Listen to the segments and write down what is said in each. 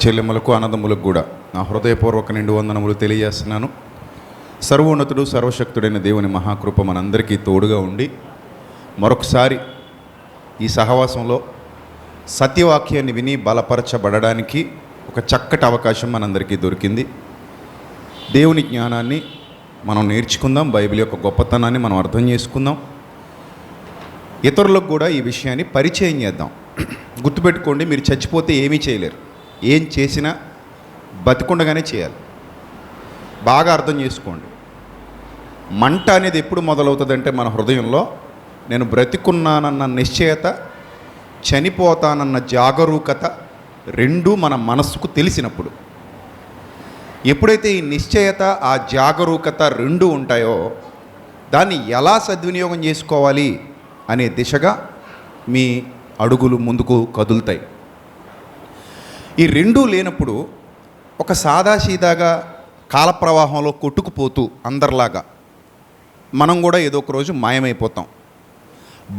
చెల్లెమ్మలకు అన్నదమ్ములకు కూడా నా హృదయపూర్వక నిండు వందనములు తెలియజేస్తున్నాను. సర్వోన్నతుడు సర్వశక్తుడైన దేవుని మహాకృప మనందరికీ తోడుగా ఉండి మరొకసారి ఈ సహవాసంలో సత్యవాక్యాన్ని విని బలపరచబడడానికి ఒక చక్కటి అవకాశం మనందరికీ దొరికింది. దేవుని జ్ఞానాన్ని మనం నేర్చుకుందాం, బైబిల్ యొక్క గొప్పతనాన్ని మనం అర్థం చేసుకుందాం, ఇతరులకు కూడా ఈ విషయాన్ని పరిచయం చేద్దాం. గుర్తుపెట్టుకోండి, మీరు చచ్చిపోతే ఏమీ చేయలేరు. ఏం చేసినా బతికుండగానే చేయాలి. బాగా అర్థం చేసుకోండి. మంట అనేది ఎప్పుడు మొదలవుతుందంటే మన హృదయంలో నేను బ్రతికున్నానన్న నిశ్చయత, చనిపోతానన్న జాగరూకత రెండూ మన మనస్సుకు తెలిసినప్పుడు. ఎప్పుడైతే ఈ నిశ్చయత, ఆ జాగరూకత రెండూ ఉంటాయో దాన్ని ఎలా సద్వినియోగం చేసుకోవాలి అనే దిశగా మీ అడుగులు ముందుకు కదులుతాయి. ఈ రెండూ లేనప్పుడు ఒక సాదాసీదాగా కాలప్రవాహంలో కొట్టుకుపోతూ అందరిలాగా మనం కూడా ఏదో ఒక రోజు మాయమైపోతాం.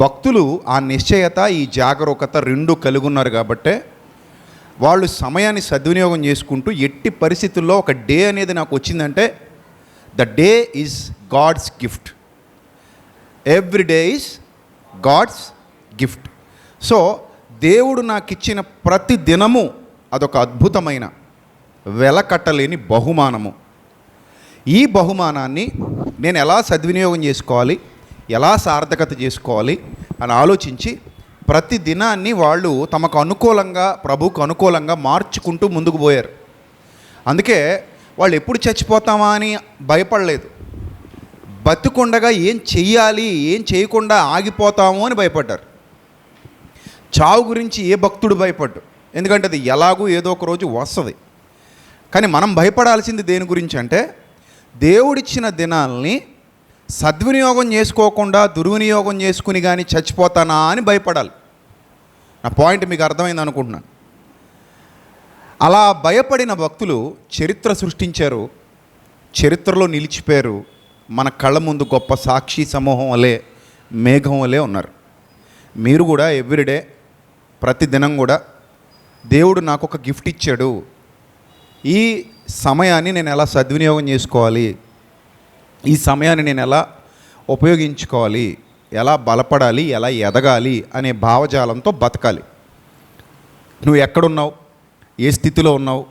భక్తులు ఆ నిశ్చయత, ఈ జాగరూకత రెండూ కలిగి ఉన్నారు కాబట్టే వాళ్ళు సమయాన్ని సద్వినియోగం చేసుకుంటూ ఎట్టి పరిస్థితుల్లో ఒక డే అనేది నాకు వచ్చిందంటే the day is God's gift. Every day is God's gift. So దేవుడు నాకు ఇచ్చిన ప్రతి దినము అదొక అద్భుతమైన వెలకట్టలేని బహుమానము. ఈ బహుమానాన్ని నేను ఎలా సద్వినియోగం చేసుకోవాలి, ఎలా సార్థకత చేసుకోవాలి అని ఆలోచించి ప్రతి దినాన్ని వాళ్ళు తమకు అనుకూలంగా, ప్రభువుకు అనుకూలంగా మార్చుకుంటూ ముందుకు పోయారు. అందుకే వాళ్ళు ఎప్పుడు చచ్చిపోతామా అని భయపడలేదు. బతికుండగా ఏం చెయ్యాలి, ఏం చేయకుండా ఆగిపోతాము అని భయపడ్డారు. చావు గురించి ఏ భక్తుడు భయపడ్డు, ఎందుకంటే అది ఎలాగూ ఏదో ఒక రోజు వస్తుంది. కానీ మనం భయపడాల్సింది దేని గురించి అంటే దేవుడిచ్చిన దినాల్ని సద్వినియోగం చేసుకోకుండా దుర్వినియోగం చేసుకుని కానీ చచ్చిపోతానా అని భయపడాలి. నా పాయింట్ మీకు అర్థమైంది అనుకుంటున్నాను. అలా భయపడిన భక్తులు చరిత్ర సృష్టించారు, చరిత్రలో నిలిచిపోయారు. మన కళ్ళ ముందు గొప్ప సాక్షి సమూహం వలె, మేఘం వలె ఉన్నారు. మీరు కూడా ఎవ్రీడే, ప్రతిదినం కూడా దేవుడు నాకు ఒక గిఫ్ట్ ఇచ్చాడు, ఈ సమయాన్ని నేను ఎలా సద్వినియోగం చేసుకోవాలి, ఈ సమయాన్ని నేను ఎలా ఉపయోగించుకోవాలి, ఎలా బలపడాలి, ఎలా ఎదగాలి అనే భావజాలంతో బతకాలి. నువ్వు ఎక్కడున్నావు, ఏ స్థితిలో ఉన్నావు,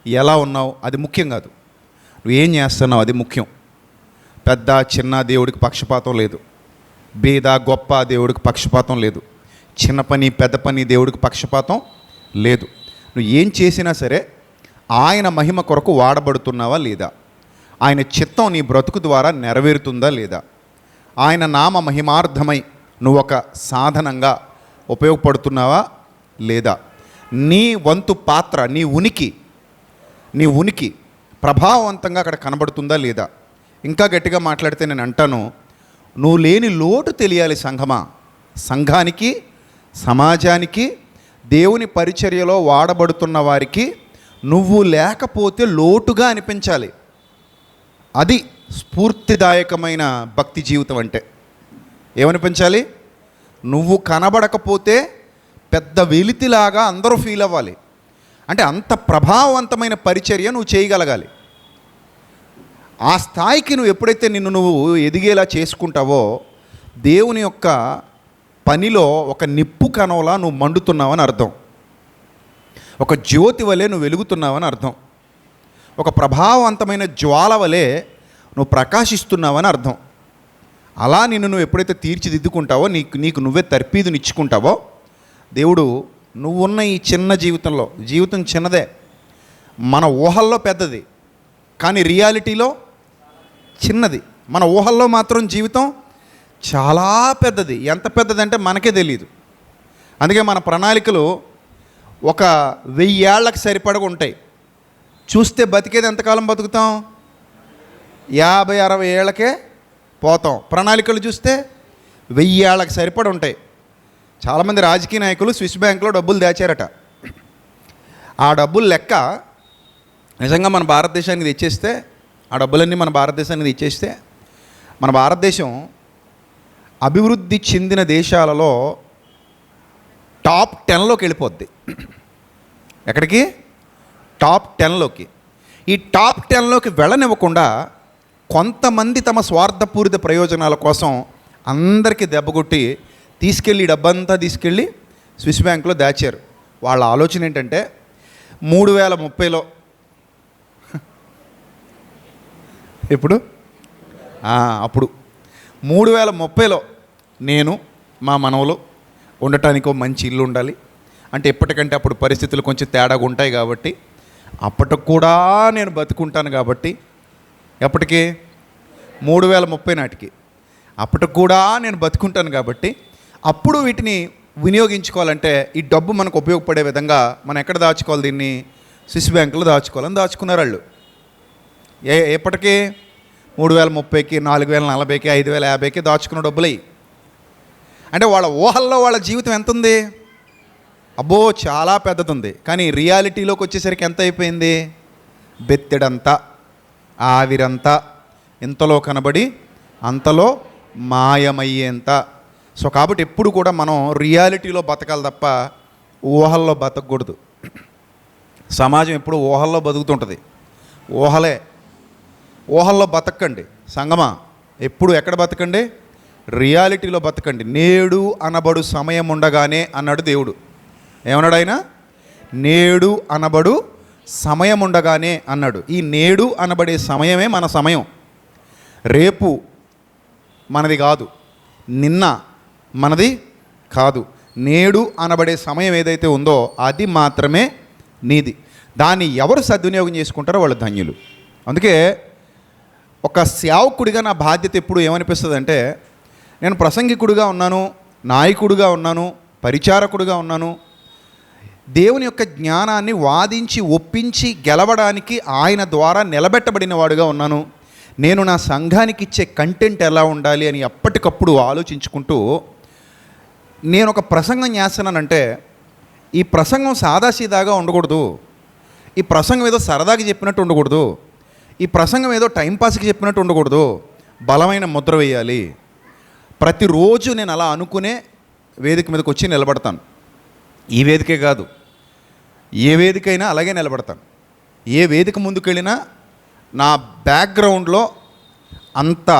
ఎలా ఉన్నావు అది ముఖ్యం కాదు. నువ్వు ఏం చేస్తున్నావు అది ముఖ్యం. పెద్ద చిన్న దేవుడికి పక్షపాతం లేదు. బీద గొప్ప దేవుడికి పక్షపాతం లేదు. చిన్న పని పెద్ద పని దేవుడికి పక్షపాతం లేదు. నువ్వు ఏం చేసినా సరే ఆయన మహిమ కొరకు వాడబడుతున్నావా లేదా, ఆయన చిత్తం నీ బ్రతుకు ద్వారా నెరవేరుతుందా లేదా, ఆయన నామ మహిమార్థమై నువ్వు ఒక సాధనంగా ఉపయోగపడుతున్నావా లేదా, నీ వంతు పాత్ర, నీ ఉనికి ప్రభావవంతంగా అక్కడ కనబడుతుందా లేదా. ఇంకా గట్టిగా మాట్లాడితే నేను అంటాను, నువ్వు లేని లోటు తెలియాలి సంఘమా. సంఘానికి, సమాజానికి, దేవుని పరిచర్యలో వాడబడుతున్న వారికి నువ్వు లేకపోతే లోటుగా అనిపించాలి. అది స్ఫూర్తిదాయకమైన భక్తి జీవితం అంటే. ఏమనిపించాలి? నువ్వు కనబడకపోతే పెద్ద వెలితిలాగా అందరూ ఫీల్ అవ్వాలి. అంటే అంత ప్రభావవంతమైన పరిచర్య నువ్వు చేయగలగాలి. ఆ స్థాయికి నువ్వు ఎప్పుడైతే నిన్ను నువ్వు ఎదిగేలా చేసుకుంటావో దేవుని యొక్క పనిలో ఒక నిప్పు కణంలా నువ్వు మండుతున్నావని అర్థం. ఒక జ్యోతి వలె నువ్వు వెలుగుతున్నావని అర్థం. ఒక ప్రభావవంతమైన జ్వాల వలె నువ్వు ప్రకాశిస్తున్నావని అర్థం. అలా నువ్వు ఎప్పుడైతే తీర్చిదిద్దుకుంటావో, నీకు నువ్వే తర్పీదునిచ్చుకుంటావో దేవుడు నువ్వున్న ఈ చిన్న జీవితంలో, జీవితం చిన్నదే, మన ఊహల్లో పెద్దది కానీ రియాలిటీలో చిన్నది. మన ఊహల్లో మాత్రం జీవితం చాలా పెద్దది. ఎంత పెద్దదంటే మనకే తెలియదు. అందుకే మన ప్రణాళికలు ఒక 1000 ఏళ్ళకి సరిపడగా ఉంటాయి. చూస్తే బతికేది ఎంతకాలం బతుకుతాం? 50-60 ఏళ్ళకే పోతాం. ప్రణాళికలు చూస్తే 1000 ఏళ్ళకి సరిపడి ఉంటాయి. చాలామంది రాజకీయ నాయకులు స్విస్ బ్యాంకులో డబ్బులు దాచారట. ఆ డబ్బులు లెక్క నిజంగా మన భారతదేశానికి తెచ్చేస్తే, ఆ డబ్బులన్నీ మన భారతదేశానికి తెచ్చేస్తే మన భారతదేశం అభివృద్ధి చెందిన దేశాలలో టాప్ 10లోకి వెళ్ళిపోద్ది. ఎక్కడికి? టాప్ 10లోకి. ఈ టాప్ 10లోకి వెళ్ళనివ్వకుండా కొంతమంది తమ స్వార్థపూరిత ప్రయోజనాల కోసం అందరికీ దెబ్బకొట్టి తీసుకెళ్ళి డబ్బంతా తీసుకెళ్ళి స్విస్ బ్యాంకులో దాచారు. వాళ్ళ ఆలోచన ఏంటంటే 3030లో ఎప్పుడు అప్పుడు 3030లో నేను మా మనవలు ఉండటానికి ఒక మంచి ఇల్లు ఉండాలి అంటే ఎప్పటికంటే అప్పుడు పరిస్థితులు కొంచెం తేడాగా ఉంటాయి కాబట్టి అప్పటికి కూడా నేను బతుకుంటాను కాబట్టి ఎప్పటికీ 3030 నాటికి అప్పటికి కూడా నేను బతుకుంటాను కాబట్టి అప్పుడు వీటిని వినియోగించుకోవాలంటే ఈ డబ్బు మనకు ఉపయోగపడే విధంగా మనం ఎక్కడ దాచుకోవాలి, దీన్ని స్విస్ బ్యాంకులో దాచుకోవాలని దాచుకున్నారు వాళ్ళు. ఎప్పటికీ 3030కి 4040కి 5050కి దాచుకున్న డబ్బులయ్యి. అంటే వాళ్ళ ఊహల్లో వాళ్ళ జీవితం ఎంత ఉంది, అబ్బో చాలా పెద్దది ఉంది. కానీ రియాలిటీలోకి వచ్చేసరికి ఎంత అయిపోయింది, బెత్తెడంతా ఆవిరంతా ఇంతలో కనబడి అంతలో మాయమయ్యేంత. సో కాబట్టి ఎప్పుడు కూడా మనం రియాలిటీలో బతకాలి తప్ప ఊహల్లో బతకూడదు. సమాజం ఎప్పుడు ఊహల్లో బతుకుతుంటుంది. ఊహల్లో బతకండి సంగమా, ఎప్పుడు ఎక్కడ బతకండి, రియాలిటీలో బతకండి. నేడు అనబడు సమయం ఉండగానే అన్నాడు దేవుడు. ఏమన్నాడు ఆయన, నేడు అనబడు సమయం ఉండగానే అన్నాడు. ఈ నేడు అనబడే సమయమే మన సమయం. రేపు మనది కాదు, నిన్న మనది కాదు. నేడు అనబడే సమయం ఏదైతే ఉందో అది మాత్రమే నీది. దాన్ని ఎవరు సద్వినియోగం చేసుకుంటారో వాళ్ళు ధన్యులు. అందుకే ఒక సేవకుడిగా నా బాధ్యత ఎప్పుడు ఏమనిపిస్తుంది అంటే, నేను ప్రసంగికుడిగా ఉన్నాను, నాయకుడిగా ఉన్నాను, పరిచారకుడిగా ఉన్నాను. దేవుని యొక్క జ్ఞానాన్ని వాదించి ఒప్పించి గెలవడానికి ఆయన ద్వారా నిలబెట్టబడిన వాడుగా ఉన్నాను. నేను నా సంఘానికి ఇచ్చే కంటెంట్ ఎలా ఉండాలి అని ఎప్పటికప్పుడు ఆలోచించుకుంటూ నేను ఒక ప్రసంగం చేస్తున్నానంటే ఈ ప్రసంగం సాదాసీదాగా ఉండకూడదు, ఈ ప్రసంగం ఏదో సరదాగా చెప్పినట్టు ఉండకూడదు, ఈ ప్రసంగం ఏదో టైంపాస్కి చెప్పినట్టు ఉండకూడదు, బలమైన ముద్ర వేయాలి. ప్రతిరోజు నేను అలా అనుకునే వేదిక మీదకి వచ్చి నిలబడతాను. ఈ వేదికే కాదు, ఏ వేదికైనా అలాగే నిలబడతాను. ఏ వేదిక ముందుకెళ్ళినా నా బ్యాక్గ్రౌండ్లో అంత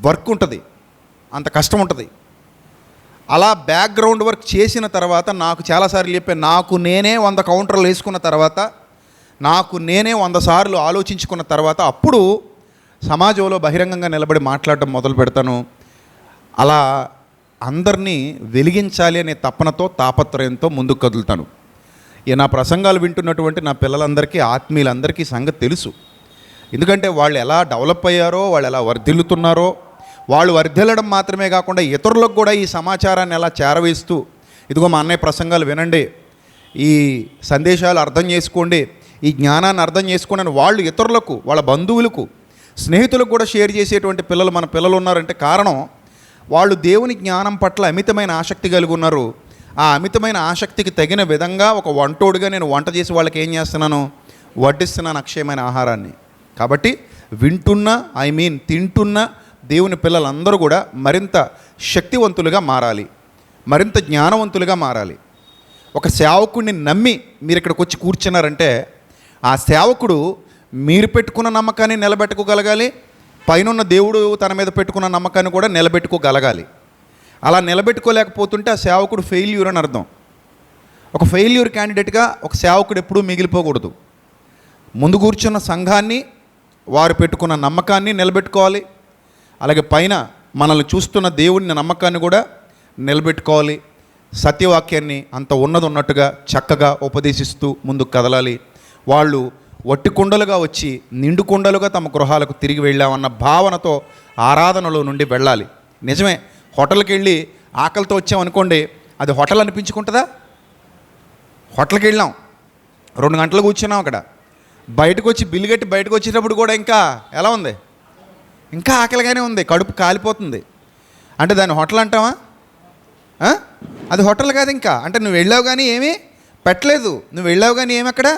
వర్క్ ఉంటుంది, అంత కష్టం ఉంటుంది. అలా బ్యాక్గ్రౌండ్ వర్క్ చేసిన తర్వాత నాకు చాలాసార్లు చెప్పాను, నాకు నేనే 100 కౌంటర్లు వేసుకున్న తర్వాత, నాకు నేనే 100 సార్లు ఆలోచించుకున్న తర్వాత అప్పుడు సమాజంలో బహిరంగంగా నిలబడి మాట్లాడటం మొదలు పెడతాను. అలా అందరినీ వెలిగించాలి అనే తపనతో తాపత్రయంతో ముందుకు కదులుతాను. నా ప్రసంగాలు వింటున్నటువంటి నా పిల్లలందరికీ, ఆత్మీయులందరికీ సంగతి తెలుసు. ఎందుకంటే వాళ్ళు ఎలా డెవలప్ అయ్యారో, వాళ్ళు ఎలా వర్ధిల్లుతున్నారో, వాళ్ళు వర్ధిల్లడం మాత్రమే కాకుండా ఇతరులకు కూడా ఈ సమాచారాన్ని ఎలా చేరవేస్తూ, ఇదిగో మా అన్నయ్య ప్రసంగాలు వినండి, ఈ సందేశాలు అర్థం చేసుకోండి, ఈ జ్ఞానాన్ని అర్థం చేసుకోండి అని వాళ్ళు ఇతరులకు, వాళ్ళ బంధువులకు, స్నేహితులకు కూడా షేర్ చేసేటువంటి పిల్లలు మన పిల్లలు ఉన్నారంటే కారణం వాళ్ళు దేవుని జ్ఞానం పట్ల అమితమైన ఆసక్తి కలిగి ఉన్నారు. ఆ అమితమైన ఆసక్తికి తగిన విధంగా ఒక వంటోడుగా నేను వంట చేసి వాళ్ళకి ఏం చేస్తున్నాను, వడ్డిస్తున్నాను అక్షయమైన ఆహారాన్ని. కాబట్టి వింటున్న తింటున్న దేవుని పిల్లలందరూ కూడా మరింత శక్తివంతులుగా మారాలి, మరింత జ్ఞానవంతులుగా మారాలి. ఒక సేవకుడిని నమ్మి మీరు ఇక్కడికి వచ్చి కూర్చున్నారంటే ఆ సేవకుడు మీరు పెట్టుకున్న నమ్మకాన్ని నిలబెట్టుకోగలగాలి, పైనున్న దేవుడు తన మీద పెట్టుకున్న నమ్మకాన్ని కూడా నిలబెట్టుకోగలగాలి. అలా నిలబెట్టుకోలేకపోతుంటే ఆ సేవకుడు ఫెయిల్యూర్ అని అర్థం. ఒక ఫెయిల్యూర్ క్యాండిడేట్గా ఒక సేవకుడు ఎప్పుడూ మిగిలిపోకూడదు. ముందు కూర్చున్న సంఘాన్ని, వారు పెట్టుకున్న నమ్మకాన్ని నిలబెట్టుకోవాలి. అలాగే పైన మనల్ని చూస్తున్న దేవుని నమ్మకాన్ని కూడా నిలబెట్టుకోవాలి. సత్యవాక్యాన్ని అంత ఉన్నట్టుగా చక్కగా ఉపదేశిస్తూ ముందుకు కదలాలి. వాళ్ళు వట్టి కుండలుగా వచ్చి నిండు కుండలుగా తమ గృహాలకు తిరిగి వెళ్ళామన్న భావనతో ఆరాధనలో నుండి వెళ్ళాలి. నిజమే, హోటల్కి వెళ్ళి ఆకలితో వచ్చామనుకోండి, అది హోటల్ అనిపించుకుంటుందా? హోటల్కి వెళ్ళాం, 2 గంటలు కూర్చున్నాం అక్కడ, బయటకు వచ్చి బిల్లు కట్టి బయటకు వచ్చేటప్పుడు కూడా ఇంకా ఎలా ఉంది, ఇంకా ఆకలిగానే ఉంది, కడుపు కాలిపోతుంది. అంటే దాన్ని హోటల్ అంటావా? అది హోటల్ కాదు. ఇంకా అంటే నువ్వు వెళ్ళావు కానీ ఏమీ పెట్టలేదు, నువ్వు వెళ్ళావు కానీ ఏమి అక్కడ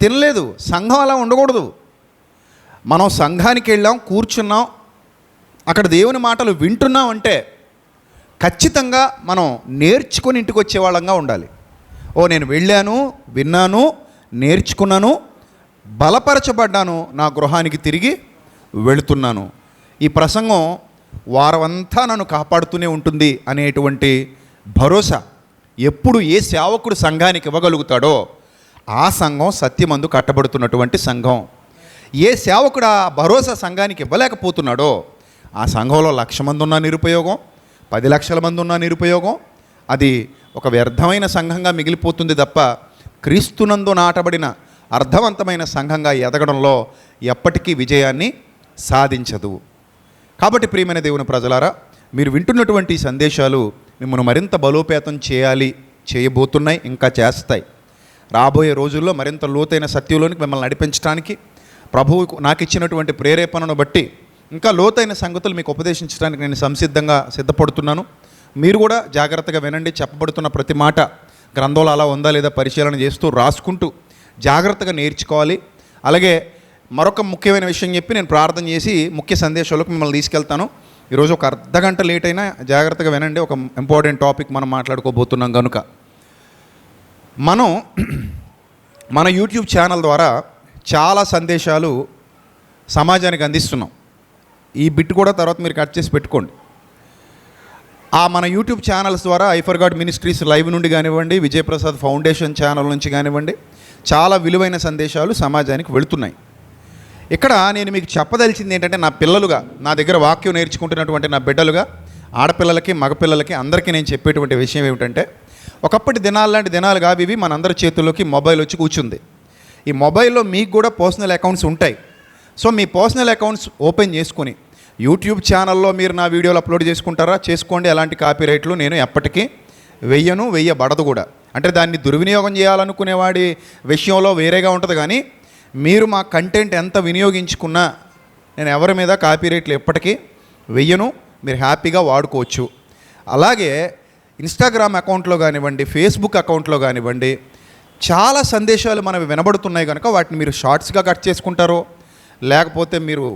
తినలేదు. సంఘం అలా ఉండకూడదు. మనం సంఘానికి వెళ్ళాం, కూర్చున్నాం, అక్కడ దేవుని మాటలు వింటున్నాం అంటే ఖచ్చితంగా మనం నేర్చుకొని ఇంటికి వచ్చే వాళ్ళంగా ఉండాలి. ఓ నేను వెళ్ళాను, విన్నాను, నేర్చుకున్నాను, బలపరచబడ్డాను, నా గృహానికి తిరిగి వెళుతున్నాను. ఈ ప్రసంగం వారమంతా నన్ను కాపాడుతూనే ఉంటుంది అనేటువంటి భరోసా ఎప్పుడు ఏ సేవకుడు సంఘానికి ఇవ్వగలుగుతాడో ఆ సంఘం సత్యమందు కట్టబడుతున్నటువంటి సంఘం. ఏ సేవకుడు ఆ భరోసా సంఘానికి ఇవ్వలేకపోతున్నాడో ఆ సంఘంలో 1,00,000 మంది ఉన్న నిరుపయోగం, 10 లక్షల మంది ఉన్న నిరుపయోగం, అది ఒక వ్యర్థమైన సంఘంగా మిగిలిపోతుంది తప్ప క్రీస్తునందు నాటబడిన అర్థవంతమైన సంఘంగా ఎదగడంలో ఎప్పటికీ విజయాన్ని సాధించదు. కాబట్టి ప్రియమైన దేవుని ప్రజలారా, మీరు వింటున్నటువంటి సందేశాలు మిమ్మల్ని మరింత బలోపేతం చేయబోతున్నాయి, ఇంకా చేస్తాయి. రాబోయే రోజుల్లో మరింత లోతైన సత్యంలోనికి మిమ్మల్ని నడిపించడానికి ప్రభువు నాకు ఇచ్చినటువంటి ప్రేరేపణను బట్టి ఇంకా లోతైన సంగతులు మీకు ఉపదేశించడానికి నేను సిద్ధపడుతున్నాను. మీరు కూడా జాగ్రత్తగా వినండి. చెప్పబడుతున్న ప్రతి మాట గ్రంథంలో అలా ఉందా లేదా పరిశీలన చేస్తూ రాసుకుంటూ జాగ్రత్తగా నేర్చుకోవాలి. అలాగే మరొక ముఖ్యమైన విషయం చెప్పి నేను ప్రార్థన చేసి ముఖ్య సందేశాలకు మిమ్మల్ని తీసుకెళ్తాను. ఈరోజు ఒక అర్ధగంట లేట్ అయినా జాగ్రత్తగా వినండి. ఒక ఇంపార్టెంట్ టాపిక్ మనం మాట్లాడుకోబోతున్నాం కనుక మనం మన యూట్యూబ్ ఛానల్ ద్వారా చాలా సందేశాలు సమాజానికి అందిస్తున్నాం. ఈ బిట్ కూడా తర్వాత మీరు కట్ చేసి పెట్టుకోండి. మన యూట్యూబ్ ఛానల్స్ ద్వారా I for God ministries live నుండి కానివ్వండి, విజయప్రసాద్ ఫౌండేషన్ ఛానల్ నుంచి కానివ్వండి, చాలా విలువైన సందేశాలు సమాజానికి వెళుతున్నాయి. ఇక్కడ నేను మీకు చెప్పదలిచింది ఏంటంటే, నా పిల్లలుగా, నా దగ్గర వాక్యం నేర్చుకుంటున్నటువంటి నా బిడ్డలుగా, ఆడపిల్లలకి మగపిల్లలకి అందరికీ నేను చెప్పేటువంటి విషయం ఏమిటంటే, ఒకప్పటి దినాలు లాంటి దినాలు కావు ఇవి. మనందరి చేతుల్లోకి మొబైల్ వచ్చి కూర్చుంది. ఈ మొబైల్లో మీకు కూడా పర్సనల్ అకౌంట్స్ ఉంటాయి. సో మీ పర్సనల్ అకౌంట్స్ ఓపెన్ చేసుకుని యూట్యూబ్ ఛానల్లో మీరు నా వీడియోలు అప్లోడ్ చేసుకుంటారా, చేసుకోండి. అలాంటి కాపీరైట్లు నేను ఎప్పటికీ వెయ్యబడదు కూడా. అంటే దాన్ని దుర్వినియోగం చేయాలనుకునేవాడి విషయంలో వేరేగా ఉంటుంది. కానీ మీరు మా కంటెంట్ ఎంత వినియోగించుకున్నా నేను ఎవరి మీద కాపీరైట్లు ఎప్పటికీ వెయ్యను. మీరు హ్యాపీగా వాడుకోవచ్చు. అలాగే ఇన్స్టాగ్రామ్ అకౌంట్లో కానివ్వండి, ఫేస్బుక్ అకౌంట్లో కానివ్వండి, చాలా సందేశాలు మనవి వినబడుతున్నాయి కనుక వాటిని మీరు షార్ట్స్గా కట్ చేసుకుంటారో లేకపోతే మీరు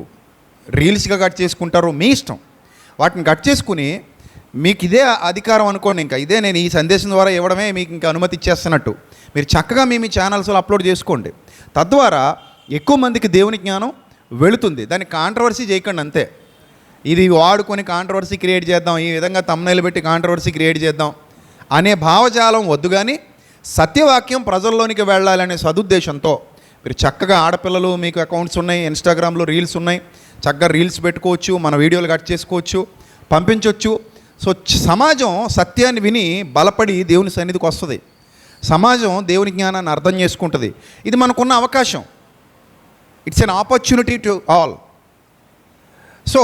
రీల్స్గా కట్ చేసుకుంటారో మీ ఇష్టం. వాటిని కట్ చేసుకుని మీకు ఇదే అధికారం అనుకోండి, ఇంకా ఇదే నేను ఈ సందేశం ద్వారా ఇవ్వడమే మీకు ఇంకా అనుమతి ఇచ్చేస్తున్నట్టు మీరు చక్కగా మీ ఛానల్స్లో అప్లోడ్ చేసుకోండి. తద్వారా ఎక్కువ మందికి దేవుని జ్ఞానం వెళుతుంది. దాన్ని కాంట్రవర్సీ చేయకండి అంతే. ఇది వాడుకొని కాంట్రవర్సీ క్రియేట్ చేద్దాం, ఈ విధంగా తమ్నైల్ పెట్టి కాంట్రవర్సీ క్రియేట్ చేద్దాం అనే భావజాలం వద్దు. కానీ సత్యవాక్యం ప్రజల్లోనికి వెళ్ళాలనే సదుద్దేశంతో మీరు చక్కగా, ఆడపిల్లలు మీకు అకౌంట్స్ ఉన్నాయి, ఇన్స్టాగ్రామ్లో రీల్స్ ఉన్నాయి, చక్కగా రీల్స్ పెట్టుకోవచ్చు, మన వీడియోలు కట్ చేసుకోవచ్చు, పంపించవచ్చు. సో సమాజం సత్యాన్ని విని బలపడి దేవుని సన్నిధికి వస్తుంది. సమాజం దేవుని జ్ఞానాన్ని అర్థం చేసుకుంటుంది. ఇది మనకున్న అవకాశం. It's an opportunity to all. So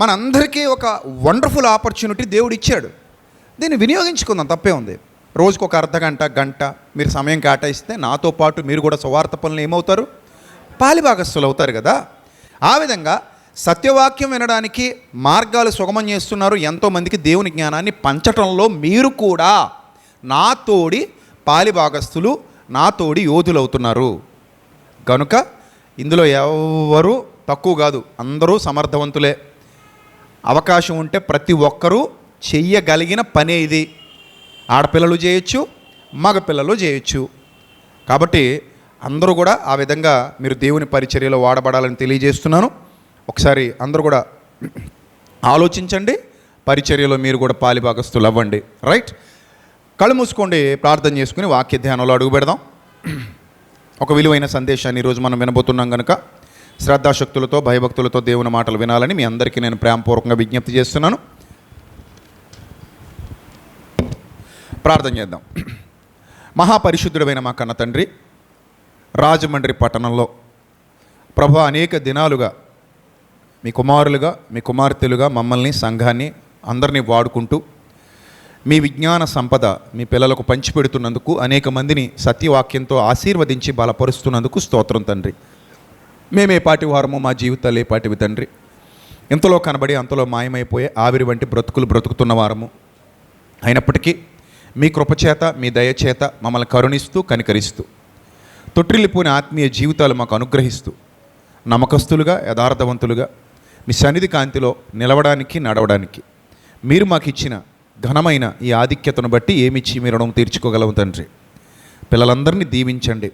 మనందరికీ ఒక వండర్ఫుల్ ఆపర్చునిటీ దేవుడు ఇచ్చాడు. దీన్ని వినియోగించుకుందాం, తప్పే ఉంది. రోజుకు ఒక అర్ధగంట, గంట మీరు సమయం కేటాయిస్తే నాతో పాటు మీరు కూడా సువార్త పనులు ఏమవుతారు, పాలిభాగస్తులు అవుతారు కదా. ఆ విధంగా సత్యవాక్యం వినడానికి మార్గాలు సుగమం చేస్తున్నారు. ఎంతోమందికి దేవుని జ్ఞానాన్ని పంచటంలో మీరు కూడా నా తోడి పాలిభాగస్తులు, నా తోడి యోధులు అవుతున్నారు. కనుక ఇందులో ఎవరు తక్కువ కాదు, అందరూ సమర్థవంతులే. అవకాశం ఉంటే ప్రతి ఒక్కరూ చెయ్యగలిగిన పనే ఇది. ఆడపిల్లలు చేయొచ్చు, మగపిల్లలు చేయొచ్చు. కాబట్టి అందరూ కూడా ఆ విధంగా మీరు దేవుని పరిచర్యలో వాడబడాలని తెలియజేస్తున్నాను. ఒకసారి అందరూ కూడా ఆలోచించండి, పరిచర్యలో మీరు కూడా పాలిభాగస్తులు అవ్వండి. రైట్, కళ్ళు మూసుకోండి, ప్రార్థన చేసుకుని వాక్య ధ్యానంలో అడుగు పెడదాం. ఒక విలువైన సందేశాన్ని ఈరోజు మనం వినబోతున్నాం కనుక శ్రద్ధాశక్తులతో, భయభక్తులతో దేవుని మాటలు వినాలని మీ అందరికీ నేను ప్రేమపూర్వకంగా విజ్ఞప్తి చేస్తున్నాను. ప్రార్థన చేద్దాం. మహాపరిశుద్ధుడైన మా కన్న తండ్రి, రాజమండ్రి పట్టణంలో ప్రభు అనేక దినాలుగా మీ కుమారులుగా, మీ కుమార్తెలుగా మమ్మల్ని, సంఘాన్ని అందరినీ వాడుకుంటూ మీ విజ్ఞాన సంపద మీ పిల్లలకు పంచిపెడుతున్నందుకు, అనేక మందిని సత్యవాక్యంతో ఆశీర్వదించి బలపరుస్తున్నందుకు స్తోత్రం తండ్రి. మేమే పాటి వారము, మా జీవితాలు ఏ పాటివి తండ్రి. ఇంతలో కనబడి అంతలో మాయమైపోయే ఆవిరి వంటి బ్రతుకులు బ్రతుకుతున్న వారము. అయినప్పటికీ మీ కృపచేత, మీ దయచేత మమ్మల్ని కరుణిస్తూ, కనికరిస్తూ, తొట్టిల్లిపోయిన ఆత్మీయ జీవితాలు మాకు అనుగ్రహిస్తూ, నమ్మకస్తులుగా, యథార్థవంతులుగా మీ సన్నిధి కాంతిలో నిలవడానికి, నడవడానికి మీరు మాకు ఇచ్చిన ఘనమైన ఈ ఆధిక్యతను బట్టి ఏమిచ్చి మీ రుణం తీర్చుకోగలము తండ్రి. పిల్లలందరినీ దీవించండి,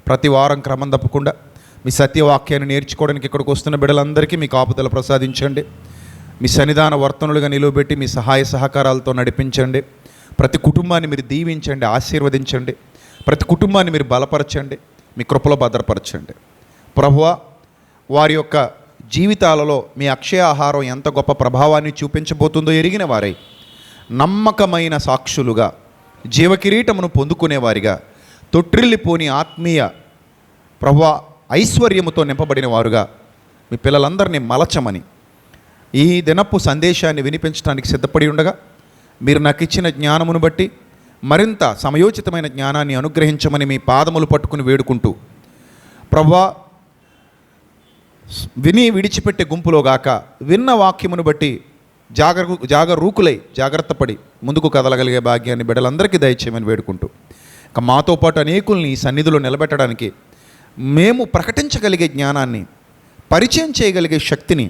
ప్రతి వారం క్రమం తప్పకుండా మీ సత్యవాక్యాన్ని నేర్చుకోవడానికి ఇక్కడికి వస్తున్న బిడ్డలందరికీ మీ కాపుదల ప్రసాదించండి. మీ సన్నిధాన వర్తనులుగా నిలువబెట్టి మీ సహాయ సహకారాలతో నడిపించండి. ప్రతి కుటుంబాన్ని మీరు దీవించండి, ఆశీర్వదించండి. ప్రతి కుటుంబాన్ని మీరు బలపరచండి, మీ కృపలో భద్రపరచండి. ప్రభువా, వారి యొక్క జీవితాలలో మీ అక్షయ ఆహారం ఎంత గొప్ప ప్రభావాన్ని చూపించబోతుందో ఎరిగిన వారై నమ్మకమైన సాక్షులుగా, జీవకిరీటమును పొందుకునేవారిగా, తొట్టిల్లిపోని ఆత్మీయ ప్రభువా ఐశ్వర్యముతో నింపబడిన వారుగా మీ పిల్లలందరినీ మలచమని ఈ దినపు సందేశాన్ని వినిపించడానికి సిద్ధపడి ఉండగా మీరు నాకు ఇచ్చిన జ్ఞానమును బట్టి మరింత సమయోచితమైన జ్ఞానాన్ని అనుగ్రహించమని మీ పాదములు పట్టుకుని వేడుకుంటూ, ప్రభువా విని విడిచిపెట్టే గుంపులో గాక విన్న వాక్యమును బట్టి జాగ్రత్తపడి ముందుకు కదలగలిగే భాగ్యాన్ని బిడ్డలందరికీ దయచేయమని వేడుకుంటూ, ఇక మాతో పాటు అనేకుల్ని ఈ సన్నిధిలో నిలబెట్టడానికి మేము ప్రకటించగలిగే జ్ఞానాన్ని, పరిచయం చేయగలిగే శక్తిని,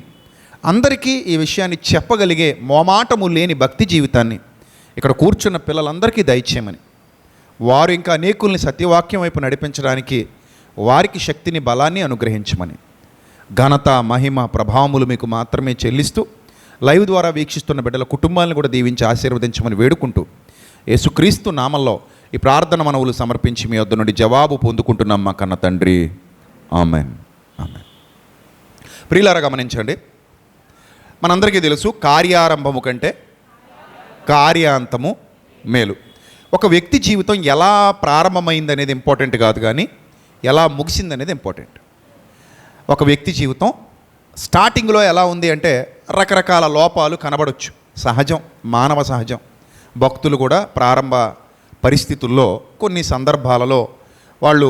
అందరికీ ఈ విషయాన్ని చెప్పగలిగే మోమాటము లేని భక్తి జీవితాన్ని ఇక్కడ కూర్చున్న పిల్లలందరికీ దయచేయమని, వారు ఇంకా అనేకుల్ని సత్యవాక్యం వైపు నడిపించడానికి వారికి శక్తిని, బలాన్ని అనుగ్రహించమని, ఘనత, మహిమ, ప్రభావములు మీకు మాత్రమే చెల్లిస్తూ లైవ్ ద్వారా వీక్షిస్తున్న బిడ్డల కుటుంబాలను కూడా దీవించి ఆశీర్వదించమని వేడుకుంటూ, యేసుక్రీస్తు నామంలో ఈ ప్రార్థన మనవులు సమర్పించి మీ వద్ద నుండి జవాబు పొందుకుంటున్నాం మా కన్న తండ్రి. Amen, amen. ప్రియులారా గమనించండి, మనందరికీ తెలుసు కార్యారంభము కంటే కార్యాంతము మేలు. ఒక వ్యక్తి జీవితం ఎలా ప్రారంభమైంది అనేది ఇంపార్టెంట్ కాదు, కానీ ఎలా ముగిసింది అనేది ఇంపార్టెంట్. ఒక వ్యక్తి జీవితం స్టార్టింగ్లో ఎలా ఉంది అంటే రకరకాల లోపాలు కనబడవచ్చు, సహజం, మానవ సహజం. భక్తులు కూడా ప్రారంభ పరిస్థితుల్లో కొన్ని సందర్భాలలో వాళ్ళు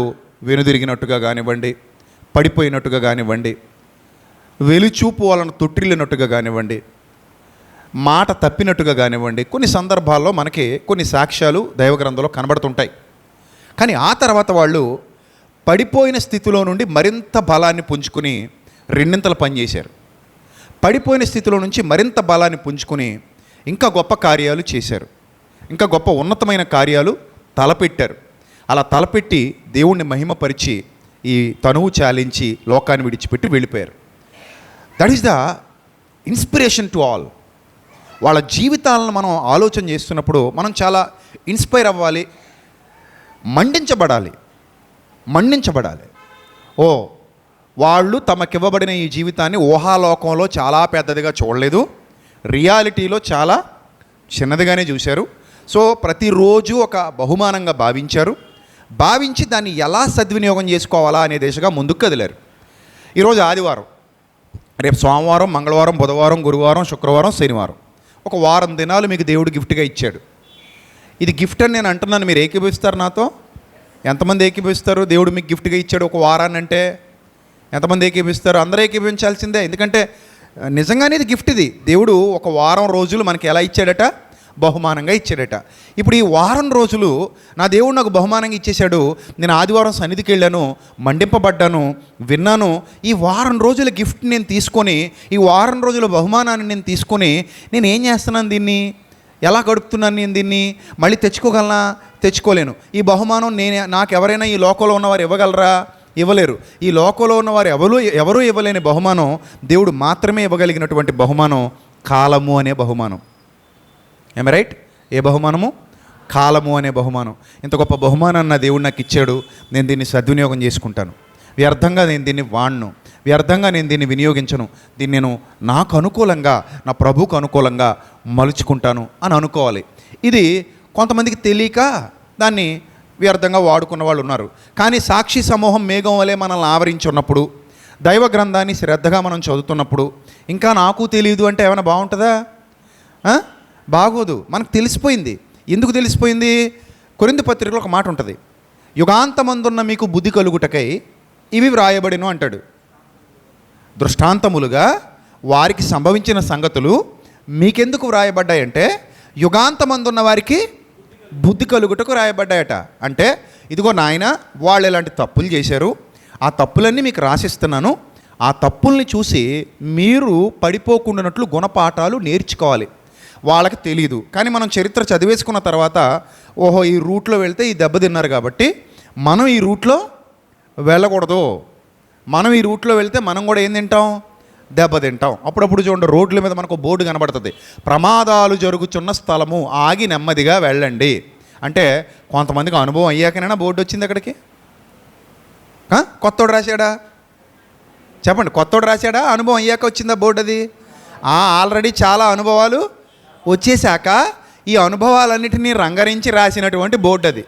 వెనుదిరిగినట్టుగా కానివ్వండి, పడిపోయినట్టుగా కానివ్వండి, వెలుచూపు వాళ్ళను తొట్టిల్లినట్టుగా కానివ్వండి, మాట తప్పినట్టుగా కానివ్వండి, కొన్ని సందర్భాల్లో మనకి కొన్ని సాక్ష్యాలు దైవగ్రంథంలో కనబడుతుంటాయి. కానీ ఆ తర్వాత వాళ్ళు పడిపోయిన స్థితిలో నుండి మరింత బలాన్ని పుంజుకుని రెండింతలు పనిచేశారు. పడిపోయిన స్థితిలో నుంచి మరింత బలాన్ని పుంజుకుని ఇంకా గొప్ప కార్యాలు చేశారు, ఇంకా గొప్ప ఉన్నతమైన కార్యాలు తలపెట్టారు. అలా తలపెట్టి దేవుణ్ణి మహిమపరిచి ఈ తనువు చాలించి లోకాన్ని విడిచిపెట్టి వెళ్ళిపోయారు. That is the inspiration to all. వాళ్ళ జీవితాలను మనం ఆలోచన చేస్తున్నప్పుడు మనం చాలా ఇన్స్పైర్ అవ్వాలి, మండించబడాలి. వాళ్ళు తమకివ్వబడిన ఈ జీవితాన్ని ఊహాలోకంలో చాలా పెద్దదిగా చూడలేదు, రియాలిటీలో చాలా చిన్నదిగానే చూశారు. సో ప్రతిరోజు ఒక బహుమానంగా భావించి దాన్ని ఎలా సద్వినియోగం చేసుకోవాలా అనే దిశగా ముందుకు కదిలారు. ఈరోజు ఆదివారం, రేపు సోమవారం, మంగళవారం, బుధవారం, గురువారం, శుక్రవారం, శనివారం, ఒక వారం దినాలు మీకు దేవుడు గిఫ్ట్గా ఇచ్చాడు. ఇది గిఫ్ట్ అని నేను అంటున్నాను, మీరు ఏకీభవిస్తారు నాతో? ఎంతమంది ఏకీభవిస్తారు? దేవుడు మీకు గిఫ్ట్గా ఇచ్చాడు ఒక వారాన్ని అంటే ఎంతమంది ఏకీభవిస్తారు? అందరూ ఏకీభవించాల్సిందే, ఎందుకంటే నిజంగానే ఇది గిఫ్ట్. ఇది దేవుడు ఒక వారం రోజులు మనకి ఎలా ఇచ్చాడట? బహుమానంగా ఇచ్చాడట. ఇప్పుడు ఈ వారం రోజులు నా దేవుడు నాకు బహుమానంగా ఇచ్చేశాడు. నేను ఆదివారం సన్నిధికి వెళ్ళాను, మండింపబడ్డాను, విన్నాను. ఈ వారం రోజుల గిఫ్ట్ నేను తీసుకొని, ఈ వారం రోజుల బహుమానాన్ని నేను తీసుకొని నేను ఏం చేస్తున్నాను? దీన్ని ఎలా గడుపుతున్నాను? నేను దీన్ని మళ్ళీ తెచ్చుకోగలనా? తెచ్చుకోలేను. ఈ బహుమానం నాకు ఎవరైనా ఈ లోకంలో ఉన్నవారు ఇవ్వగలరా? ఇవ్వలేరు. ఈ లోకంలో ఉన్నవారు ఎవరూ ఇవ్వలేని బహుమానం దేవుడు మాత్రమే ఇవ్వగలిగినటువంటి బహుమానం కాలము అనే బహుమానం. ఏమ రైట్? ఏ బహుమానము? కాలము అనే బహుమానం. ఇంత గొప్ప బహుమానాన్ని నా దేవుడు నాకు ఇచ్చాడు, నేను దీన్ని సద్వినియోగం చేసుకుంటాను. వ్యర్థంగా నేను దీన్ని వాడను, వ్యర్థంగా నేను దీన్ని వినియోగించను. దీన్ని నేను నాకు అనుకూలంగా, నా ప్రభువుకు అనుకూలంగా మలుచుకుంటాను అని అనుకోవాలి. ఇది కొంతమందికి తెలియక దాన్ని వ్యర్థంగా వాడుకున్న వాళ్ళు ఉన్నారు. కానీ సాక్షి సమూహం మేఘం వలె మనల్ని ఆవరించి ఉన్నప్పుడు, దైవ గ్రంథాన్ని శ్రద్ధగా మనం చదువుతున్నప్పుడు, ఇంకా నాకు తెలియదు అంటే ఏమైనా బాగుంటుందా? బాగోదు. మనకు తెలిసిపోయింది. ఎందుకు తెలిసిపోయింది? కొరింథీ పత్రికలో ఒక మాట ఉంటుంది, యుగాంతమందున్న మీకు బుద్ధి కలుగుటకై ఇవి వ్రాయబడిను అంటాడు. దృష్టాంతములుగా వారికి సంభవించిన సంగతులు మీకెందుకు వ్రాయబడ్డాయంటే యుగాంతమందున్న వారికి బుద్ధి కలుగుటకు రాయబడ్డాయట. అంటే ఇదిగో నాయన, వాళ్ళు ఇలాంటి తప్పులు చేశారు, ఆ తప్పులన్నీ మీకు రాసిస్తున్నాను. ఆ తప్పుల్ని చూసి మీరు పడిపోకుండానట్లు గుణపాఠాలు నేర్చుకోవాలి. వాళ్ళకి తెలియదు, కానీ మనం చరిత్ర చదివేసుకున్న తర్వాత ఓహో ఈ రూట్లో వెళ్తే ఈ దెబ్బ తిన్నారు కాబట్టి మనం ఈ రూట్లో వెళ్ళకూడదు. మనం ఈ రూట్లో వెళ్తే మనం కూడా ఏం తింటాం? దెబ్బ తింటాం. అప్పుడప్పుడు చూడండి, రోడ్ల మీద మనకు బోర్డు కనబడుతుంది, ప్రమాదాలు జరుగుతున్న స్థలము, ఆగి నెమ్మదిగా వెళ్ళండి అంటే కొంతమందికి అనుభవం అయ్యాకనైనా బోర్డు వచ్చింది అక్కడికి. కొత్తోడు రాశాడా? చెప్పండి, కొత్తోడు రాశాడా? అనుభవం అయ్యాక వచ్చిందా బోర్డు? అది ఆల్రెడీ చాలా అనుభవాలు వచ్చేసాక ఈ అనుభవాలన్నిటినీ రంగరించి రాసినటువంటి బోర్డు అది.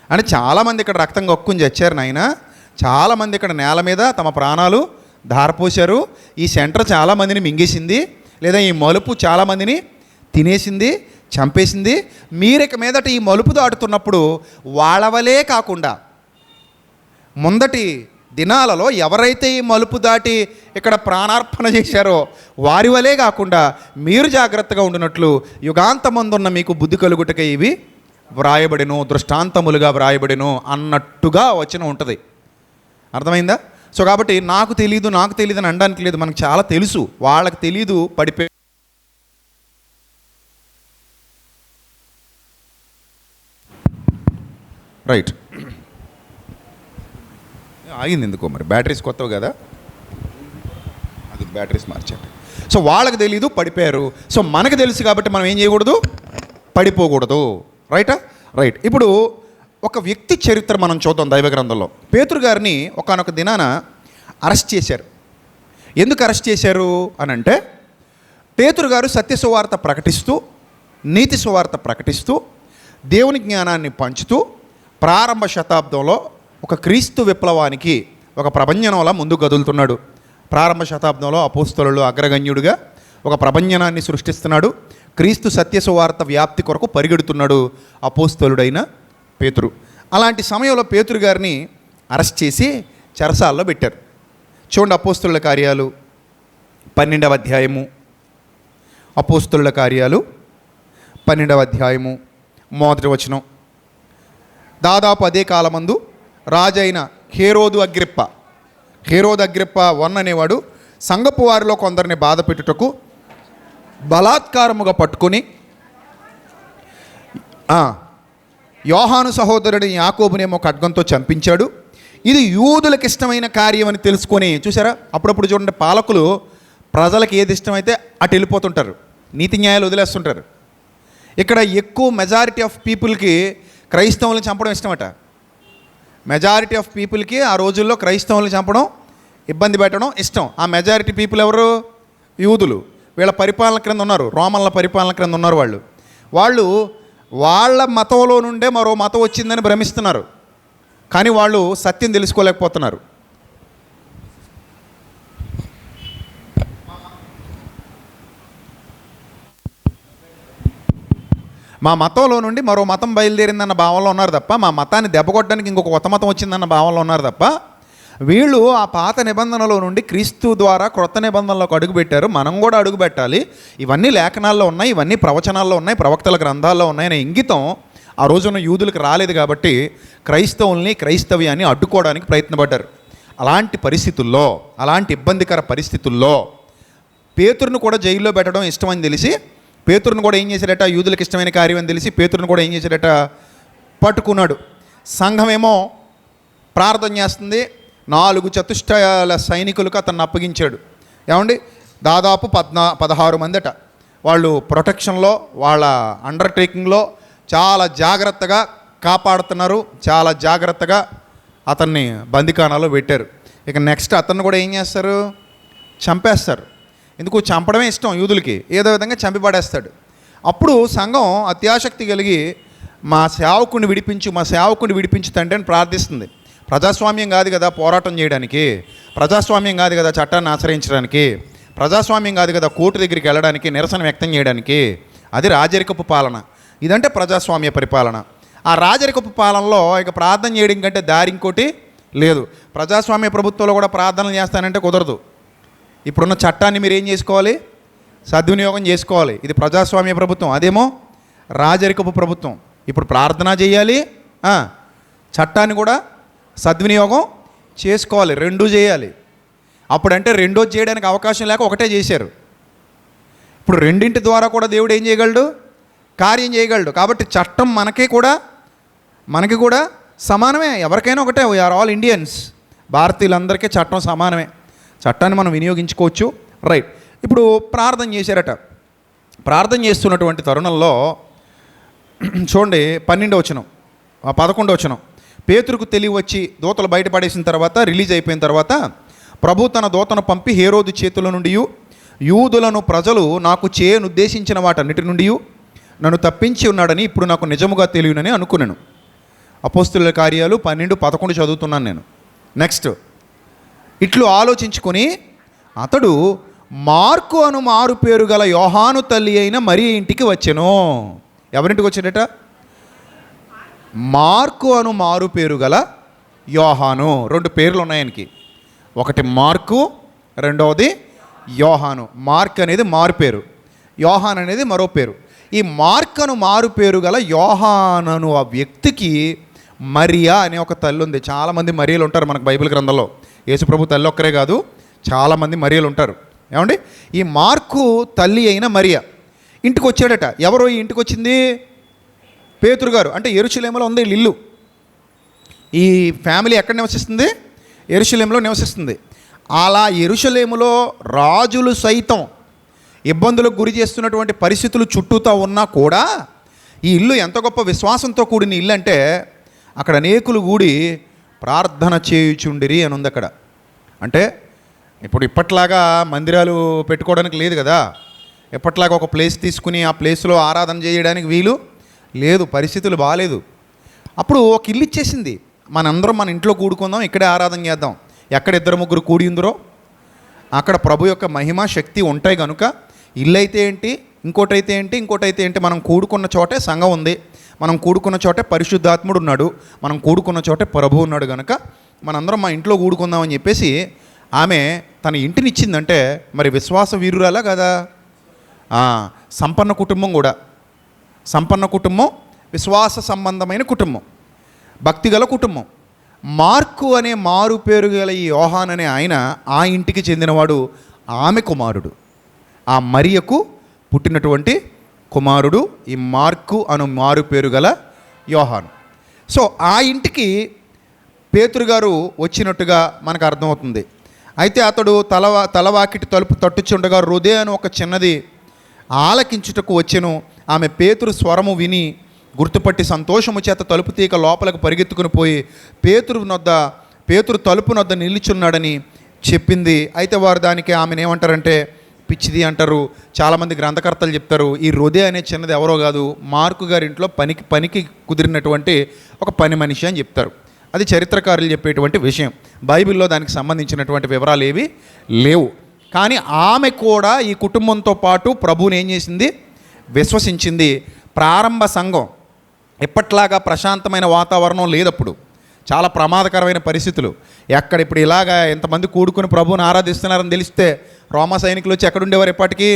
అంటే చాలామంది ఇక్కడ రక్తం కక్కుని చచ్చారు నాయన, చాలామంది ఇక్కడ నేల మీద తమ ప్రాణాలు ధారపోశారు. ఈ సెంటర్ చాలామందిని మింగేసింది, లేదా ఈ మలుపు చాలామందిని తినేసింది, చంపేసింది. మీరిక మీదట ఈ మలుపు దాటుతున్నప్పుడు వాళ్ళవలే కాకుండా ముందటి దినాలలో ఎవరైతే ఈ మలుపు దాటి ఇక్కడ ప్రాణార్పణ చేశారో వారి వలే కాకుండా మీరు జాగ్రత్తగా ఉండినట్లు యుగాంతమందున్న మీకు బుద్ధి కలుగుటకే ఇవి వ్రాయబడిను, దృష్టాంతములుగా వ్రాయబడిను అన్నట్టుగా వచనం ఉంటుంది. అర్థమైందా? సో కాబట్టి నాకు తెలీదు అని అనడానికి లేదు, మనకు చాలా తెలుసు. వాళ్ళకి తెలీదు, పడిపోయి రైట్. ఆగింది ఎందుకో మరి, బ్యాటరీస్ కొత్తవి కదా, అది బ్యాటరీస్ మార్చండి. సో వాళ్ళకి తెలీదు, పడిపోయారు. సో మనకు తెలుసు కాబట్టి మనం ఏం చేయకూడదు? పడిపోకూడదు. రైటా? రైట్. ఇప్పుడు ఒక వ్యక్తి చరిత్ర మనం చూద్దాం దైవ గ్రంథంలో. పేతురు గారిని ఒకానొక దినాన అరెస్ట్ చేశారు. ఎందుకు అరెస్ట్ చేశారు అని అంటే, పేతురు గారు సత్య సువార్త ప్రకటిస్తూ, నీతి సువార్త ప్రకటిస్తూ, దేవుని జ్ఞానాన్ని పంచుతూ ప్రారంభ శతాబ్దంలో ఒక క్రీస్తు విప్లవానికి ఒక ప్రభంజనంలా ముందు కదులుతున్నాడు. ప్రారంభ శతాబ్దంలో అపోస్తలులు అగ్రగణ్యుడిగా ఒక ప్రభంజనాన్ని సృష్టిస్తున్నాడు. క్రీస్తు సత్య సువార్త వ్యాప్తి కొరకు పరిగెడుతున్నాడు అపోస్తలుడైన పేతురు. అలాంటి సమయంలో పేతురు గారిని అరెస్ట్ చేసి చెరసాల్లో పెట్టారు. చూడండి, అపోస్తలుల కార్యాలు 12వ అధ్యాయము, అపోస్తలుల కార్యాలు 12వ అధ్యాయము 1వ వచనం. దాదాపు అదే కాలమందు రాజైన హేరోదు అగ్రిప్ప 1 అనేవాడు సంఘపు వారిలో కొందరిని బాధ పెట్టుటకు బలాత్కారముగా పట్టుకొని యోహాను సహోదరుడి యాకోబునేమో ఖడ్గంతో చంపించాడు. ఇది యూదులకు ఇష్టమైన కార్యం అని తెలుసుకొని, చూసారా, అప్పుడప్పుడు చూడండి, పాలకులు ప్రజలకు ఏది ఇష్టమైతే అటు వెళ్ళిపోతుంటారు, నీతి న్యాయాలు వదిలేస్తుంటారు. ఇక్కడ ఎక్కువ మెజారిటీ ఆఫ్ పీపుల్కి క్రైస్తవులను చంపడం ఇష్టమట. మెజారిటీ ఆఫ్ పీపుల్కి ఆ రోజుల్లో క్రైస్తవులను చంపడం, ఇబ్బంది పెట్టడం ఇష్టం. ఆ మెజారిటీ పీపుల్ ఎవరు? యూదులు. వీళ్ళ పరిపాలన క్రింద ఉన్నారు, రోమన్ల పరిపాలన క్రింద ఉన్నారు. వాళ్ళు వాళ్ళ మతంలో నుండే మరో మతం వచ్చిందని భ్రమిస్తున్నారు, కానీ వాళ్ళు సత్యం తెలుసుకోలేకపోతున్నారు. మా మతంలో నుండి మరో మతం బయలుదేరిందన్న భావంలో ఉన్నారు తప్ప, మా మతాన్ని దెబ్బకొట్టడానికి ఇంకొక కొత్త మతం వచ్చిందన్న భావంలో ఉన్నారు తప్ప, వీళ్ళు ఆ పాత నిబంధనలో నుండి క్రీస్తు ద్వారా క్రొత్త నిబంధనలోకి అడుగుపెట్టారు. మనం కూడా అడుగు పెట్టాలి, ఇవన్నీ లేఖనాల్లో ఉన్నాయి, ఇవన్నీ ప్రవచనాల్లో ఉన్నాయి, ప్రవక్తల గ్రంథాల్లో ఉన్నాయనే ఇంగితం ఆ రోజున యూదులకు రాలేదు. కాబట్టి క్రైస్తవుల్ని, క్రైస్తవ్యాన్ని అడ్డుకోవడానికి ప్రయత్నపడ్డారు. అలాంటి పరిస్థితుల్లో, అలాంటి ఇబ్బందికర పరిస్థితుల్లో పేతురును కూడా జైల్లో పెట్టడం ఇష్టమని తెలిసి పేతురును కూడా ఏం చేశాడట? యూదులకు ఇష్టమైన కార్యం అని తెలిసి పేతురును కూడా ఏం చేశాడట? పట్టుకున్నాడు. సంఘమేమో ప్రార్థన చేస్తుంది. 4 చతుష్టయాల సైనికులకు అతన్ని అప్పగించాడు. ఏమండి, దాదాపు 16 మందిట. వాళ్ళు ప్రొటెక్షన్లో, వాళ్ళ అండర్టేకింగ్లో చాలా జాగ్రత్తగా కాపాడుతున్నారు, చాలా జాగ్రత్తగా అతన్ని బందికానాలో పెట్టారు. ఇక నెక్స్ట్ అతన్ని కూడా ఏం చేస్తారు? చంపేస్తారు. ఎందుకు? చంపడమే ఇష్టం యూదులకి, ఏదో విధంగా చంపి పడేస్తాడు. అప్పుడు సంఘం అత్యాసక్తి కలిగి మా సేవకుడిని విడిపించు తండ్రి అని ప్రార్థిస్తుంది. ప్రజాస్వామ్యం కాదు కదా పోరాటం చేయడానికి, ప్రజాస్వామ్యం కాదు కదా చట్టాన్ని ఆశ్రయించడానికి, ప్రజాస్వామ్యం కాదు కదా కోర్టు దగ్గరికి వెళ్ళడానికి, నిరసన వ్యక్తం చేయడానికి. అది రాజరికపు పాలన. ఇదంటే ప్రజాస్వామ్య పరిపాలన. ఆ రాజరికపు పాలనలో ఇక ప్రార్థన చేయడం కంటే దారి ఇంకోటి లేదు. ప్రజాస్వామ్య ప్రభుత్వంలో కూడా ప్రార్థనలు చేస్తానంటే కుదరదు. ఇప్పుడున్న చట్టాన్ని మీరు ఏం చేసుకోవాలి? సద్వినియోగం చేసుకోవాలి. ఇది ప్రజాస్వామ్య ప్రభుత్వం, అదేమో రాజరికపు ప్రభుత్వం. ఇప్పుడు ప్రార్థన చేయాలి, చట్టాన్ని కూడా సద్వినియోగం చేసుకోవాలి, రెండూ చేయాలి. అప్పుడంటే రెండో చేయడానికి అవకాశం లేక ఒకటే చేశారు. ఇప్పుడు రెండింటి ద్వారా కూడా దేవుడు ఏం చేయగలడు? కార్యం చేయగలడు. కాబట్టి చట్టం మనకి కూడా సమానమే, ఎవరికైనా ఒకటే. We are all Indians. భారతీయులందరికీ చట్టం సమానమే. చట్టాన్ని మనం వినియోగించుకోవచ్చు. రైట్. ఇప్పుడు ప్రార్థన చేశారట. ప్రార్థన చేస్తున్నటువంటి తరుణంలో చూడండి 12వ వచనం, 11వ వచనం. పేతురుకు తెలివి వచ్చి దూతలు బయటపడేసిన తర్వాత, రిలీజ్ అయిపోయిన తర్వాత, ప్రభు తన దూతను పంపి హేరోదు చేతుల నుండి యూదులను ప్రజలు నాకు చేయనుద్దేశించిన వాటన్నిటి నుండి నన్ను తప్పించి ఉన్నాడని ఇప్పుడు నాకు నిజముగా తెలియనని అనుకున్నాను. అపోస్తుల కార్యాలు 12-11 చదువుతున్నాను నేను. నెక్స్ట్, ఇట్లు ఆలోచించుకొని అతడు మార్కు అను మారు పేరు గల యోహాను తల్లి అయిన మరియ ఇంటికి వచ్చెను. ఎవరింటికి వచ్చాడట? మార్కు అను మారు పేరు గల యోహాను. 2 పేర్లు ఉన్నాయి ఆయనకి. ఒకటి మార్కు, రెండవది యోహాను. మార్క్ అనేది మారు పేరు, యోహాన్ అనేది మరో పేరు. ఈ మార్క్ అను మారు పేరు గల యోహానను ఆ వ్యక్తికి మరియా అనే ఒక తల్లి ఉంది. చాలామంది మరియలు ఉంటారు మనకు బైబిల్ గ్రంథంలో. యేసుప్రభు తల్లి ఒక్కరే కాదు, చాలామంది మరియలు ఉంటారు. ఏమండి? ఈ మార్కు తల్లి అయిన మరియా ఇంటికి వచ్చాడట. ఎవరో ఈ ఇంటికి వచ్చింది? పేతురు గారు. అంటే యెరూషలేములో ఉంది ఇల్లు. ఈ ఫ్యామిలీ ఎక్కడ నివసిస్తుంది? యెరూషలేములో నివసిస్తుంది. అలా యెరూషలేములో రాజులు సైతం ఇబ్బందులకు గురి చేస్తున్నటువంటి పరిస్థితులు చుట్టూతా ఉన్నా కూడా ఈ ఇల్లు ఎంత గొప్ప విశ్వాసంతో కూడిన ఇల్లు అంటే, అక్కడ అనేకులు కూడి ప్రార్థన చేయుచుండిరి అని ఉంది అక్కడ. అంటే ఇప్పుడు ఇప్పట్లాగా మందిరాలు పెట్టుకోవడానికి లేదు కదా. ఎప్పట్లాగా ఒక ప్లేస్ తీసుకుని ఆ ప్లేస్లో ఆరాధన చేయడానికి వీలు లేదు, పరిస్థితులు బాగాలేదు. అప్పుడు ఒక ఇల్లు ఇచ్చేసింది, మనందరం మన ఇంట్లో కూడుకుందాం, ఇక్కడే ఆరాధన చేద్దాం. ఎక్కడ 2-3 కూడి ఉందరో అక్కడ ప్రభు యొక్క మహిమ శక్తి ఉంటాయి కనుక ఇల్లు అయితే ఏంటి, ఇంకోటైతే ఏంటి, ఇంకోటైతే ఏంటి, మనం కూడుకున్న చోటే సంఘం ఉంది, మనం కూడుకున్న చోటే పరిశుద్ధాత్ముడు ఉన్నాడు, మనం కూడుకున్న చోటే ప్రభు ఉన్నాడు కనుక మనందరం మా ఇంట్లో కూడుకుందామని చెప్పేసి ఆమె తన ఇంటిని ఇచ్చిందంటే మరి విశ్వాస వీరురాలా కదా. సంపన్న కుటుంబం కూడా, సంపన్న కుటుంబం, విశ్వాస సంబంధమైన కుటుంబం, భక్తిగల కుటుంబం. మార్కు అనే మారు పేరు గల ఈ యోహాన్ అనే ఆయన ఆ ఇంటికి చెందినవాడు. ఆమె కుమారుడు, ఆ మరియకు పుట్టినటువంటి కుమారుడు ఈ మార్కు అను మారు పేరు గల యోహాను. సో ఆ ఇంటికి పేతురు గారు వచ్చినట్టుగా మనకు అర్థమవుతుంది. అయితే అతడు తలవాకిటి తలుపు తట్టుచుండగా రొదే అని ఒక చిన్నది ఆలకించుటకు వచ్చెను. ఆమె పేతురు స్వరము విని గుర్తుపట్టి సంతోషము చేత తలుపు తీక లోపలకు పరిగెత్తుకుని పోయి పేతురు తలుపు నొద్ద నిలుచున్నాడని చెప్పింది. అయితే వారు దానికి ఆమెను ఏమంటారంటే పిచ్చిది అంటారు. చాలామంది గ్రంథకర్తలు చెప్తారు ఈ రొదే అనే చిన్నది ఎవరో కాదు, మార్కు గారి ఇంట్లో పనికి కుదిరినటువంటి ఒక పని మనిషి అని చెప్తారు. అది చరిత్రకారులు చెప్పేటువంటి విషయం. బైబిల్లో దానికి సంబంధించినటువంటి వివరాలు ఏవి లేవు. కానీ ఆమె కూడా ఈ కుటుంబంతో పాటు ప్రభువుని ఏం చేసింది? విశ్వసించింది. ప్రారంభ సంఘం ఎప్పట్లాగా ప్రశాంతమైన వాతావరణం లేదప్పుడు, చాలా ప్రమాదకరమైన పరిస్థితులు. ఎక్కడ ఇప్పుడు ఇలాగా ఎంతమంది కూడుకుని ప్రభువుని ఆరాధిస్తున్నారని తెలిస్తే రోమా సైనికులు వచ్చి ఎక్కడుండేవారు? ఎప్పటికీ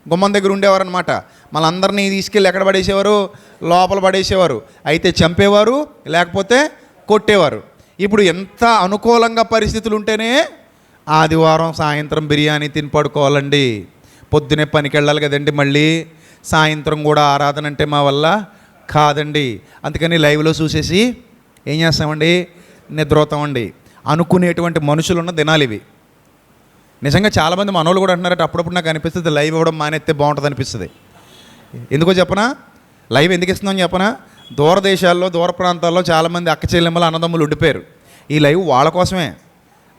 గుమ్మం దగ్గర ఉండేవారు అనమాట. మళ్ళందరినీ తీసుకెళ్ళి ఎక్కడ పడేసేవారు? లోపల పడేసేవారు. అయితే చంపేవారు, లేకపోతే కొట్టేవారు. ఇప్పుడు ఎంత అనుకూలంగా పరిస్థితులు ఉంటేనే ఆదివారం సాయంత్రం బిర్యానీ తిని పడుకోవాలండి, పొద్దునే పనికి వెళ్ళాలి కదండి, మళ్ళీ సాయంత్రం కూడా ఆరాధన అంటే మా వల్ల కాదండి, అందుకని లైవ్లో చూసేసి ఏం చేస్తామండి? నిద్రపోతామండి అనుకునేటువంటి మనుషులు ఉన్న దినాలు ఇవి. నిజంగా చాలామంది మనోళ్ళు కూడా అంటున్నారంటే అప్పుడప్పుడు నాకు అనిపిస్తుంది లైవ్ ఇవ్వడం మానేస్తే బాగుంటుంది అనిపిస్తుంది. ఎందుకో చెప్పనా? లైవ్ ఎందుకు ఇస్తుందని చెప్పనా? దూరదేశాల్లో, దూర ప్రాంతాల్లో చాలామంది అక్క చెల్లెమ్మలు, అన్నదమ్ములు ఉండిపోయారు. ఈ లైవ్ వాళ్ళ కోసమే,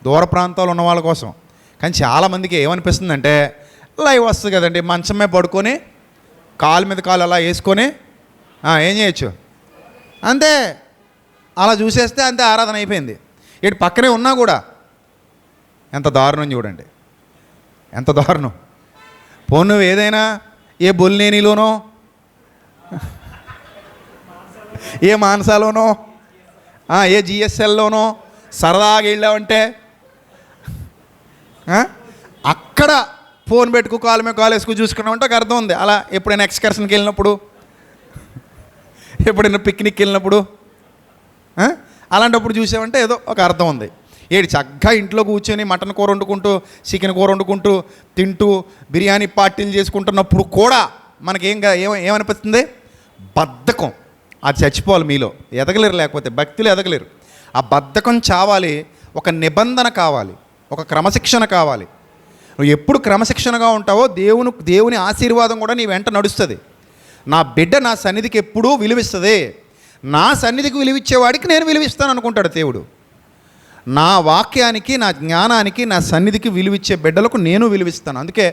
దూర ప్రాంతాలు ఉన్న వాళ్ళ కోసం. కానీ చాలామందికి ఏమనిపిస్తుందంటే లైవ్ వస్తుంది కదండి, మంచమే పడుకొని కాలు మీద కాలు అలా వేసుకొని ఏం చేయొచ్చు అంతే, అలా చూసేస్తే అంతే, ఆరాధన అయిపోయింది. ఇటు పక్కనే ఉన్నా కూడా ఎంత దారుణం చూడండి, ఎంత దారుణం. పోను ఏదైనా ఏ బొల్లేనిలోనో, ఏ మానసాలోనో, ఏ జిఎస్ఎల్లోనో సరదాగా వెళ్ళామంటే అక్కడ ఫోన్ పెట్టుకు కాలు మీద కాలు వేసుకు చూసుకున్నామంటే ఒక అర్థం ఉంది. అలా ఎప్పుడైనా ఎక్స్కర్షన్కి వెళ్ళినప్పుడు, ఎప్పుడైనా పిక్నిక్కి వెళ్ళినప్పుడు అలాంటప్పుడు చూసామంటే ఏదో ఒక అర్థం ఉంది. ఏడు చక్కగా ఇంట్లో కూర్చొని మటన్ కూర వండుకుంటూ, చికెన్ కూర వండుకుంటూ, తింటూ, బిర్యానీ పార్టీలు చేసుకుంటున్నప్పుడు కూడా మనకేం ఏమనిపిస్తుంది? బద్ధకం, అది చచ్చిపోవాలి మీలో, ఎదగలేరు. లేకపోతే భక్తిలో ఎదగలేరు. ఆ బద్ధకం చావాలి. ఒక నిబంధన కావాలి, ఒక క్రమశిక్షణ కావాలి. నువ్వు ఎప్పుడు క్రమశిక్షణగా ఉంటావో దేవుని ఆశీర్వాదం కూడా నీ వెంట నడుస్తుంది. నా బిడ్డ నా సన్నిధికి ఎప్పుడూ విలువిస్తుంది. నా సన్నిధికి విలువిచ్చేవాడికి నేను విలువిస్తాను అనుకుంటాడు దేవుడు. నా వాక్యానికి, నా జ్ఞానానికి, నా సన్నిధికి విలువిచ్చే బిడ్డలకు నేను విలువిస్తాను. అందుకే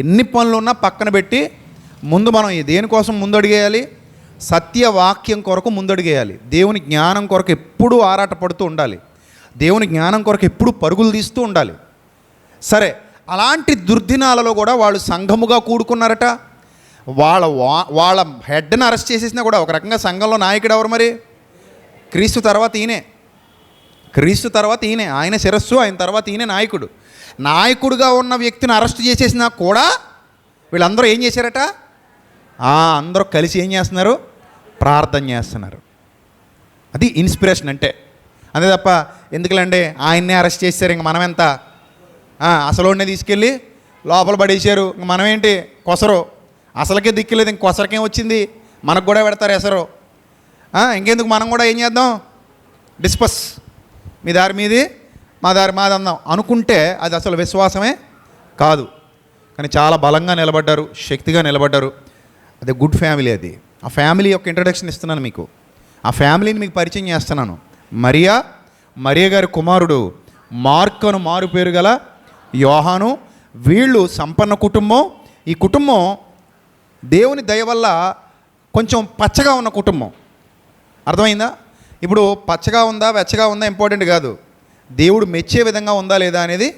ఎన్ని పనులున్నా పక్కన పెట్టి ముందు మనం దేనికోసం ముందడుగేయాలి? సత్యవాక్యం కొరకు ముందడుగేయాలి. దేవుని జ్ఞానం కొరకు ఎప్పుడూ ఆరాటపడుతూ ఉండాలి. దేవుని జ్ఞానం కొరకు ఎప్పుడూ పరుగులు తీస్తూ ఉండాలి. సరే, అలాంటి దుర్దినాలలో కూడా వాళ్ళు సంఘముగా కూడుకున్నారట. వాళ్ళ హెడ్ని అరెస్ట్ చేసేసినా కూడా ఒక రకంగా సంఘంలో నాయకుడు ఎవరు మరి? క్రీస్తు తర్వాత ఈయనే. ఆయన శిరస్సు, ఆయన తర్వాత ఈయన నాయకుడు. నాయకుడిగా ఉన్న వ్యక్తిని అరెస్ట్ చేసేసినా కూడా వీళ్ళందరూ ఏం చేశారట? అందరూ కలిసి ఏం చేస్తున్నారు? ప్రార్థన చేస్తున్నారు. అది ఇన్స్పిరేషన్ అంటే. అంతే తప్ప ఎందుకులండి ఆయన్నే అరెస్ట్ చేశారు, ఇంక మనమెంత, అసలునే తీసుకెళ్ళి లోపల పడేశారు, ఇంక మనమేంటి కొసరు, అసలుకే దిక్కులేదు, ఇంక కొసరకేం వచ్చింది, మనకు కూడా పెడతారు ఎసరు, ఇంకెందుకు మనం కూడా ఏం చేద్దాం, డిస్పస్, మీ దారి మీది మా దారి మాది అందాం అనుకుంటే అది అసలు విశ్వాసమే కాదు. కానీ చాలా బలంగా నిలబడ్డారు, శక్తిగా నిలబడ్డారు. అదే గుడ్ ఫ్యామిలీ. అది ఆ ఫ్యామిలీ యొక్క ఇంట్రడక్షన్ ఇస్తున్నాను మీకు. ఆ ఫ్యామిలీని మీకు పరిచయం చేస్తున్నాను. మరియ గారి కుమారుడు మార్కు అను మారు పేరు గల యోహాను. వీళ్ళు సంపన్న కుటుంబం. ఈ కుటుంబం దేవుని దయ వల్ల కొంచెం పచ్చగా ఉన్న కుటుంబం. అర్థమైందా? ఇప్పుడు పచ్చగా ఉందా వెచ్చగా ఉందా ఇంపార్టెంట్ కాదు, దేవుడు మెచ్చే విధంగా ఉందా లేదా అనేది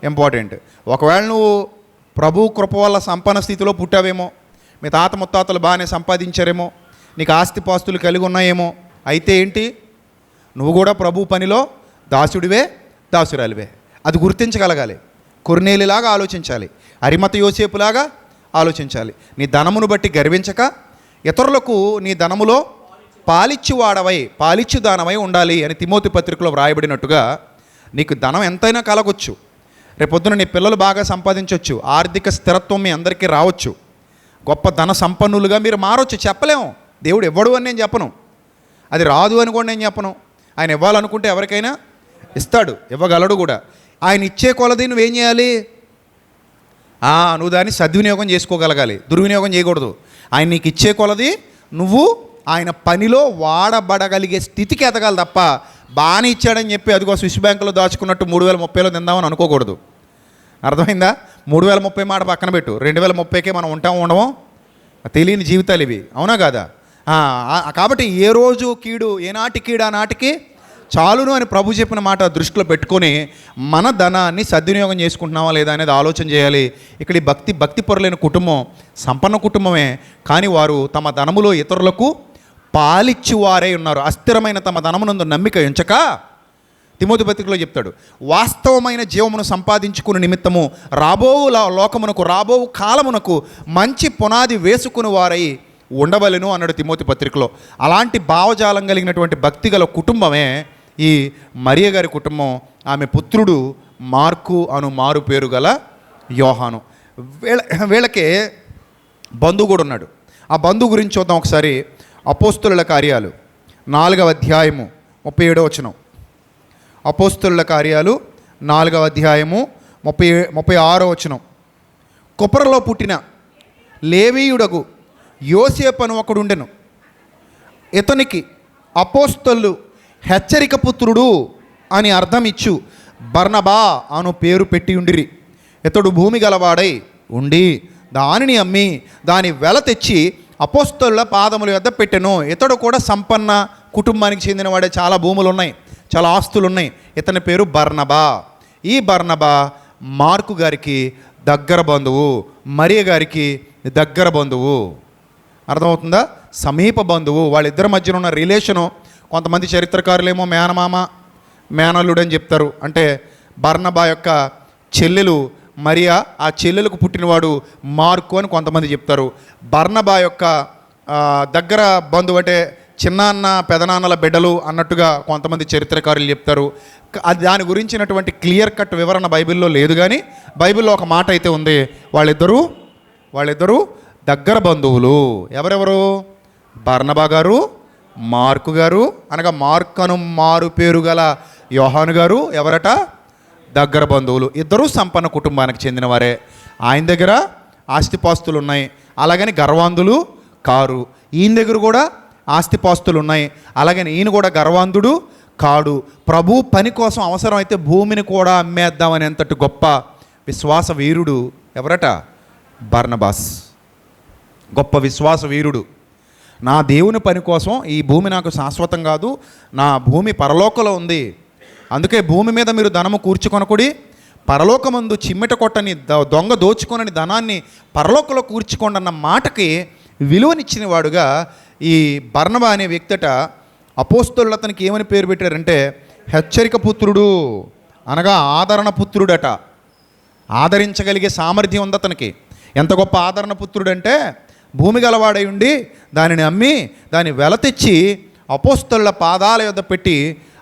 ఇంపార్టెంట్. ఒకవేళ నువ్వు ప్రభు కృప వల్ల సంపన్న స్థితిలో పుట్టావేమో, మీ తాత ముత్తాతలు బాగానే సంపాదించారేమో, నీకు ఆస్తిపాస్తులు కలిగి ఉన్నాయేమో, అయితే ఏంటి, నువ్వు కూడా ప్రభు పనిలో దాసుడివే, దాసురాలివే. అది గుర్తించగలగాలి. కొర్నేలిలాగా ఆలోచించాలి, అరిమత యోసేపులాగా ఆలోచించాలి. నీ ధనమును బట్టి గర్వించక ఇతరులకు నీ ధనములో పాలిచ్చు దానమై ఉండాలి అని తిమోతి పత్రికలో వ్రాయబడినట్టుగా నీకు ధనం ఎంతైనా కలగొచ్చు. రేపొద్దున నీ పిల్లలు బాగా సంపాదించవచ్చు, ఆర్థిక స్థిరత్వం మీ అందరికీ రావచ్చు, గొప్ప ధన సంపన్నులుగా మీరు మారవచ్చు. చెప్పలేము, దేవుడు ఇవ్వడు అని నేను చెప్పను, అది రాదు అని కూడా నేను చెప్పను. ఆయన ఇవ్వాలనుకుంటే ఎవరికైనా ఇస్తాడు, ఇవ్వగలడు కూడా. ఆయన ఇచ్చే కొలది నువ్వేం చేయాలి? నువ్వు దాన్ని సద్వినియోగం చేసుకోగలగాలి, దుర్వినియోగం చేయకూడదు. ఆయన నీకు ఇచ్చే కొలది నువ్వు ఆయన పనిలో వాడబడగలిగే స్థితికి ఎదగాలి తప్ప బాగానే ఇచ్చాడని చెప్పి అదిగో స్విస్ బ్యాంకులో దాచుకున్నట్టు 3030లో తిందామని అనుకోకూడదు. అర్థమైందా? 3030 మాట పక్కన పెట్టు, 2030కే మనం ఉండమో తెలియని జీవితాలు ఇవి, అవునా కాదా? కాబట్టి ఏ రోజు కీడు, ఏనాటి కీడు ఆనాటికి చాలును అని ప్రభు చెప్పిన మాట దృష్టిలో పెట్టుకొని మన ధనాన్ని సద్వినియోగం చేసుకుంటున్నావా లేదా అనేది ఆలోచన చేయాలి. ఇక్కడ ఈ భక్తి పొరలేని కుటుంబం సంపన్న కుటుంబమే, కానీ వారు తమ ధనములో ఇతరులకు పాలిచ్చువారై ఉన్నారు. అస్థిరమైన తమ ధనమునందు నమ్మిక ఉంచక, తిమోతి పత్రికలో చెప్తాడు, వాస్తవమైన జీవమును సంపాదించుకునే నిమిత్తము రాబో కాలమునకు మంచి పునాది వేసుకుని వారై ఉండవలెను అన్నాడు తిమోతి పత్రికలో. అలాంటి భావజాలం కలిగినటువంటి భక్తి గల కుటుంబమే ఈ మరియ గారి కుటుంబం. ఆమె పుత్రుడు మార్కు అను మారు పేరు గల యోహాను. వీళ్ళకే బంధువు కూడా ఉన్నాడు. ఆ బంధువు గురించి చూద్దాం ఒకసారి. అపోస్తుల కార్యాలు 4వ అధ్యాయము 37వ వచనం. అపోస్తుల కార్యాలు 4వ అధ్యాయము 36వ వచనం. కుప్రలో పుట్టిన లేవీయుడగు యోసేపు అని ఒకడు ఉండెను. ఇతనికి అపోస్తలు హెచ్చరిక పుత్రుడు అని అర్థం ఇచ్చు బర్నబా అను పేరు పెట్టి ఉండిరి. ఇతడు భూమి గలవాడై ఉండి దానిని అమ్మి దాని వెల తెచ్చి అపోస్తలుల పాదముల వద్ద పెట్టెను. ఇతడు కూడా సంపన్న కుటుంబానికి చెందినవాడే, చాలా భూములు ఉన్నాయి, చాలా ఆస్తులు ఉన్నాయి. ఇతని పేరు బర్నబా. ఈ బర్నబా మార్కు గారికి దగ్గర బంధువు, మరియ గారికి దగ్గర బంధువు. అర్థమవుతుందా? సమీప బంధువు. వాళ్ళిద్దరి మధ్యన ఉన్న రిలేషను కొంతమంది చరిత్రకారులేమో మేనమామ మేనల్లుడు అని చెప్తారు. అంటే బర్నబా యొక్క చెల్లెలు మరియా, ఆ చెల్లెలకు పుట్టినవాడు మార్కు అని కొంతమంది చెప్తారు. బర్నబా యొక్క దగ్గర బంధువు అంటే చిన్నాన్న పెదనాన్నల బిడ్డలు అన్నట్టుగా కొంతమంది చరిత్రకారులు చెప్తారు. దాని గురించినటువంటి క్లియర్ కట్ వివరణ బైబిల్లో లేదు, కానీ బైబిల్లో ఒక మాట అయితే ఉంది, వాళ్ళిద్దరూ దగ్గర బంధువులు. ఎవరెవరు? బర్నబా గారు, మార్కు గారు, అనగా మార్కను మారు పేరు గల యోహాను గారు ఎవరట? దగ్గర బంధువులు. ఇద్దరూ సంపన్న కుటుంబానికి చెందినవారే. ఆయన దగ్గర ఆస్తిపాస్తులు ఉన్నాయి, అలాగని గర్వాంధులు కారు. ఈయన దగ్గర కూడా ఆస్తిపాస్తులు ఉన్నాయి, అలాగని ఈయన కూడా గర్వాంధుడు కాడు. ప్రభు పని కోసం అవసరమైతే భూమిని కూడా అమ్మేద్దామని ఎంతటి గొప్ప విశ్వాస వీరుడు ఎవరట? బర్నబాస్. గొప్ప విశ్వాస వీరుడు. నా దేవుని పని కోసం ఈ భూమి నాకు శాశ్వతం కాదు, నా భూమి పరలోకంలో ఉంది, అందుకే భూమి మీద మీరు ధనము కూర్చుకొనకుడి, పరలోకమందు చిమ్మెట కొట్టని దొంగ దోచుకొనని ధనాన్ని పరలోకంలో కూర్చుకోండి అన్న మాటకి విలువనిచ్చిన వాడుగా ఈ బర్నబా అనే వ్యక్తట అపోస్తలులు అతనికి ఏమని పేరు పెట్టారంటే హెచ్చరిక పుత్రుడు, అనగా ఆదరణ పుత్రుడట. ఆదరించగలిగే సామర్థ్యం ఉంది అతనికి. ఎంత గొప్ప ఆదరణ పుత్రుడు అంటే భూమి గలవాడై ఉండి దానిని అమ్మి దాన్ని వెల తెచ్చి అపోస్తలుల పాదాల యొద్ద పెట్టి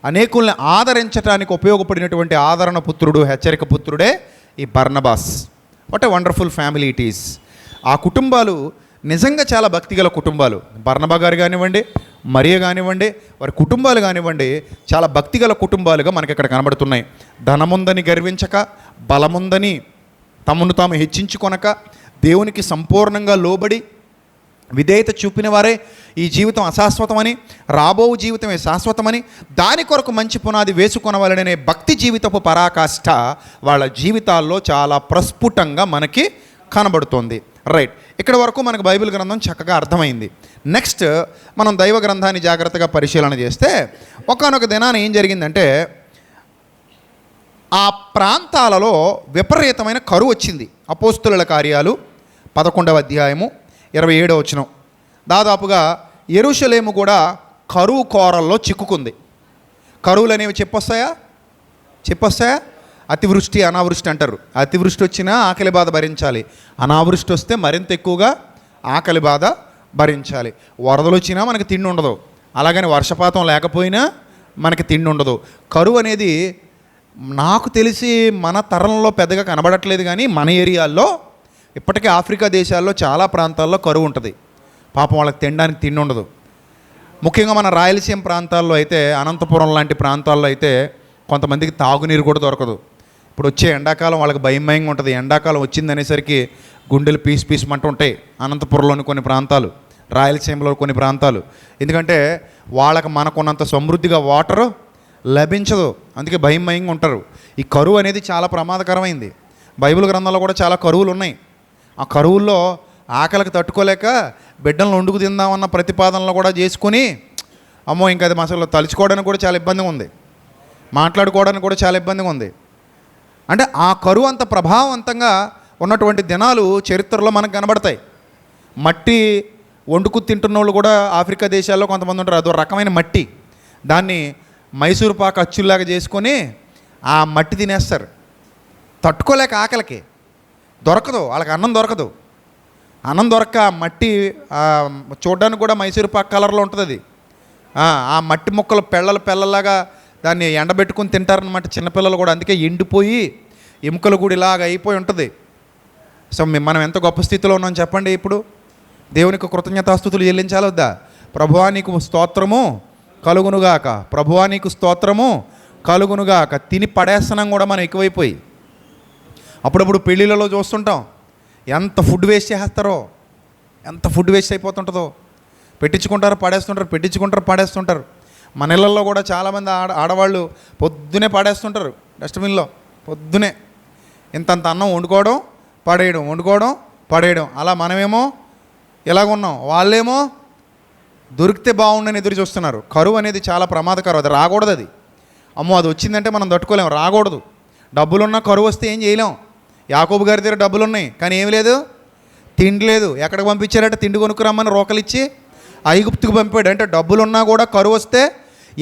అనేకుల్ని ఆదరించడానికి ఉపయోగపడినటువంటి ఆదరణ పుత్రుడు, హెచ్చరిక పుత్రుడే ఈ Barnabas. What a wonderful family it is. ఆ కుటుంబాలు నిజంగా చాలా భక్తిగల కుటుంబాలు. బర్నబా గారు కానివ్వండి, మరియ కానివ్వండి, వారి కుటుంబాలు కానివ్వండి, చాలా భక్తిగల కుటుంబాలుగా మనకి ఇక్కడ కనబడుతున్నాయి. ధనముందని గర్వించక, బలముందని తమను తాము హెచ్చించుకొనక, దేవునికి సంపూర్ణంగా లోబడి విధేయత చూపిన వారే ఈ జీవితం అశాశ్వతమని, రాబో జీవితమే శాశ్వతమని, దాని కొరకు మంచి పునాది వేసుకొనవాలనే భక్తి జీవితపు పరాకాష్ఠ వాళ్ళ జీవితాల్లో చాలా ప్రస్ఫుటంగా మనకి కనబడుతోంది. రైట్, ఇక్కడ వరకు మనకు బైబిల్ గ్రంథం చక్కగా అర్థమైంది. నెక్స్ట్ మనం దైవ గ్రంథాన్ని జాగ్రత్తగా పరిశీలన చేస్తే ఒకానొక దినాన ఏం జరిగిందంటే ఆ ప్రాంతాలలో విపరీతమైన కరువు వచ్చింది. అపోస్తుల కార్యాలు 11వ అధ్యాయము 27వ వచనం. దాదాపుగా యెరూషలేము కూడా కరువు కోరల్లో చిక్కుకుంది. కరువులు అనేవి చెప్పొస్తాయా? అతివృష్టి అనావృష్టి అంటారు. అతివృష్టి వచ్చినా ఆకలి బాధ భరించాలి, అనావృష్టి వస్తే మరింత ఎక్కువగా ఆకలి బాధ భరించాలి. వరదలు వచ్చినా మనకి తిండి ఉండదు, అలాగని వర్షపాతం లేకపోయినా మనకి తిండి ఉండదు. కరువు అనేది నాకు తెలిసి మన తరంలో పెద్దగా కనబడట్లేదు, కానీ మన ఏరియాల్లో ఇప్పటికీ ఆఫ్రికా దేశాల్లో చాలా ప్రాంతాల్లో కరువు ఉంటుంది. పాపం వాళ్ళకి తినడానికి తిండి ఉండదు. ముఖ్యంగా మన రాయలసీమ ప్రాంతాల్లో అయితే, అనంతపురం లాంటి ప్రాంతాల్లో అయితే కొంతమందికి తాగునీరు కూడా దొరకదు. ఇప్పుడు వచ్చే ఎండాకాలం వాళ్ళకి భయంగా ఉంటుంది. ఎండాకాలం వచ్చిందనేసరికి గుండెలు పీస్ మంట ఉంటాయి అనంతపురంలోని కొన్ని ప్రాంతాలు, రాయలసీమలో కొన్ని ప్రాంతాలు. ఎందుకంటే వాళ్ళకి మనకున్నంత సమృద్ధిగా వాటర్ లభించదు, అందుకే భయంగా ఉంటారు. ఈ కరువు అనేది చాలా ప్రమాదకరమైంది. బైబిల్ గ్రంథంలో కూడా చాలా కరువులు ఉన్నాయి. ఆ కరువుల్లో ఆకలికి తట్టుకోలేక బిడ్డలను వండుకు తిందామన్న ప్రతిపాదనలు కూడా చేసుకొని, అమ్మో ఇంకా అది అసలు తలుచుకోవడానికి కూడా చాలా ఇబ్బందిగా ఉంది, మాట్లాడుకోవడానికి కూడా చాలా ఇబ్బందిగా ఉంది. అంటే ఆ కరువు అంత ప్రభావవంతంగా ఉన్నటువంటి దినాలు చరిత్రలో మనకు కనబడతాయి. మట్టి వండుకు తింటున్న వాళ్ళు కూడా ఆఫ్రికా దేశాల్లో కొంతమంది ఉంటారు. అదో రకమైన మట్టి, దాన్ని మైసూరు పాకు అచ్చుల్లాగా చేసుకొని ఆ మట్టి తినేస్తారు. తట్టుకోలేక ఆకలికి దొరకదు, వాళ్ళకి అన్నం దొరకదు. అన్నం దొరక్క మట్టి చూడడానికి కూడా మైసూరు పాకు కలర్లో ఉంటుంది అది. ఆ మట్టి ముక్కలు పెళ్ళలాగా దాన్ని ఎండబెట్టుకుని తింటారనమాట చిన్నపిల్లలు కూడా. అందుకే ఎండిపోయి ఎముకలు కూడా ఇలాగ అయిపోయి ఉంటుంది. సో మనం ఎంత గొప్ప స్థితిలో ఉన్నాం చెప్పండి. ఇప్పుడు దేవునికి కృతజ్ఞతాస్తుతులు చెల్లించాలి వద్దా? ప్రభువా నీకు స్తోత్రము కలుగునుగాక, ప్రభువా నీకు స్తోత్రము కలుగునుగాక. తిని పడేస్తున్నాం కూడా మనం ఎక్కువైపోయి. అప్పుడప్పుడు పెళ్ళిళ్ళలో చూస్తుంటాం ఎంత ఫుడ్ వేస్ట్ చేస్తారో, ఎంత ఫుడ్ వేస్ట్ అయిపోతుంటుందో. పెట్టించుకుంటారు పడేస్తుంటారు. మన ఇళ్ళల్లో కూడా చాలామంది ఆడవాళ్ళు పొద్దునే పడేస్తుంటారు డస్ట్బిన్లో. పొద్దునే ఇంతంత అన్నం వండుకోవడం పడేయడం. అలా మనమేమో ఇలాగున్నాం, వాళ్ళేమో దొరికితే బాగుండని ఎదురు చూస్తున్నారు. కరువు అనేది చాలా ప్రమాదకరం. అది రాకూడదు. అది అమ్మో అది వచ్చిందంటే మనం తట్టుకోలేము, రాకూడదు. డబ్బులున్నా కరువు వస్తే ఏం చేయలేం. యాకోబు గారి దగ్గర డబ్బులు ఉన్నాయి కానీ ఏమి లేదు, తిండి లేదు. ఎక్కడికి పంపించారంటే తిండి కొనుక్కురమ్మని రోకలిచ్చి ఐగుప్తుకు పంపాడు. అంటే డబ్బులున్నా కూడా కరువు వస్తే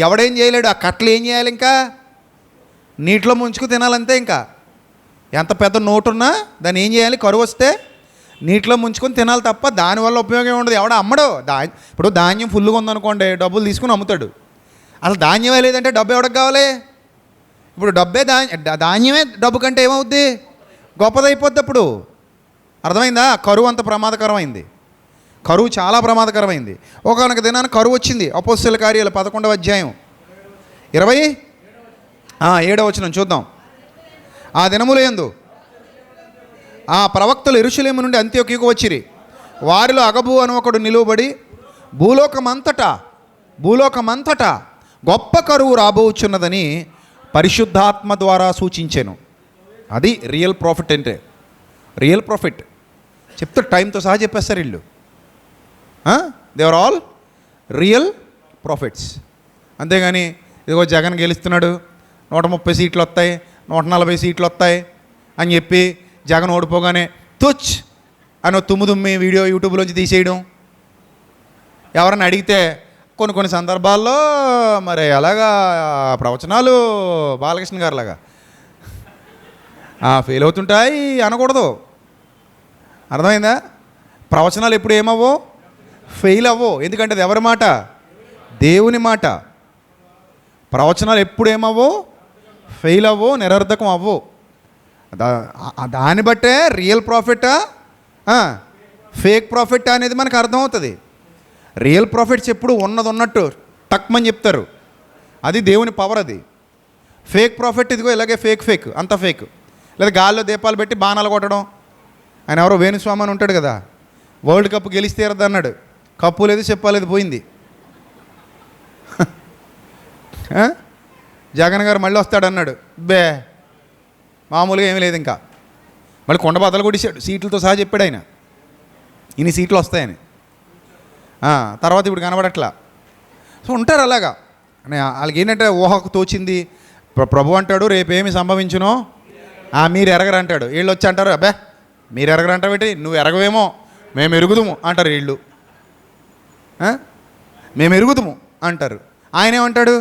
ఎవడేం చేయలేడు. ఆ కట్టలు ఏం చేయాలి? ఇంకా నీటిలో ముంచుకు తినాలంతే. ఇంకా ఎంత పెద్ద నోటున్నా దాన్ని ఏం చేయాలి? కరువు వస్తే నీటిలో ముంచుకొని తినాలి తప్ప దానివల్ల ఉపయోగం ఉండదు. ఎవడ అమ్మడు. ఇప్పుడు ధాన్యం ఫుల్గా ఉందనుకోండి, డబ్బులు తీసుకుని అమ్ముతాడు. అసలు ధాన్యమే లేదంటే డబ్బు ఎవడికి కావాలి? ఇప్పుడు డబ్బే ధాన్యమే డబ్బు కంటే ఏమవుద్ది? గొప్పదైపోద్ది. అప్పుడు అర్థమైందా? కరువు అంత ప్రమాదకరమైంది. కరువు చాలా ప్రమాదకరమైంది. ఒకనొక దినాన్ని కరువు వచ్చింది. అపోస్తలుల కార్యాలు 11వ అధ్యాయం 27వ వచనం చూద్దాం. ఆ దినములు యందు ఆ ప్రవక్తలు యెరూషలేము నుండి అంత్యొకీయుకు వచ్చిరి. వారిలో అగబు అని ఒకడు నిలువబడి భూలోకమంతటా గొప్ప కరువు రాబోచున్నదని పరిశుద్ధాత్మ ద్వారా సూచించాను. అది రియల్ ప్రాఫిట్ అంటే. రియల్ ప్రాఫిట్ చెప్తే టైంతో సహా చెప్పేస్తారు వీళ్ళు. They are all real profits. అంతేగాని ఇదిగో జగన్ గెలుస్తున్నాడు, 130 సీట్లు వస్తాయి, 140 సీట్లు వస్తాయి అని చెప్పి జగన్ ఓడిపోగానే తుచ్ అని తుమ్మి వీడియో యూట్యూబ్లోంచి తీసేయడం. ఎవరైనా అడిగితే కొన్ని సందర్భాల్లో మరి అలాగా ప్రవచనాలు బాలకృష్ణ గారిలాగా ఫెయిల్ అవుతుంటాయి అనకూడదు. అర్థమైందా? ప్రవచనాలు ఎప్పుడు ఏమవ్వో ఫెయిల్ అవ్వో. ఎందుకంటే అది ఎవరి మాట? దేవుని మాట. ప్రవచనాలు ఎప్పుడు ఏమవ్వో ఫెయిల్ అవ్వో, నిరర్ధకం అవ్వో. దాన్ని బట్టే రియల్ ప్రాఫిటా ఫేక్ ప్రాఫిట్ అనేది మనకు అర్థమవుతుంది. రియల్ ప్రాఫిట్స్ ఎప్పుడు ఉన్నది ఉన్నట్టు టక్మని చెప్తారు. అది దేవుని పవర్. అది ఫేక్ ప్రాఫిట్ ఇదిగో ఇలాగే ఫేక్ అంత ఫేక్. లేదా గాల్లో దీపాలు పెట్టి బాణాలు కొట్టడం. ఆయన ఎవరో వేణుస్వామి అని ఉంటాడు కదా, వరల్డ్ కప్ గెలిస్తే అన్నాడు. కప్పు లేదు, చెప్పలేదు, పోయింది. జగన్ గారు మళ్ళీ వస్తాడన్నాడు. మామూలుగా ఏమీ లేదు. ఇంకా మళ్ళీ కొండ బద్దలు కొట్టేశాడు, సీట్లతో సహా చెప్పాడు ఆయన ఇన్ని సీట్లు వస్తాయని. తర్వాత ఇప్పుడు కనబడట్లా. సో ఉంటారు అలాగా. వాళ్ళకి ఏంటంటే ఊహకు తోచింది. ప్రభు అంటాడు రేపేమి సంభవించునో మీరు ఎరగరంటాడు. వీళ్ళు వచ్చి అంటారు అబ్బే మీరు ఎరగరంటావేంటి, నువ్వు ఎరగవేమో మేము ఎరుగుదుము అంటారు వీళ్ళు. మేము ఎరుగుదుము అంటారు. ఆయన ఏమంటాడు?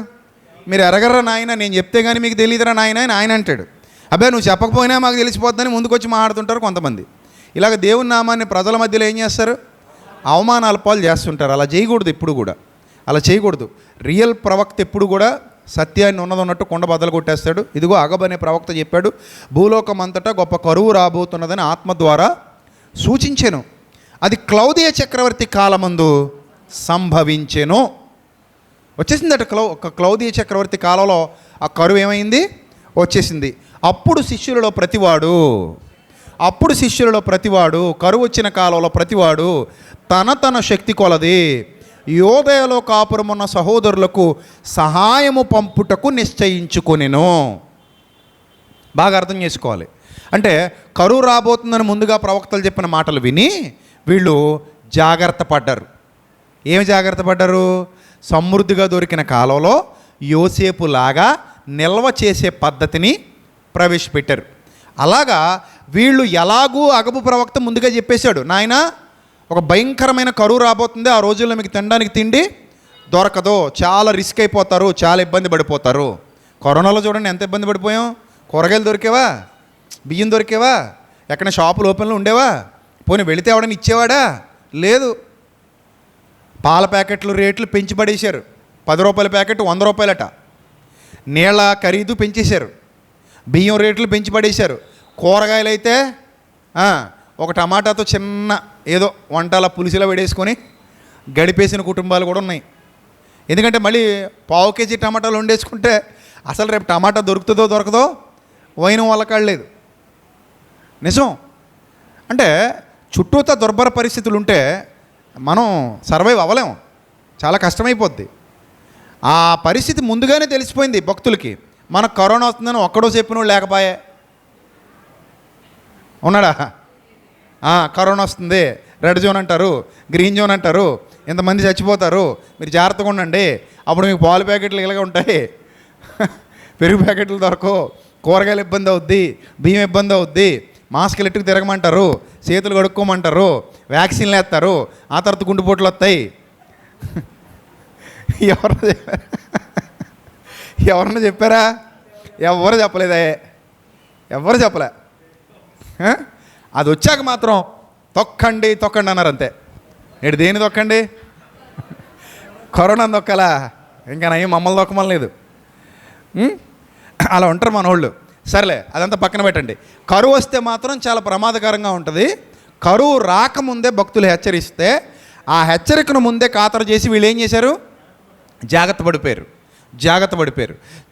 మీరు ఎరగర్రా నాయన, నేను చెప్తే కానీ మీకు తెలియదురా నాయన అని ఆయన అంటాడు. అబ్బాయి నువ్వు చెప్పకపోయినా మాకు తెలిసిపోద్దని ముందుకు వచ్చి మాట్లాడుతుంటారు కొంతమంది. ఇలాగ దేవుని నామాన్ని ప్రజల మధ్యలో ఏం చేస్తారు? అవమానాల పాలు చేస్తుంటారు. అలా చేయకూడదు. ఎప్పుడు కూడా అలా చేయకూడదు. రియల్ ప్రవక్త ఎప్పుడు కూడా సత్యాన్ని ఉన్నదన్నట్టు కొండ బద్దలు కొట్టేస్తాడు. ఇదిగో అగబు అనే ప్రవక్త చెప్పాడు, భూలోకం అంతటా గొప్ప కరువు రాబోతున్నదని ఆత్మ ద్వారా సూచించెను. అది క్లౌదియ చక్రవర్తి కాలమందు సంభవించెను. వచ్చేసిందట. క్లౌదియ చక్రవర్తి కాలంలో ఆ కరువు ఏమైంది? వచ్చేసింది. అప్పుడు శిష్యులలో ప్రతివాడు కరువు వచ్చిన కాలంలో ప్రతివాడు తన శక్తి కొలది యోదయలో కాపురమున్న సహోదరులకు సహాయము పంపుటకు నిశ్చయించుకొనెను. బాగా అర్థం చేసుకోవాలి. అంటే కరువు రాబోతుందని ముందుగా ప్రవక్తలు చెప్పిన మాటలు విని వీళ్ళు జాగ్రత్త పడ్డారు. ఏమి జాగ్రత్త పడ్డారు? సమృద్ధిగా దొరికిన కాలంలో యోసేపు లాగా నిల్వ చేసే పద్ధతిని ప్రవేశపెట్టారు. అలాగా వీళ్ళు ఎలాగూ అగబు ప్రవక్త ముందుగా చెప్పేశాడు, నాయన ఒక భయంకరమైన కరువు రాబోతుంది, ఆ రోజుల్లో మీకు తినడానికి తిండి దొరకదు, చాలా రిస్క్ అయిపోతారు, చాలా ఇబ్బంది పడిపోతారు. కరోనాలో చూడండి ఎంత ఇబ్బంది పడిపోయాం. కూరగాయలు దొరికేవా? బియ్యం దొరికేవా? ఎక్కడ షాపులు ఓపెన్లో ఉండేవా? పోనీ వెళితే ఎవడని ఇచ్చేవాడా? లేదు. పాల ప్యాకెట్లు రేట్లు పెంచి పడేశారు. 10 రూపాయల ప్యాకెట్ 100 రూపాయలట. నీళ్ళ ఖరీదు పెంచేశారు. బియ్యం రేట్లు పెంచి పడేశారు. కూరగాయలు అయితే ఒక టమాటాతో చిన్న ఏదో వంటల పులుసులో వేడేసుకొని గడిపేసిన కుటుంబాలు కూడా ఉన్నాయి. ఎందుకంటే మళ్ళీ 1/2 కేజీ టమాటాలు వండేసుకుంటే అసలు రేపు టమాటా దొరుకుతుందో దొరకదో వైనం వల్లకాడలేదు. నిజం. అంటే చుట్టూతా దుర్భర పరిస్థితులు ఉంటే మనం సర్వైవ్ అవ్వలేము, చాలా కష్టమైపోద్ది. ఆ పరిస్థితి ముందుగానే తెలిసిపోయింది భక్తులకి. మనకు కరోనా వస్తుందని ఒక్కడో చెప్పినోడు లేకపోయే ఉన్నాడా? కరోనా వస్తుంది, రెడ్ జోన్ అంటారు, గ్రీన్ జోన్ అంటారు, ఇంతమంది చచ్చిపోతారు, మీరు జాగ్రత్తగా ఉండండి, అప్పుడు మీకు పాలు ప్యాకెట్లు ఇలాగే ఉంటాయి, పెరుగు ప్యాకెట్లు దొరకవు, కూరగాయలు ఇబ్బంది అవుద్ది, బియ్యం ఇబ్బంది అవుద్ది, మాస్కులు ఎట్టుకు తిరగమంటారు, చేతులు కడుక్కోమంటారు, వ్యాక్సిన్లు వేస్తారు, ఆ తర్వాత గుండెపోట్లు వస్తాయి. ఎవరన్నా చెప్పారా? ఎవరు చెప్పలేదే, ఎవరు చెప్పలే. అది వచ్చాక మాత్రం తొక్కండి అన్నారు అంతే. నేడు దేని తొక్కండి? కరోనా తొక్కలా, ఇంకా నయం మమ్మల్ని తొక్కమని లేదు. అలా ఉంటారు మన వాళ్ళు. సరేలే, అదంతా పక్కన పెట్టండి. కరువు వస్తే మాత్రం చాలా ప్రమాదకరంగా ఉంటుంది. కరువు రాకముందే భక్తులు హెచ్చరిస్తే ఆ హెచ్చరికను ముందే ఖాతరు చేసి వీళ్ళు ఏం చేశారు? జాగ్రత్త పడిపోయారు.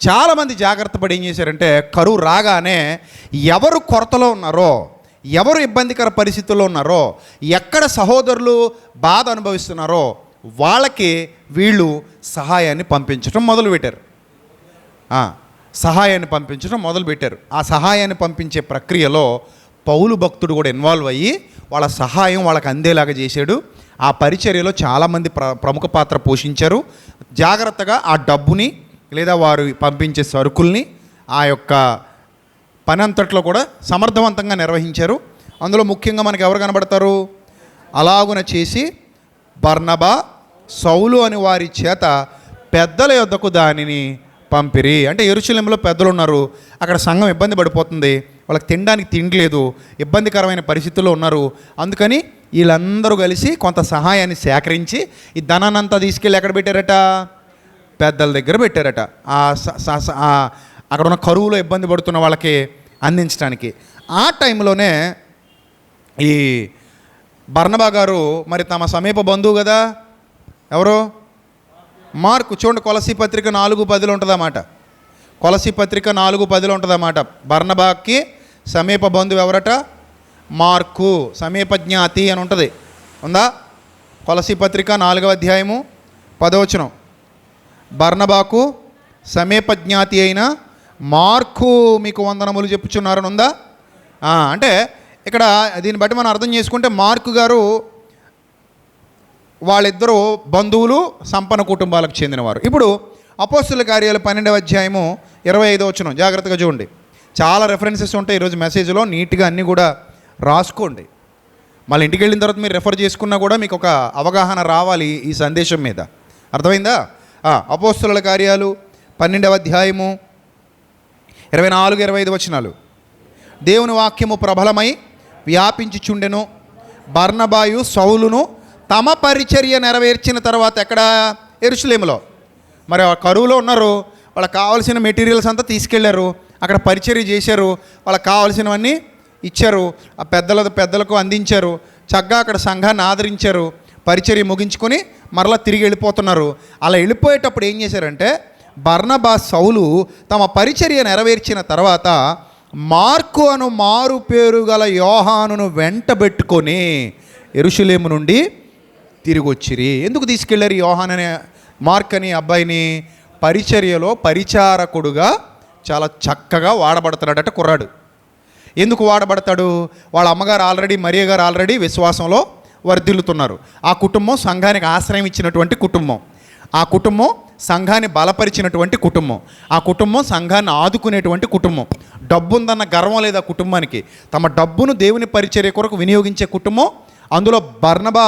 చాలామంది జాగ్రత్త పడి ఏం చేశారంటే కరువు రాగానే ఎవరు కొరతలో ఉన్నారో, ఎవరు ఇబ్బందికర పరిస్థితుల్లో ఉన్నారో, ఎక్కడ సహోదరులు బాధ అనుభవిస్తున్నారో వాళ్ళకి వీళ్ళు సహాయాన్ని పంపించడం మొదలుపెట్టారు. ఆ సహాయాన్ని పంపించే ప్రక్రియలో పౌలు భక్తుడు కూడా ఇన్వాల్వ్ అయ్యి వాళ్ళ సహాయం వాళ్ళకి అందేలాగా చేశాడు. ఆ పరిచర్యలో చాలామంది ప్రముఖ పాత్ర పోషించారు. జాగ్రత్తగా ఆ డబ్బుని లేదా వారు పంపించే సరుకుల్ని ఆ యొక్క పని అంతట్లో కూడా సమర్థవంతంగా నిర్వహించారు. అందులో ముఖ్యంగా మనకు ఎవరు కనబడతారు? అలాగున చేసి బర్నబా, సౌలు అని వారి చేత పెద్దల యొద్దకు దానిని పంపిరి. అంటే యెరూషలేములో పెద్దలు ఉన్నారు, అక్కడ సంఘం ఇబ్బంది పడిపోతుంది, వాళ్ళకి తినడానికి తిండి లేదు, ఇబ్బందికరమైన పరిస్థితుల్లో ఉన్నారు. అందుకని వీళ్ళందరూ కలిసి కొంత సహాయాన్ని సేకరించి ఈ ధనాన్నంతా తీసుకెళ్ళి ఎక్కడ పెట్టారట? పెద్దల దగ్గర పెట్టారట. అక్కడ ఉన్న కరువులో ఇబ్బంది పడుతున్న వాళ్ళకి అందించడానికి. ఆ టైంలోనే ఈ బర్నబా గారు మరి తమ సమీప బంధువు కదా, ఎవరు? మార్కు. చూడండి, కొలసీ పత్రిక 4:10 ఉంటుందన్నమాట. కొలసీ పత్రిక 4:10 ఉంటుందన్నమాట. బర్నబాకి సమీప బంధువు ఎవరట? మార్కు, సమీప జ్ఞాతి అని ఉంటుంది. ఉందా? కొలసీ పత్రిక 4వ అధ్యాయము 10వ వచనం. బర్నబాకు సమీప జ్ఞాతి అయిన మార్కు మీకు వందనములు చెప్పుచున్నారని ఉందా? అంటే ఇక్కడ దీన్ని బట్టి మనం అర్థం చేసుకుంటే మార్కు గారు వాళ్ళిద్దరూ బంధువులు, సంపన్న కుటుంబాలకు చెందినవారు. ఇప్పుడు అపోస్తుల కార్యాలు 12వ అధ్యాయము 25వ వచనం జాగ్రత్తగా చూడండి. చాలా రెఫరెన్సెస్ ఉంటాయి ఈరోజు మెసేజ్లో, నీట్గా అన్నీ కూడా రాసుకోండి. మళ్ళీ ఇంటికి వెళ్ళిన తర్వాత మీరు రెఫర్ చేసుకున్నా కూడా మీకు ఒక అవగాహన రావాలి ఈ సందేశం మీద. అర్థమైందా? అపోస్తుల కార్యాలు 12వ అధ్యాయము 24-25 వచనాలు. దేవుని వాక్యము ప్రబలమై వ్యాపించుచుండెను. బర్నబాయు సౌలును తమ పరిచర్య నెరవేర్చిన తర్వాత ఎక్కడ? యెరూషలేములో. మరి ఆ కరువులో ఉన్నారు, వాళ్ళకి కావాల్సిన మెటీరియల్స్ అంతా తీసుకెళ్లారు, అక్కడ పరిచర్య చేశారు, వాళ్ళకి కావాల్సినవన్నీ ఇచ్చారు, ఆ పెద్దలకు అందించారు, చక్కగా అక్కడ సంఘాన్ని ఆదరించారు, పరిచర్య ముగించుకొని మరలా తిరిగి వెళ్ళిపోతున్నారు. అలా వెళ్ళిపోయేటప్పుడు ఏం చేశారంటే బర్నబా, సౌలు తమ పరిచర్య నెరవేర్చిన తర్వాత మార్కు అను మారు పేరు గల యోహానును వెంటబెట్టుకొని యెరూషలేము నుండి తిరిగి వచ్చిరి. ఎందుకు తీసుకెళ్ళారు యోహాన్ అనే మార్క్ అని అబ్బాయిని? పరిచర్యలో పరిచారకుడుగా చాలా చక్కగా వాడబడతాడట కుర్రాడు. ఎందుకు వాడబడతాడు? వాళ్ళ అమ్మగారు ఆల్రెడీ, మరియ గారు ఆల్రెడీ విశ్వాసంలో వర్ధిల్లుతున్నారు. ఆ కుటుంబం సంఘానికి ఆశ్రయం ఇచ్చినటువంటి కుటుంబం, ఆ కుటుంబం సంఘాన్ని బలపరిచినటువంటి కుటుంబం, ఆ కుటుంబం సంఘాన్ని ఆదుకునేటువంటి కుటుంబం. డబ్బు ఉందన్న గర్వం లేదా కుటుంబానికి, తమ డబ్బును దేవుని పరిచర్య కొరకు వినియోగించే కుటుంబం. అందులో Barnabas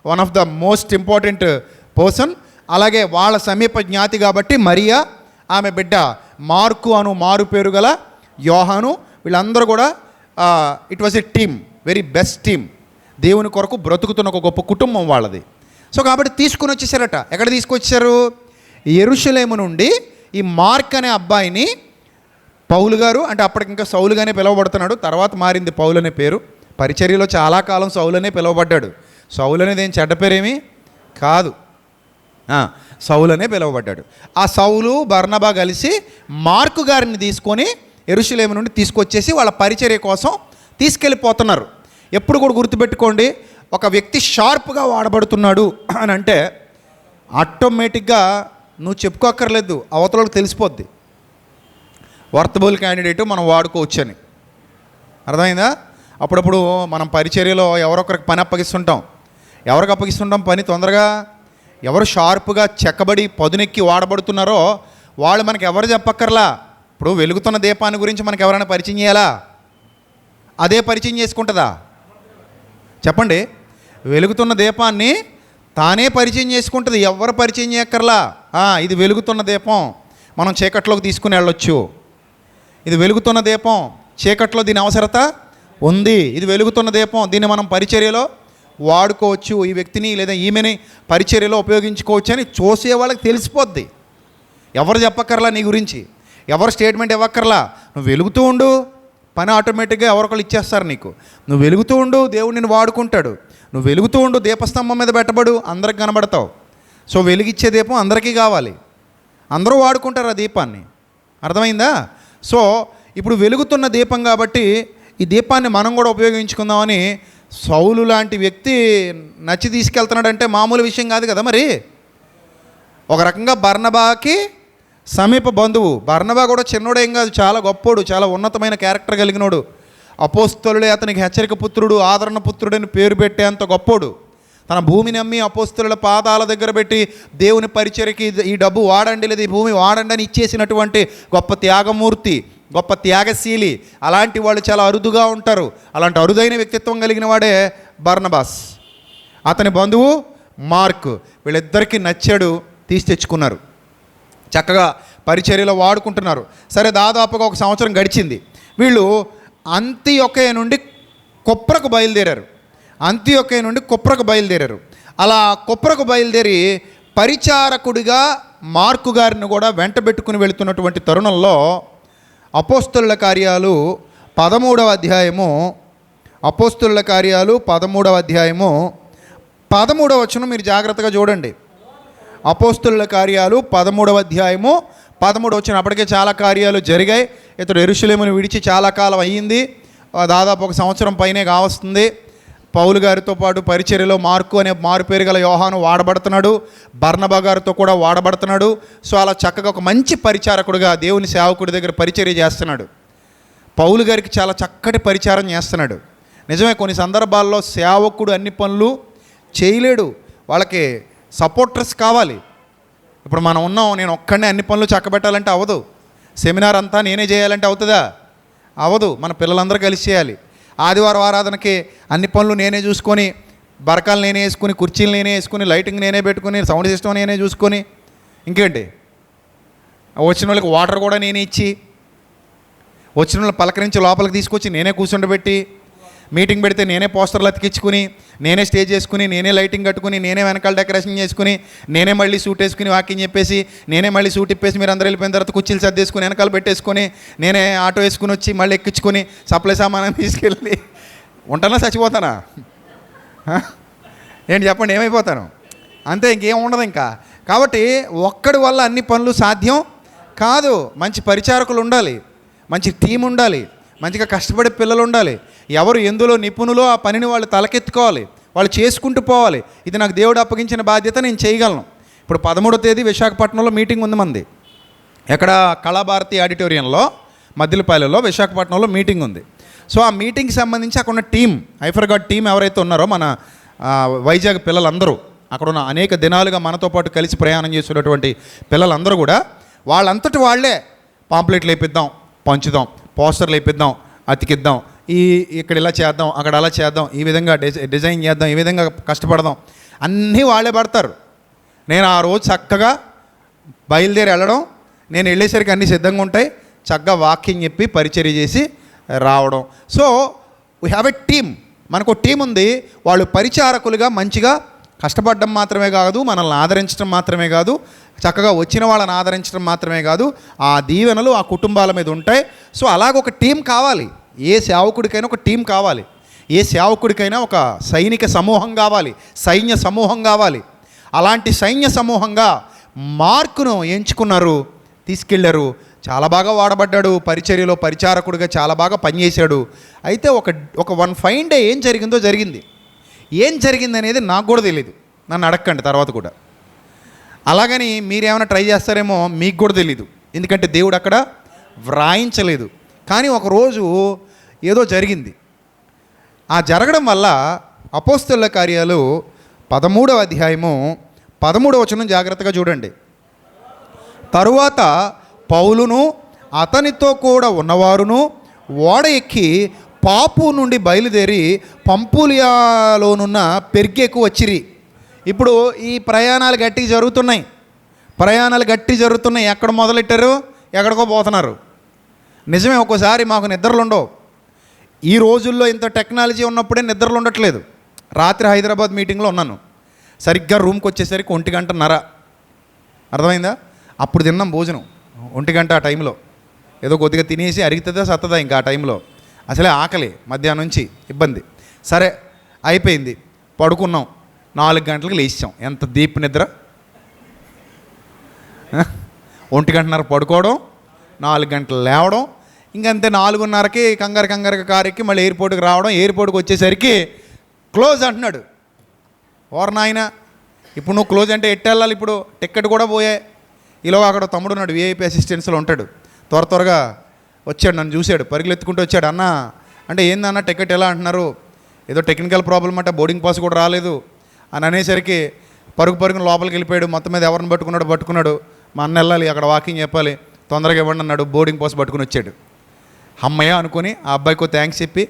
one of the most important person. అలాగే వాళ్ళ సమీప జ్ఞాతి కాబట్టి మరియా, ఆమె బిడ్డ మార్కు అను మారు పేరు గల యోహాను, వీళ్ళందరూ కూడా it was a team, very best team. దేవుని కొరకు బ్రతుకుతున్న ఒక గొప్ప కుటుంబం వాళ్ళది. సో కాబట్టి తీసుకుని వచ్చేసారట. ఎక్కడ తీసుకొచ్చారు? యెరూషలేము నుండి ఈ మార్క్ అనే అబ్బాయిని పౌలు గారు, అంటే అప్పటికి ఇంకా సౌలుగానే పిలువబడుతున్నాడు, తర్వాత మారింది పౌలు అనే పేరు. పరిచర్యలో చాలా కాలం సౌలు అనే పిలువబడ్డాడు. సౌలు అనేది ఏం చెడ్డ పేరేమీ కాదు, సౌలు అనే పిలువబడ్డాడు. ఆ సౌలు, బర్నబా కలిసి మార్కు గారిని తీసుకొని యెరూషలేము నుండి తీసుకొచ్చేసి వాళ్ళ పరిచర్య కోసం తీసుకెళ్ళిపోతున్నారు. ఎప్పుడు కూడా గుర్తుపెట్టుకోండి, ఒక వ్యక్తి షార్ప్గా వాడబడుతున్నాడు అని అంటే ఆటోమేటిక్గా నువ్వు చెప్పుకోక్కర్లేదు, అవతలకు తెలిసిపోద్ది. వర్తబుల్ క్యాండిడేట్ మనం వాడుకోవచ్చు అని. అర్థమైందా? అప్పుడప్పుడు మనం పరిచర్యలో ఎవరొకరికి పని అప్పగిస్తుంటాం. ఎవరికి అప్పగిస్తుంటాం పని? తొందరగా ఎవరు షార్ప్గా చెక్కబడి పదునెక్కి వాడబడుతున్నారో వాళ్ళు మనకి ఎవరు చెప్పక్కర్లా. ఇప్పుడు వెలుగుతున్న దీపాన్ని గురించి మనకు ఎవరైనా పరిచయం చేయాలా? అదే పరిచయం చేసుకుంటుందా? చెప్పండి. వెలుగుతున్న దీపాన్ని తానే పరిచయం చేసుకుంటుంది, ఎవరు పరిచయం చేయక్కర్లా. ఇది వెలుగుతున్న దీపం, మనం చీకట్లోకి తీసుకుని వెళ్ళొచ్చు. ఇది వెలుగుతున్న దీపం, చీకట్లో దీని అవసరత ఉంది. ఇది వెలుగుతున్న దీపం, దీన్ని మనం పరిచర్యలో వాడుకోవచ్చు, ఈ వ్యక్తిని లేదా ఈమెని పరిచర్యలో ఉపయోగించుకోవచ్చు అని చూసే వాళ్ళకి తెలిసిపోద్ది. ఎవరు చెప్పక్కర్లా నీ గురించి, ఎవరు స్టేట్మెంట్ ఇవ్వక్కర్లా. నువ్వు వెలుగుతూ ఉండు, పని ఆటోమేటిక్గా ఎవరొకళ్ళు ఇచ్చేస్తారు నీకు. నువ్వు వెలుగుతూ ఉండు, దేవుడు నిన్ను వాడుకుంటాడు. నువ్వు వెలుగుతూ ఉండు, దీపస్తంభం మీద పెట్టబడు, అందరికి కనబడతావు. సో వెలిగిచ్చే దీపం అందరికీ కావాలి, అందరూ వాడుకుంటారు ఆ దీపాన్ని. అర్థమైందా? సో ఇప్పుడు వెలుగుతున్న దీపం కాబట్టి ఈ దీపాన్ని మనం కూడా ఉపయోగించుకుందామని సౌలు లాంటి వ్యక్తి నచ్చి తీసుకెళ్తున్నాడంటే మామూలు విషయం కాదు కదా. మరి ఒక రకంగా బర్నబాకి సమీప బంధువు. బర్నబా కూడా చిన్నోడేం కాదు, చాలా గొప్పోడు, చాలా ఉన్నతమైన క్యారెక్టర్ కలిగినోడు. అపోస్తలుడే అతనికి హెచ్చరిక పుత్రుడు, ఆదరణ పుత్రుడని పేరు పెట్టేంత గొప్పోడు. తన భూమిని అమ్మి అపోస్తలుల పాదాల దగ్గర పెట్టి దేవుని పరిచర్యకి ఈ డబ్బు వాడండి, లేదా ఈ భూమి వాడండి అని ఇచ్చేసినటువంటి గొప్ప త్యాగమూర్తి, గొప్ప త్యాగశీలి. అలాంటి వాళ్ళు చాలా అరుదుగా ఉంటారు. అలాంటి అరుదైన వ్యక్తిత్వం కలిగిన వాడే బర్నబాస్. అతని బంధువు మార్క్. వీళ్ళిద్దరికీ నచ్చాడు, తీసి తెచ్చుకున్నారు, చక్కగా పరిచర్యలో వాడుకుంటున్నారు. సరే, దాదాపుగా 1 సంవత్సరం గడిచింది. వీళ్ళు అంతియొకయ నుండి కొప్రకు బయలుదేరారు. అలా కొప్రకు బయలుదేరి పరిచారకుడిగా మార్కు గారిని కూడా వెంట పెట్టుకుని వెళుతున్నటువంటి తరుణంలో అపోస్తలుల కార్యాలు 13వ అధ్యాయము 13వ వచనం మీరు జాగ్రత్తగా చూడండి. అపోస్తలుల కార్యాలు 13వ అధ్యాయము 13వ వచనం. అప్పటికే చాలా కార్యాలు జరిగాయి. ఇతడు యెరూషలేమును విడిచి చాలా కాలం అయ్యింది, దాదాపు 1 సంవత్సరం పైనే కావస్తుంది. పౌలు గారితో పాటు పరిచర్యలో మార్కు అనే మారు పేరు గల యోహాను వాడబడుతున్నాడు, బర్నబా గారితో కూడా వాడబడుతున్నాడు. సో అలా చక్కగా ఒక మంచి పరిచారకుడుగా దేవుని సేవకుడి దగ్గర పరిచర్య చేస్తున్నాడు. పౌలు గారికి చాలా చక్కటి పరిచారం చేస్తున్నాడు. నిజమే, కొన్ని సందర్భాల్లో సేవకుడు అన్ని పనులు చేయలేడు, వాళ్ళకి సపోర్టర్స్ కావాలి. ఇప్పుడు మనం ఉన్నాం, నేను ఒక్కడనే అన్ని పనులు చక్కబెట్టాలంటే అవ్వదు. సెమినార్ అంతా నేనే చేయాలంటే అవుతుందా? అవ్వదు. మన పిల్లలందరూ కలిసి చేయాలి. ఆదివారం ఆరాధనకి అన్ని పనులు నేనే చూసుకొని, బరకాలు నేనే వేసుకుని, కుర్చీలు నేనే వేసుకుని, లైటింగ్ నేనే పెట్టుకుని, సౌండ్ సిస్టమ్ నేనే చూసుకొని, ఇంకేంటి వచ్చిన వాళ్ళకి వాటర్ కూడా నేనే ఇచ్చి, వచ్చిన వాళ్ళు పలకరించి లోపలికి తీసుకొచ్చి నేనే కూర్చుండబెట్టి, మీటింగ్ పెడితే నేనే పోస్టర్లు అతికించుకుని, నేనే స్టేజ్ చేసుకుని, నేనే లైటింగ్ కట్టుకుని, నేనే వెనకాల డెకరేషన్ చేసుకుని, నేనే మళ్ళీ సూట్ వేసుకుని వాకింగ్ చెప్పేసి, నేనే మళ్ళీ సూట్ ఇప్పేసి మీరు అందరూ వెళ్ళిపోయిన తర్వాత కుర్చీలు సర్దేసుకుని వెనకాల పెట్టేసుకొని, నేనే ఆటో వేసుకుని వచ్చి మళ్ళీ ఎక్కించుకొని సప్లై సామానం తీసుకెళ్ళి ఉంటానా చచ్చిపోతానా? ఏంటి చెప్పండి, ఏమైపోతాను? అంతే, ఇంకేం ఉండదు ఇంకా. కాబట్టి ఒక్కడి వల్ల అన్ని పనులు సాధ్యం కాదు. మంచి పరిచారకులు ఉండాలి, మంచి టీం ఉండాలి, మంచిగా కష్టపడే పిల్లలు ఉండాలి. ఎవరు ఎందులో నిపుణులో ఆ పనిని వాళ్ళు తలకెత్తుకోవాలి, వాళ్ళు చేసుకుంటూ పోవాలి. ఇది నాకు దేవుడు అప్పగించిన బాధ్యత, నేను చేయగలను. ఇప్పుడు 13వ తేదీ విశాఖపట్నంలో మీటింగ్ ఉంది మంది. ఎక్కడ? కళాభారతి ఆడిటోరియంలో, మద్దిలపాలెంలో విశాఖపట్నంలో మీటింగ్ ఉంది. సో ఆ మీటింగ్కి సంబంధించి అక్కడ ఉన్న టీం, ఐఫర్గాడ్ టీం ఎవరైతే ఉన్నారో మన వైజాగ్ పిల్లలందరూ, అక్కడ ఉన్న అనేక దినాలుగా మనతో పాటు కలిసి ప్రయాణం చేస్తున్నటువంటి పిల్లలందరూ కూడా వాళ్ళంతటి వాళ్ళే పాంప్లెట్లు వేపిద్దాం, పంచుదాం, పోస్టర్లు వేపిద్దాం, అతికిద్దాం, ఇక్కడ ఇలా చేద్దాం, అక్కడ అలా చేద్దాం, ఈ విధంగా డిజైన్ చేద్దాం, ఈ విధంగా కష్టపడదాం, అన్నీ వాళ్ళే పడతారు. నేను ఆ రోజు చక్కగా బయలుదేరి వెళ్ళడం, నేను వెళ్ళేసరికి అన్నీ సిద్ధంగా ఉంటాయి, చక్కగా వాకింగ్ చెప్పి పరిచర్య చేసి రావడం. So we have a team, మనకు టీం ఉంది. వాళ్ళు పరిచారకులుగా మంచిగా కష్టపడడం మాత్రమే కాదు, మనల్ని ఆదరించడం మాత్రమే కాదు, చక్కగా వచ్చిన వాళ్ళని ఆదరించడం మాత్రమే కాదు, ఆ దీవెనలు ఆ కుటుంబాల మీద ఉంటాయి. సో అలాగ ఒక టీం కావాలి. ఏ సేవకుడికైనా ఒక టీం కావాలి, ఏ సేవకుడికైనా ఒక సైనిక సమూహం కావాలి, సైన్య సమూహం కావాలి. అలాంటి సైన్య సమూహంగా మార్కును ఎంచుకున్నారు, తీసుకెళ్లారు. చాలా బాగా వాడబడ్డాడు, పరిచర్యలో పరిచారకుడిగా చాలా బాగా పనిచేశాడు. అయితే ఒక వన్ ఫైన్ డే ఏం జరిగిందో జరిగింది. ఏం జరిగింది అనేది నాకు కూడా తెలియదు, నన్ను అడగండి తర్వాత కూడా. అలాగని మీరేమైనా ట్రై చేస్తారేమో, మీకు కూడా తెలీదు, ఎందుకంటే దేవుడు అక్కడ వ్రాయించలేదు. కానీ ఒకరోజు ఏదో జరిగింది. ఆ జరగడం వల్ల అపోస్తలుల కార్యాలు 13వ అధ్యాయము 13వ వచనం జాగ్రత్తగా చూడండి. తరువాత పౌలును అతనితో కూడా ఉన్నవారును ఓడ ఎక్కి పాపు నుండి బయలుదేరి పంపులియాలోనున్న పెర్గేకు వచ్చిరి. ఇప్పుడు ఈ ప్రయాణాలు గట్టి జరుగుతున్నాయి. ఎక్కడ మొదలెట్టారు? ఎక్కడికో పోతున్నారు. నిజమే, ఒక్కోసారి మాకు నిద్రలు ఉండవు. ఈ రోజుల్లో ఇంత టెక్నాలజీ ఉన్నప్పుడే నిద్రలు ఉండట్లేదు. రాత్రి హైదరాబాద్ మీటింగ్లో ఉన్నాను, సరిగ్గా రూమ్కి వచ్చేసరికి 1:30. అర్థమైందా? అప్పుడు తిన్నాం భోజనం 1 ఆ టైంలో. ఏదో కొద్దిగా తినేసి అరిగితుందా సత్తదా ఇంకా ఆ టైంలో, అసలే ఆకలి, మధ్యాహ్నం నుంచి ఇబ్బంది. సరే అయిపోయింది. పడుకున్నాం, 4 గంటలకు లేచాం. ఎంత దీప్ నిద్ర! 1 గంటన్నర పడుకోవడం, 4 గంటలు లేవడం, ఇంకంతే. 4:30కి కంగారు కారు ఎక్కి మళ్ళీ ఎయిర్పోర్ట్కి రావడం. ఎయిర్పోర్ట్కి వచ్చేసరికి క్లోజ్ అంటున్నాడు. ఓర్ నాయన, ఇప్పుడు నువ్వు క్లోజ్ అంటే ఎట్టెళ్ళాలి? ఇప్పుడు టికెట్ కూడా పోయాయి. ఈలోగా అక్కడ తమ్ముడు ఉన్నాడు, విఐపి అసిస్టెంట్స్లో ఉంటాడు. త్వరగా వచ్చాడు, నన్ను చూశాడు, పరిగెత్తుకుంటూ వచ్చాడు. అన్న అంటే ఏందన్న టికెట్ ఎలా అంటున్నారు? ఏదో టెక్నికల్ ప్రాబ్లం అంటే బోర్డింగ్ పాస్ కూడా రాలేదు అని అనేసరికి పరుగున లోపలికి వెళ్ళిపోయాడు. మొత్తం మీద ఎవరిని పట్టుకున్నాడు. మా అన్న వెళ్ళాలి, అక్కడ వాకింగ్ చెప్పాలి, తొందరగా ఇవ్వండి అన్నాడు. బోర్డింగ్ పాస్ పట్టుకుని వచ్చాడు. అమ్మయ్య అనుకుని ఆ అబ్బాయికి థ్యాంక్స్ చెప్పి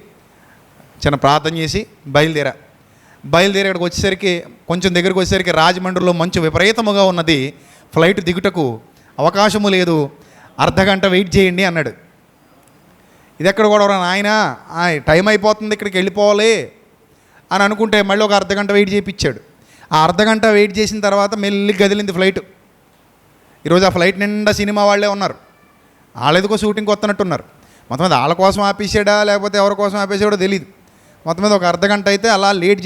చిన్న ప్రార్థన చేసి బయలుదేరి ఇక్కడికి వచ్చేసరికి, కొంచెం దగ్గరికి వచ్చేసరికి రాజమండ్రిలో మంచు విపరీతముగా ఉన్నది. ఫ్లైట్ దిగుటకు అవకాశము లేదు, అర్ధగంట వెయిట్ చేయండి అన్నాడు. ఇది ఎక్కడ కూడా నాయన, టైం అయిపోతుంది, ఇక్కడికి వెళ్ళిపోవాలి అని అనుకుంటే మళ్ళీ ఒక అర్ధగంట వెయిట్ చేయించాడు. ఆ అర్ధగంట వెయిట్ చేసిన తర్వాత మెల్లి గదిలింది ఫ్లైట్. ఈరోజు ఆ ఫ్లైట్ నిండా సినిమా వాళ్ళే ఉన్నారు. వాళ్ళెందుకో షూటింగ్కి వస్తున్నట్టున్నారు. మొత్తం మీద వాళ్ళ కోసం ఆపేసాడా లేకపోతే ఎవరి కోసం ఆపేసాడో తెలియదు. మొత్తం మీద ఒక అర్ధగంట అయితే అలా లేట్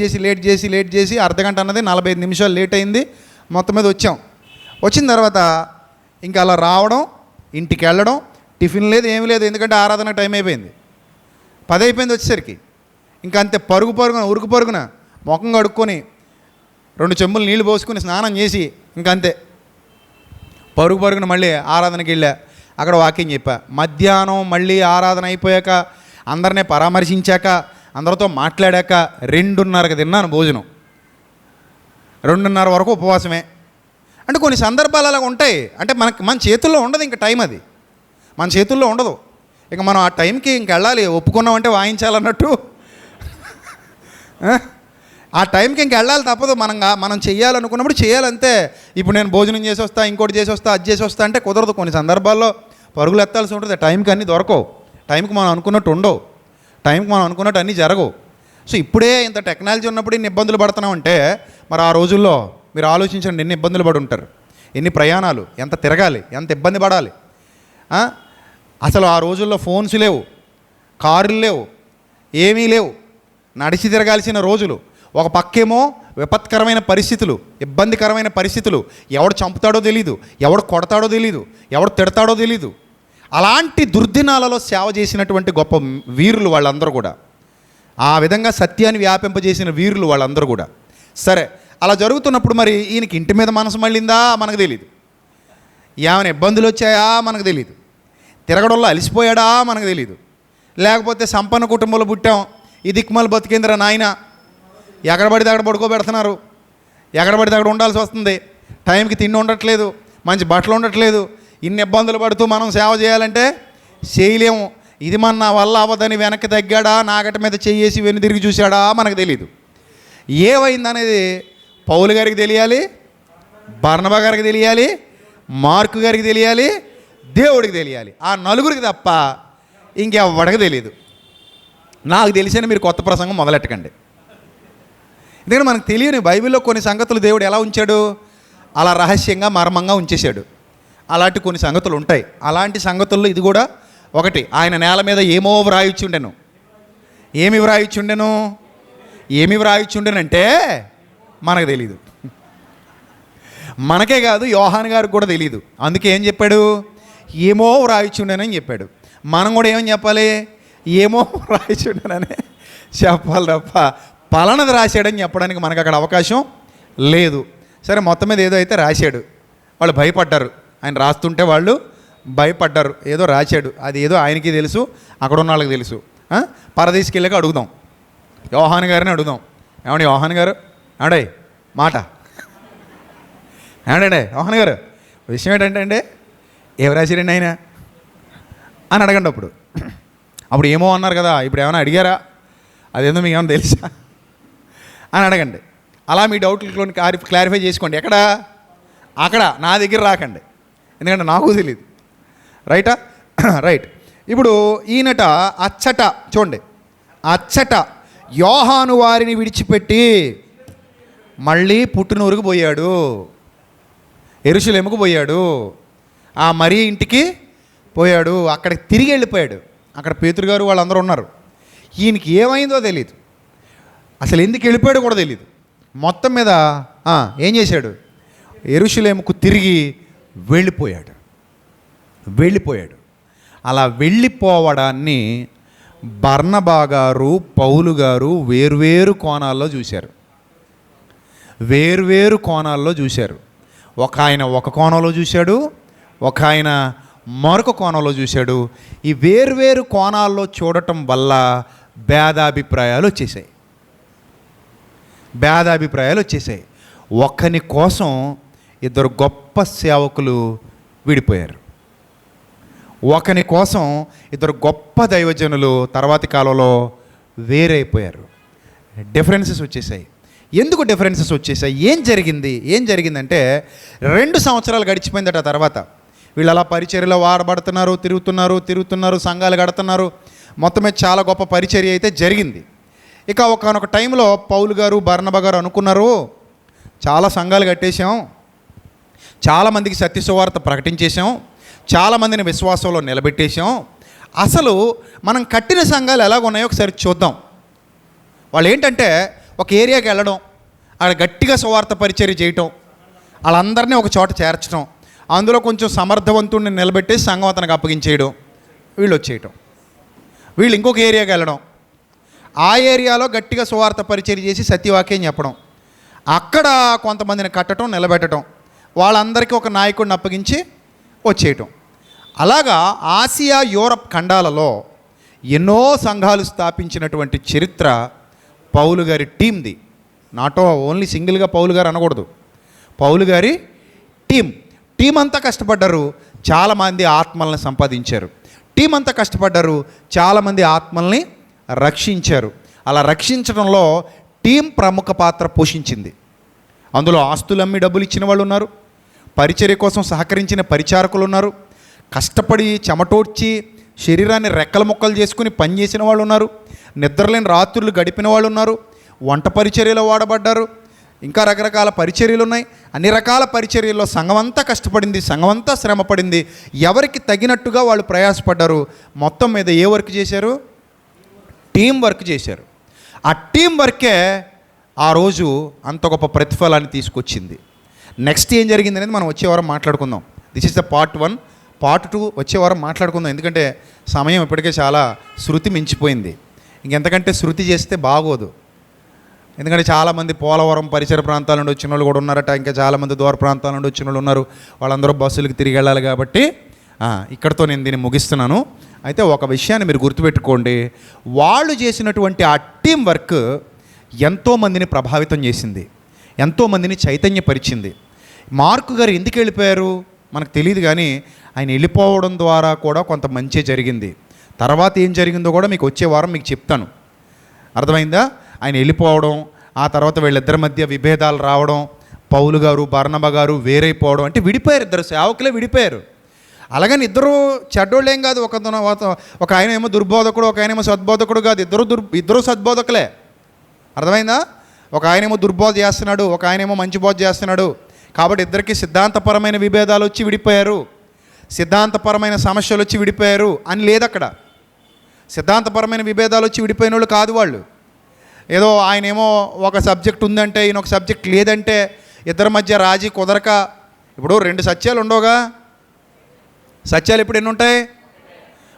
చేసి అర్ధగంట అన్నది 45 నిమిషాలు లేట్ అయింది. మొత్తం మీద వచ్చిన తర్వాత ఇంకా అలా రావడం, ఇంటికి వెళ్ళడం, టిఫిన్ లేదు, ఏమీ లేదు, ఎందుకంటే ఆరాధన టైం అయిపోయింది. 10 అయిపోయింది వచ్చేసరికి. ఇంకా అంతే ఉరుకు పరుగున ముఖం కడుక్కొని 2 చెంబులు నీళ్లు పోసుకుని స్నానం చేసి ఇంకా అంతే పరుగున మళ్ళీ ఆరాధనకి వెళ్ళా. అక్కడ వాకింగ్ చెప్పా. మధ్యాహ్నం మళ్ళీ ఆరాధన అయిపోయాక, అందరినీ పరామర్శించాక, అందరితో మాట్లాడాక 2:30కి తిన్నాను భోజనం. 2:30 వరకు ఉపవాసమే. అంటే కొన్ని సందర్భాలు అలాగ ఉంటాయి. అంటే మన చేతుల్లో ఉండదు, ఇంకా టైం అది మన చేతుల్లో ఉండదు. ఇక మనం ఆ టైంకి ఇంక వెళ్ళాలి, ఒప్పుకున్నామంటే వాయించాలన్నట్టు. ఆ టైంకి ఇంక వెళ్ళాలి, తప్పదు. మనం చేయాలనుకున్నప్పుడు చేయాలంతే. ఇప్పుడు నేను భోజనం చేసి వస్తా, ఇంకోటి చేసి వస్తా, అది చేసి వస్తా అంటే కుదరదు. కొన్ని సందర్భాల్లో పరుగులు ఎత్తాల్సి ఉంటుంది. టైంకి అన్నీ దొరకవు, టైంకి మనం అనుకున్నట్టు ఉండవు, టైంకి మనం అనుకున్నట్టు అన్నీ జరగవు. సో ఇప్పుడే ఇంత టెక్నాలజీ ఉన్నప్పుడు ఇన్ని ఇబ్బందులు పడుతున్నామంటే మరి ఆ రోజుల్లో మీరు ఆలోచించండి, ఎన్ని ఇబ్బందులు పడి ఉంటారు, ఎన్ని ప్రయాణాలు, ఎంత తిరగాలి, ఎంత ఇబ్బంది పడాలి. అసలు ఆ రోజుల్లో ఫోన్స్ లేవు, కారులు లేవు, ఏమీ లేవు, నడిచి తిరగాల్సిన రోజులు. ఒక పక్కేమో విపత్కరమైన పరిస్థితులు, ఇబ్బందికరమైన పరిస్థితులు. ఎవడు చంపుతాడో తెలీదు, ఎవడు కొడతాడో తెలీదు, ఎవడు తిడతాడో తెలీదు. అలాంటి దుర్దినాలలో సేవ చేసినటువంటి గొప్ప వీరులు వాళ్ళందరూ కూడా. ఆ విధంగా సత్యాన్ని వ్యాపింపజేసిన వీరులు వాళ్ళందరూ కూడా. సరే, అలా జరుగుతున్నప్పుడు మరి ఈయనకి ఇంటి మీద మనసు మళ్ళిందా మనకు తెలీదు, ఏమైనా ఇబ్బందులు వచ్చాయా మనకు తెలీదు, తిరగడంలో అలసిపోయాడా మనకు తెలీదు, లేకపోతే సంపన్న కుటుంబంలో పుట్టాం, ఈ దిక్మలు బతికేంద్ర నాయన, ఎక్కడ పడితే అక్కడ పడుకోబెడుతున్నారు, ఎక్కడ పడితే అక్కడ ఉండాల్సి వస్తుంది, టైంకి తిండి ఉండట్లేదు, మంచి బట్టలు ఉండట్లేదు, ఇన్ని ఇబ్బందులు పడుతూ మనం సేవ చేయాలంటే చేయలేము. ఇది మన నా వల్ల అవ్వదని వెనక్కి తగ్గాడా, నాగటి మీద చెయ్యేసి వెన్ను తిరిగి చూశాడా మనకు తెలీదు. ఏమైందనేది పౌలు గారికి తెలియాలి, బర్నబా గారికి తెలియాలి, మార్కు గారికి తెలియాలి, దేవుడికి తెలియాలి. ఆ నలుగురికి తప్ప ఇంకెవ్వడికి తెలియదు. నాకు తెలిసిన మీరు కొత్త ప్రసంగం మొదలెట్టకండి. ఎందుకంటే మనకు తెలియని బైబిల్లో కొన్ని సంగతులు దేవుడు ఎలా ఉంచాడు, అలా రహస్యంగా మర్మంగా ఉంచేశాడు. అలాంటి కొన్ని సంగతులు ఉంటాయి. అలాంటి సంగతుల్లో ఇది కూడా ఒకటి. ఆయన నేల మీద ఏమో వ్రాయిచ్చుండెను. ఏమి వ్రాయిచ్చుండెనంటే మనకు తెలీదు. మనకే కాదు, యోహాను గారికి కూడా తెలియదు. అందుకే ఏం చెప్పాడు, ఏమో వ్రాయిచ్చుండెనని చెప్పాడు. మనం కూడా ఏమని చెప్పాలి, ఏమో వ్రాయిచ్చుండెనని చెప్పాలి తప్ప పలానది రాశాడని చెప్పడానికి మనకు అక్కడ అవకాశం లేదు. సరే, మొత్తం మీద ఏదో అయితే రాశాడు. వాళ్ళు భయపడ్డారు, ఆయన రాస్తుంటే వాళ్ళు భయపడ్డారు. ఏదో రాశాడు, అది ఏదో ఆయనకి తెలుసు, అక్కడ ఉన్న వాళ్ళకి తెలుసు. పరదేశికి వెళ్ళాక అడుగుదాం, యోహాను గారిని అడుగుదాం. ఏమండి యోహాను గారు, ఏమండే మాట, ఏమండే యోహాను గారు, విషయం ఏంటంటే ఏం రాశారండి ఆయన అని అడగండి. అప్పుడు ఏమో అన్నారు కదా, ఇప్పుడు ఏమైనా అడిగారా, అదేందో మీకు ఏమైనా తెలుసా అని అడగండి. అలా మీ డౌట్లలో క్లారిఫై చేసుకోండి. అక్కడ నా దగ్గర రాకండి, ఎందుకంటే నాకు తెలియదు. రైటా? రైట్. ఇప్పుడు ఈయనట అచ్చట చూడండి, అచ్చట యోహాను వారిని విడిచిపెట్టి మళ్ళీ పుట్టినూరుకు పోయాడు, యెరూషలేముకు పోయాడు, ఆ మరియ ఇంటికి పోయాడు. అక్కడికి తిరిగి వెళ్ళిపోయాడు. అక్కడ పేతురు గారు వాళ్ళందరూ ఉన్నారు. ఈయనకి ఏమైందో తెలియదు. అసలు ఎందుకు వెళ్ళిపోయాడో కూడా తెలియదు. మొత్తం మీద ఏం చేశాడు? యెరూషలేముకు తిరిగి వెళ్ళిపోయాడు. అలా వెళ్ళిపోవడాన్ని బర్నబా గారు, పౌలు గారు వేర్వేరు కోణాల్లో చూశారు. ఒక ఆయన ఒక కోణంలో చూశాడు, ఒక ఆయన మరొక కోణంలో చూశాడు. ఈ వేర్వేరు కోణాల్లో చూడటం వల్ల భేదాభిప్రాయాలు వచ్చేసాయి. ఒక్కని కోసం ఇద్దరు గొప్ప సేవకులు విడిపోయారు. ఒకని కోసం ఇద్దరు గొప్ప దైవజనులు తర్వాతి కాలంలో వేరైపోయారు. డిఫరెన్సెస్ వచ్చేసాయి. ఎందుకు డిఫరెన్సెస్ వచ్చేసాయి? ఏం జరిగిందంటే 2 సంవత్సరాలు గడిచిపోయిందట. తర్వాత వీళ్ళు అలా పరిచర్యలో వాడబడుతున్నారు, తిరుగుతున్నారు, సంఘాలు కడుతున్నారు. మొత్తమే చాలా గొప్ప పరిచర్య అయితే జరిగింది. ఇక ఒకనొక టైంలో పౌలు గారు, బర్నబా గారు అనుకున్నారు, చాలా సంఘాలు కట్టేశాం, చాలామందికి సత్య సువార్త ప్రకటించేశాం, చాలామందిని విశ్వాసంలో నిలబెట్టేశాం, అసలు మనం కట్టిన సంఘాలు ఎలాగున్నాయో ఒకసారి చూద్దాం. వాళ్ళు ఏంటంటే ఒక ఏరియాకి వెళ్ళడం, అక్కడ గట్టిగా సువార్త పరిచర్య చేయటం, వాళ్ళందరినీ ఒక చోట చేర్చడం, అందులో కొంచెం సమర్థవంతుడిని నిలబెట్టేసి సంఘం అతనికి అప్పగించేయడం, వీళ్ళు వచ్చేయటం. వీళ్ళు ఇంకొక ఏరియాకి వెళ్ళడం, ఆ ఏరియాలో గట్టిగా సువార్త పరిచర్య చేసి సత్యవాక్యం చెప్పడం, అక్కడ కొంతమందిని కట్టడం, నిలబెట్టడం, వాళ్ళందరికీ ఒక నాయకుడిని అప్పగించి వచ్చేయటం. అలాగా ఆసియా, యూరప్ ఖండాలలో ఎన్నో సంఘాలు స్థాపించినటువంటి చరిత్ర పౌలు గారి టీంది. నాట్ ఓన్లీ సింగిల్గా పౌలు గారు అనకూడదు, పౌలు గారి టీం అంతా కష్టపడ్డారు, చాలామంది ఆత్మల్ని సంపాదించారు. టీం అంతా కష్టపడ్డారు, చాలామంది ఆత్మల్ని రక్షించారు. అలా రక్షించడంలో టీం ప్రముఖ పాత్ర పోషించింది. అందులో ఆస్తులమ్మి డబ్బులు ఇచ్చిన వాళ్ళు ఉన్నారు, పరిచర్య కోసం సహకరించిన పరిచారకులు ఉన్నారు, కష్టపడి చెమటోడ్చి శరీరాన్ని రెక్కల ముక్కలు చేసుకుని పనిచేసిన వాళ్ళు ఉన్నారు, నిద్రలేని రాత్రులు గడిపిన వాళ్ళు ఉన్నారు, వంట పరిచర్యలో వాడబడ్డారు, ఇంకా రకరకాల పరిచర్యలు ఉన్నాయి. అన్ని రకాల పరిచర్యల్లో సంఘం అంతా కష్టపడింది, సంఘం అంతా శ్రమపడింది, ఎవరికి తగినట్టుగా వాళ్ళు ప్రయాసపడ్డారు. మొత్తం మీద ఏ వర్క్ చేశారు? టీం వర్క్ చేశారు. ఆ టీం వర్కే ఆ రోజు అంత గొప్ప ప్రతిఫలాన్ని తీసుకొచ్చింది. నెక్స్ట్ ఏం జరిగింది అనేది మనం వచ్చే వారం మాట్లాడుకుందాం. This is the part 1. Part 2 వచ్చే వారం మాట్లాడుకుందాం. ఎందుకంటే సమయం ఇప్పటికే చాలా శృతి మించిపోయింది. ఇంకెంతకంటే శృతి చేస్తే బాగోదు. ఎందుకంటే చాలామంది పోలవరం పరిసర ప్రాంతాల నుండి వచ్చిన వాళ్ళు కూడా ఉన్నారట, ఇంకా చాలామంది దూర ప్రాంతాల నుండి వచ్చిన వాళ్ళు ఉన్నారు. వాళ్ళందరూ బస్సులకు తిరిగి వెళ్ళాలి కాబట్టి ఇక్కడితో నేను దీన్ని ముగిస్తున్నాను. అయితే ఒక విషయాన్ని మీరు గుర్తుపెట్టుకోండి, వాళ్ళు చేసినటువంటి ఆ టీం వర్క్ ఎంతోమందిని ప్రభావితం చేసింది, ఎంతోమందిని చైతన్యపరిచింది. మార్కు గారు ఎందుకు వెళ్ళిపోయారు మనకు తెలియదు, కానీ ఆయన వెళ్ళిపోవడం ద్వారా కూడా కొంత మంచి జరిగింది. తర్వాత ఏం జరిగిందో కూడా మీకు వచ్చే వారం మీకు చెప్తాను. అర్థమైందా? ఆయన వెళ్ళిపోవడం, ఆ తర్వాత వీళ్ళిద్దరి మధ్య విభేదాలు రావడం, పౌలు గారు, బర్నబా గారు వేరైపోవడం, అంటే విడిపోయారు, ఇద్దరు సేవకులే విడిపోయారు. అలాగని ఇద్దరు చెడ్డోళ్ళు ఏం కాదు. ఒక ఆయన ఏమో దుర్బోధకుడు, ఒక ఆయన ఏమో సద్బోధకుడు కాదు, ఇద్దరు సద్బోధకులే. అర్థమైందా? ఒక ఆయన ఏమో దుర్బోధ చేస్తున్నాడు, ఒక ఆయన ఏమో మంచి బోధ చేస్తున్నాడు. కాబట్టి ఇద్దరికి సిద్ధాంతపరమైన విభేదాలు వచ్చి విడిపోయారు, సిద్ధాంతపరమైన సమస్యలు వచ్చి విడిపోయారు అని లేదు అక్కడ. సిద్ధాంతపరమైన విభేదాలు వచ్చి విడిపోయిన వాళ్ళు కాదు వాళ్ళు. ఏదో ఆయన ఏమో ఒక సబ్జెక్ట్ ఉందంటే ఈయన ఒక సబ్జెక్ట్ లేదంటే ఇద్దరి మధ్య రాజీ కుదరక, ఇప్పుడు 2 సత్యాలు ఉండవుగా. సత్యాలు ఇప్పుడు ఎన్ని ఉంటాయి?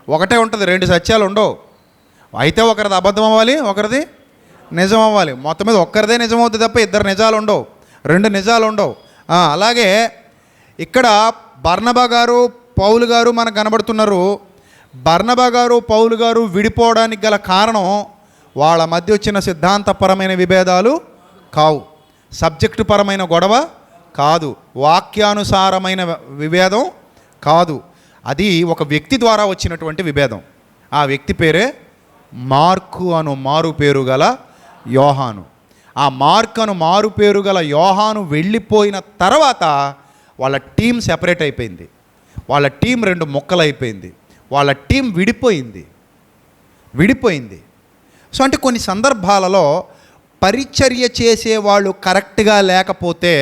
ఒకటే ఉంటుంది, 2 సత్యాలు ఉండవు. అయితే ఒకరిది అబద్ధం అవ్వాలి, ఒకరిది నిజం అవ్వాలి. మొత్తం మీద ఒక్కరిదే నిజం అవుతుంది తప్ప 2 నిజాలు ఉండవు, 2 నిజాలు ఉండవు. అలాగే ఇక్కడ బర్నబా గారు, పౌలు గారు మనకు కనబడుతున్నారు. బర్నబా గారు, పౌలు గారు విడిపోవడానికి గల కారణం వాళ్ళ మధ్య వచ్చిన సిద్ధాంతపరమైన విభేదాలు కావు, సబ్జెక్టు పరమైన గొడవ కాదు, వాక్యానుసారమైన విభేదం కాదు. అది ఒక వ్యక్తి ద్వారా వచ్చినటువంటి విభేదం. ఆ వ్యక్తి పేరే మార్కు అను మారు పేరు గల యోహాను. ఆ మార్కు అను మారు పేరు గల యోహాను వెళ్ళిపోయిన తర్వాత వాళ్ళ టీం సెపరేట్ అయిపోయింది, వాళ్ళ టీం 2 ముక్కలు అయిపోయింది, వాళ్ళ టీం విడిపోయింది. సో అంటే కొన్ని సందర్భాలలో పరిచర్య చేసేవాళ్ళు కరెక్ట్గా లేకపోతే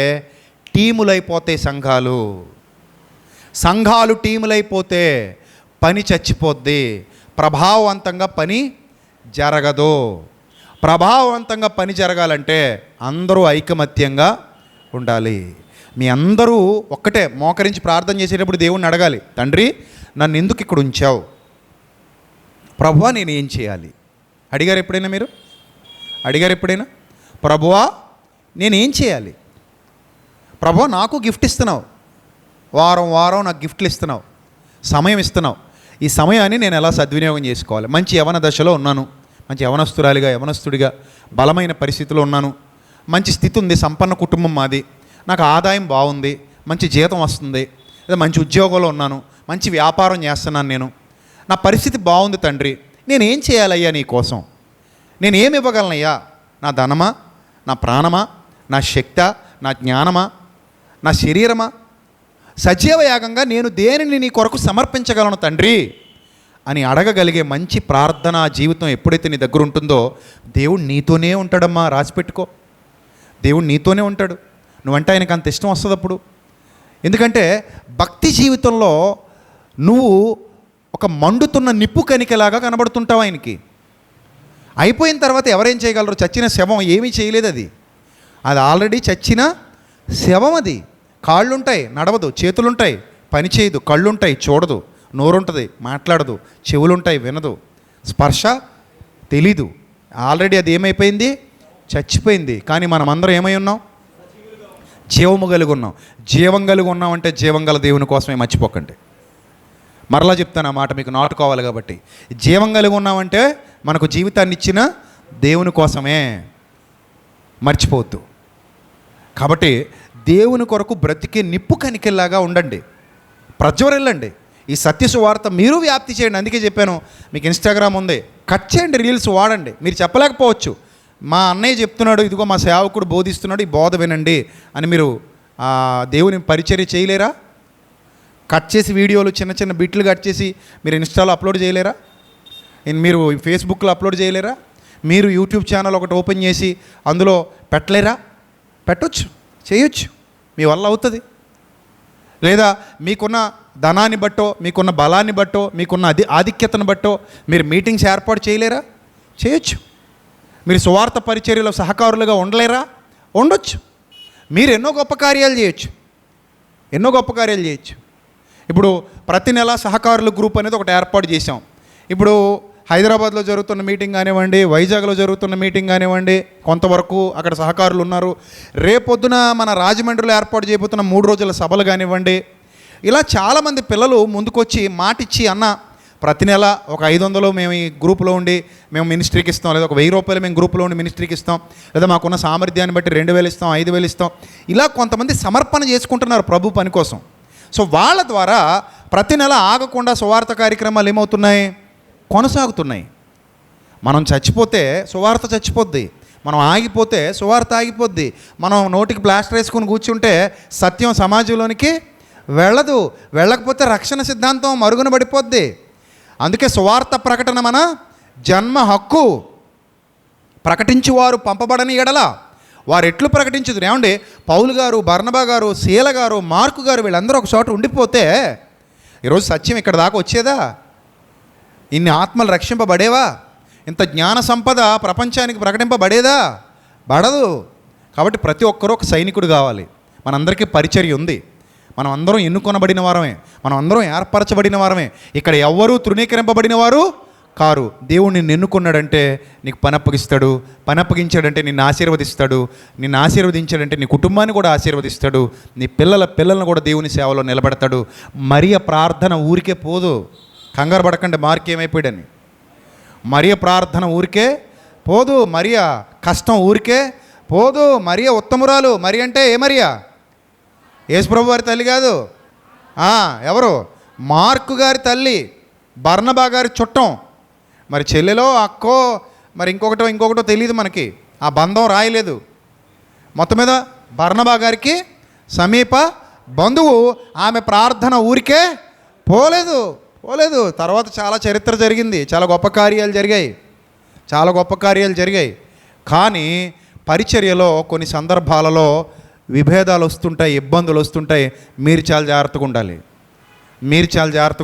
టీములైపోతాయి సంఘాలు టీములైపోతే పని చచ్చిపోద్ది, ప్రభావవంతంగా పని జరగదు. ప్రభావవంతంగా పని జరగాలంటే అందరూ ఐకమత్యంగా ఉండాలి. మీ అందరూ ఒక్కటే మోకరించి ప్రార్థన చేసేటప్పుడు దేవుణ్ణి అడగాలి, తండ్రి నన్ను ఎందుకు ఇక్కడ ఉంచావు, ప్రభువా నేను ఏం చేయాలి? అడిగారు ఎప్పుడైనా మీరు? అడిగారు ఎప్పుడైనా? ప్రభువా నేనేం చేయాలి? ప్రభువా నాకు గిఫ్ట్ ఇస్తున్నావు, వారం వారం నాకు గిఫ్ట్లు ఇస్తున్నావు, సమయం ఇస్తున్నావు, ఈ సమయాన్ని నేను ఎలా సద్వినియోగం చేసుకోవాలి? మంచి యవన దశలో ఉన్నాను, మంచి యవనస్తురాలిగా యవనస్తుడిగా బలమైన పరిస్థితిలో ఉన్నాను, మంచి స్థితి ఉంది, సంపన్న కుటుంబం మాది, నాకు ఆదాయం బాగుంది, మంచి జీతం వస్తుంది, లేదా మంచి ఉద్యోగంలో ఉన్నాను, మంచి వ్యాపారం చేస్తున్నాను, నా పరిస్థితి బాగుంది తండ్రి, నేనేం చేయాలయ్యా నీ కోసం? నేను ఏమి ఇవ్వగలనయ్యా? నా ధనమా, నా ప్రాణమా, నా శక్తా, నా జ్ఞానమా, నా శరీరమా? సజీవ యాగంగా నేను దేనిని నీ కొరకు సమర్పించగలను తండ్రి అని అడగగలిగే మంచి ప్రార్థనా జీవితం ఎప్పుడైతే నీ దగ్గర ఉంటుందో దేవుడు నీతోనే ఉంటాడమ్మా. రాసిపెట్టుకో, దేవుడు నీతోనే ఉంటాడు. నువ్వంటే ఆయనకు అంత ఇష్టం వస్తుంది అప్పుడు. ఎందుకంటే భక్తి జీవితంలో నువ్వు ఒక మండుతున్న నిప్పు కణికలాగా కనబడుతుంటావు ఆయనకి. అయిపోయిన తర్వాత ఎవరేం చేయగలరు? చచ్చిన శవం ఏమీ చేయలేదు, అది ఆల్రెడీ చచ్చిన శవం. అది కాళ్ళుంటాయి నడవదు, చేతులుంటాయి పని చేయదు, కళ్ళుంటాయి చూడదు, నోరుంటుంది మాట్లాడదు, చెవులుంటాయి వినదు, స్పర్శ తెలీదు. ఆల్రెడీ అది ఏమైపోయింది? చచ్చిపోయింది. కానీ మనమందరం ఏమై ఉన్నాం? జీవము కలిగి ఉన్నాం. జీవం కలిగి ఉన్నామంటే జీవం గల దేవుని కోసమే, మర్చిపోకండి. మరలా చెప్తాను ఆ మాట, మీకు నాటుకోవాలి కాబట్టి. జీవం కలిగి ఉన్నామంటే మనకు జీవితాన్ని ఇచ్చిన దేవుని కోసమే, మర్చిపోవద్దు. కాబట్టి దేవుని కొరకు బ్రతికే నిప్పు కణికల్లాగా ఉండండి, ప్రజ్వరిల్లండి. ఈ సత్య సువార్త మీరు వ్యాప్తి చేయండి. అందుకే చెప్పాను, మీకు ఇన్స్టాగ్రామ్ ఉంది, కట్ చేయండి, రీల్స్ వాడండి. మీరు చెప్పలేకపోవచ్చు, మా అన్నయ్య చెప్తున్నాడు, ఇదిగో మా సేవకుడు బోధిస్తున్నాడు, ఈ బోధ వినండి అని మీరు దేవుని పరిచర్య చేయలేరా? కట్ చేసి వీడియోలు చిన్న చిన్న బిట్లు కట్ చేసి మీరు ఇన్స్టాలో అప్లోడ్ చేయలేరా? మీరు ఫేస్బుక్లో అప్లోడ్ చేయలేరా? మీరు యూట్యూబ్ ఛానల్ ఒకటి ఓపెన్ చేసి అందులో పెట్టలేరా? పెట్టొచ్చు, చేయొచ్చు, మీ వల్ల అవుతుంది. లేదా మీకున్న ధనాన్ని బట్టో, మీకున్న బలాన్ని బట్టో, మీకున్న ఆధిక్యతను బట్టో మీరు మీటింగ్స్ ఏర్పాటు చేయలేరా? చేయొచ్చు. మీరు సువార్త పరిచర్యలో సహకారులుగా ఉండలేరా? ఉండొచ్చు. మీరు ఎన్నో గొప్ప కార్యాలు చేయొచ్చు, ఎన్నో గొప్ప కార్యాలు చేయొచ్చు. ఇప్పుడు ప్రతి నెల సహకారుల గ్రూప్ అనేది ఒకటి ఏర్పాటు చేసాం. ఇప్పుడు హైదరాబాద్లో జరుగుతున్న మీటింగ్ కానివ్వండి, వైజాగ్లో జరుగుతున్న మీటింగ్ కానివ్వండి, కొంతవరకు అక్కడ సహకారులు ఉన్నారు. రేపొద్దున మన రాజమండ్రిలో ఏర్పాటు చేయబోతున్న 3 రోజుల సభలు కానివ్వండి, ఇలా చాలామంది పిల్లలు ముందుకొచ్చి మాటిచ్చి, అన్న ప్రతి నెల ఒక 500 మేము ఈ గ్రూప్లో ఉండి మేము మినిస్ట్రీకి ఇస్తాం, లేదా ఒక 1000 రూపాయలు మేము గ్రూప్లో ఉండి మినిస్ట్రీకి ఇస్తాం, లేదా మాకున్న సామర్థ్యాన్ని బట్టి 2000 ఇస్తాం, 5000 ఇస్తాం. ఇలా కొంతమంది సమర్పణ చేసుకుంటున్నారు ప్రభు పని కోసం. సో వాళ్ళ ద్వారా ప్రతి నెల ఆగకుండా సువార్త కార్యక్రమాలు ఏమవుతున్నాయి? కొనసాగుతున్నాయి. మనం చచ్చిపోతే సువార్త చచ్చిపోద్ది, మనం ఆగిపోతే సువార్త ఆగిపోద్ది. మనం నోటికి ప్లాస్టర్ వేసుకొని కూర్చుంటే సత్యం సమాజంలోనికి వెళ్ళదు, వెళ్ళకపోతే రక్షణ సిద్ధాంతం మరుగున పడిపోద్ది. అందుకే సువార్త ప్రకటన మన జన్మ హక్కు. ప్రకటించువారు పంపబడని ఎడల వారు ఎట్లు ప్రకటించదు. ఏమండి, పౌలు గారు, బర్నబా గారు, శీల గారు, మార్కు గారు వీళ్ళందరూ ఒక చోట ఉండిపోతే ఈరోజు సత్యం ఇక్కడ దాకా వచ్చేదా? ఇన్ని ఆత్మలు రక్షింపబడేవా? ఇంత జ్ఞాన సంపద ప్రపంచానికి ప్రకటింపబడేదా? పడదు. కాబట్టి ప్రతి ఒక్కరూ ఒక సైనికుడు కావాలి. మనందరికీ పరిచర్య ఉంది, మనం అందరం ఎన్నుకొనబడిన వారమే, మనం అందరం ఏర్పరచబడిన వారమే. ఇక్కడ ఎవ్వరూ తృణీకరింపబడిన వారు కారు. దేవుడు నిన్ను ఎన్నుకున్నాడంటే నీకు పని అప్పగిస్తాడు, పని అప్పగించాడంటే నిన్ను ఆశీర్వదిస్తాడు, నిన్ను ఆశీర్వదించాడంటే నీ కుటుంబాన్ని కూడా ఆశీర్వదిస్తాడు, నీ పిల్లలను కూడా దేవుని సేవలో నిలబెడతాడు. మరియ ప్రార్థన ఊరికే పోదు. కంగారు పడకండి మార్క్ ఏమైపోయాడని. మరియ ప్రార్థన ఊరికే పోదు, మరియ కష్టం ఊరికే పోదు. మరియ ఉత్తమురాలు. మరి అంటే ఏ మరియా? యేసుప్రభు వారి తల్లి కాదు. ఎవరు? మార్కు గారి తల్లి, బర్నబా గారి చుట్టం. మరి చెల్లెలో అక్కో మరి ఇంకొకటో తెలియదు మనకి, ఆ బంధం రాయలేదు. మొత్తం మీద బర్నబా గారికి సమీప బంధువు. ఆమె ప్రార్థన ఊరికే పోలేదు. తర్వాత చాలా చరిత్ర జరిగింది, చాలా గొప్ప కార్యాలు జరిగాయి. కానీ పరిచర్యలో కొన్ని సందర్భాలలో విభేదాలు వస్తుంటాయి, ఇబ్బందులు వస్తుంటాయి. మీరు చాలా జాగ్రత్తగా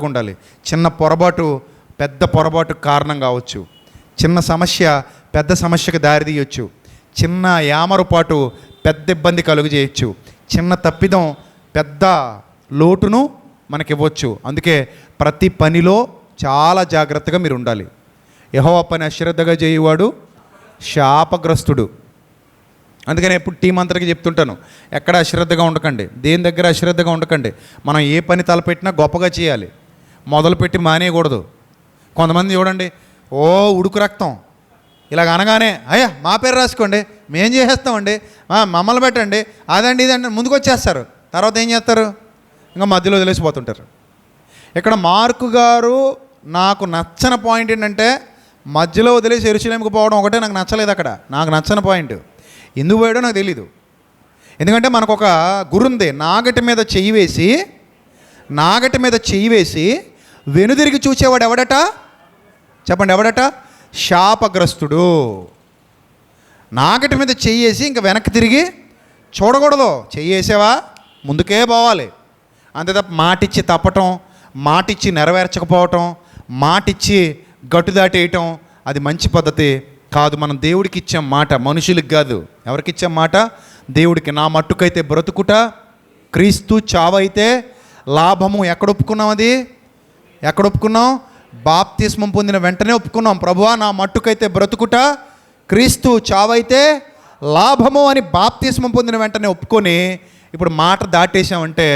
ఉండాలి. చిన్న పొరపాటు పెద్ద పొరపాటు కారణం కావచ్చు, చిన్న సమస్య పెద్ద సమస్యకు దారి తీయొచ్చు. చిన్న యామరుపాటు పెద్ద ఇబ్బంది కలుగు చేయొచ్చు. చిన్న తప్పిదం పెద్ద లోటును మనకివ్వచ్చు. అందుకే ప్రతి పనిలో చాలా జాగ్రత్తగా మీరు ఉండాలి. యెహోవా పని అశ్రద్ధగా చేయువాడు శాపగ్రస్తుడు. అందుకని ఎప్పుడు టీం అంతటికి చెప్తుంటాను, ఎక్కడ అశ్రద్ధగా ఉండకండి, దేని దగ్గర అశ్రద్ధగా ఉండకండి. మనం ఏ పని తలపెట్టినా గొప్పగా చేయాలి, మొదలుపెట్టి మానేయకూడదు. కొంతమంది చూడండి, ఓ ఉడుకు రక్తం ఇలాగ అనగానే అయ్యా మా పేరు రాసుకోండి, మేం చేసేస్తామండి, మమ్మల్ని పెట్టండి, అదండి ఇదండి ముందుకు వచ్చేస్తారు. తర్వాత ఏం చేస్తారు? ఇంకా మధ్యలో వదిలేసిపోతుంటారు. ఇక్కడ మార్కు గారు నాకు నచ్చని పాయింట్ ఏంటంటే, మధ్యలో వదిలేసి యెరూషలేముకు పోవడం ఒకటే నాకు నచ్చలేదు. అక్కడ నాకు నచ్చని పాయింట్ ఎందుకు పోయాడో నాకు తెలీదు. ఎందుకంటే మనకు ఒక గురుంది, నాగటి మీద చెయ్యి వేసి వెనుదిరిగి చూసేవాడు ఎవడట? చెప్పండి, ఎవడట? శాపగ్రస్తుడు. నాగటి మీద చెయ్యేసి ఇంకా వెనక్కి తిరిగి చూడకూడదు. చెయ్యేసావా ముందుకే పోవాలి. అంతే తప్ప మాటిచ్చి తప్పటం, మాటిచ్చి నెరవేర్చకపోవటం, మాటిచ్చి గట్టు దాటేయటం అది మంచి పద్ధతి కాదు. మనం దేవుడికి ఇచ్చాం మాట, మనుషులకు కాదు. ఎవరికి ఇచ్చాం మాట? దేవుడికి. నా మట్టుకైతే బ్రతుకుట క్రీస్తు, చావైతే లాభము. ఎక్కడ ఒప్పుకున్నాం? అది ఎక్కడ ఒప్పుకున్నాం? బాప్తిస్మం పొందిన వెంటనే ఒప్పుకున్నాం. ప్రభువా నా మట్టుకైతే బ్రతుకుట క్రీస్తు, చావైతే లాభము అని బాప్తిస్మం పొందిన వెంటనే ఒప్పుకొని ఇప్పుడు మాట దాటేసామంటే,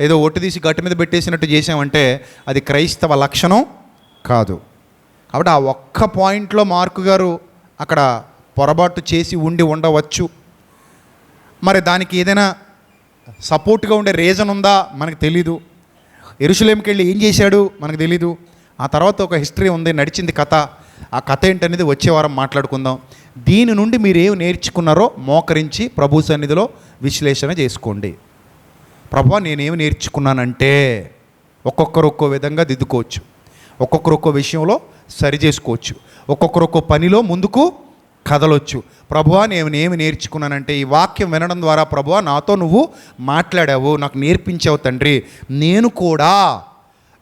ఏదో ఒట్టు తీసి గట్టు మీద పెట్టేసినట్టు చేసామంటే అది క్రైస్తవ లక్షణం కాదు. కాబట్టి ఆ ఒక్క పాయింట్లో మార్కు గారు అక్కడ పొరపాటు చేసి ఉండవచ్చు. మరి దానికి ఏదైనా సపోర్ట్గా ఉండే రీజన్ ఉందా మనకు తెలీదు. యెరూషలేముకి వెళ్ళి ఏం చేశాడు మనకు తెలీదు. ఆ తర్వాత ఒక హిస్టరీ ఉంది, నడిచింది కథ. ఆ కథ ఏంటనేది వచ్చే వారం మాట్లాడుకుందాం. దీని నుండి మీరు ఏం నేర్చుకున్నారో మోకరించి ప్రభు సన్నిధిలో విశ్లేషణ చేసుకోండి. ప్రభువా నేనేమి నేర్చుకున్నానంటే, ఒక్కొక్కరు ఒక్కో విధంగా దిద్దుకోవచ్చు, ఒక్కొక్కరు ఒక్కో విషయంలో సరి చేసుకోవచ్చు, ఒక్కొక్కరు ఒక్కో పనిలో ముందుకు కదలొచ్చు. ప్రభువా నేనేమి నేర్చుకున్నానంటే, ఈ వాక్యం వినడం ద్వారా ప్రభువా నాతో నువ్వు మాట్లాడావు, నాకు నేర్పించావు తండ్రి. నేను కూడా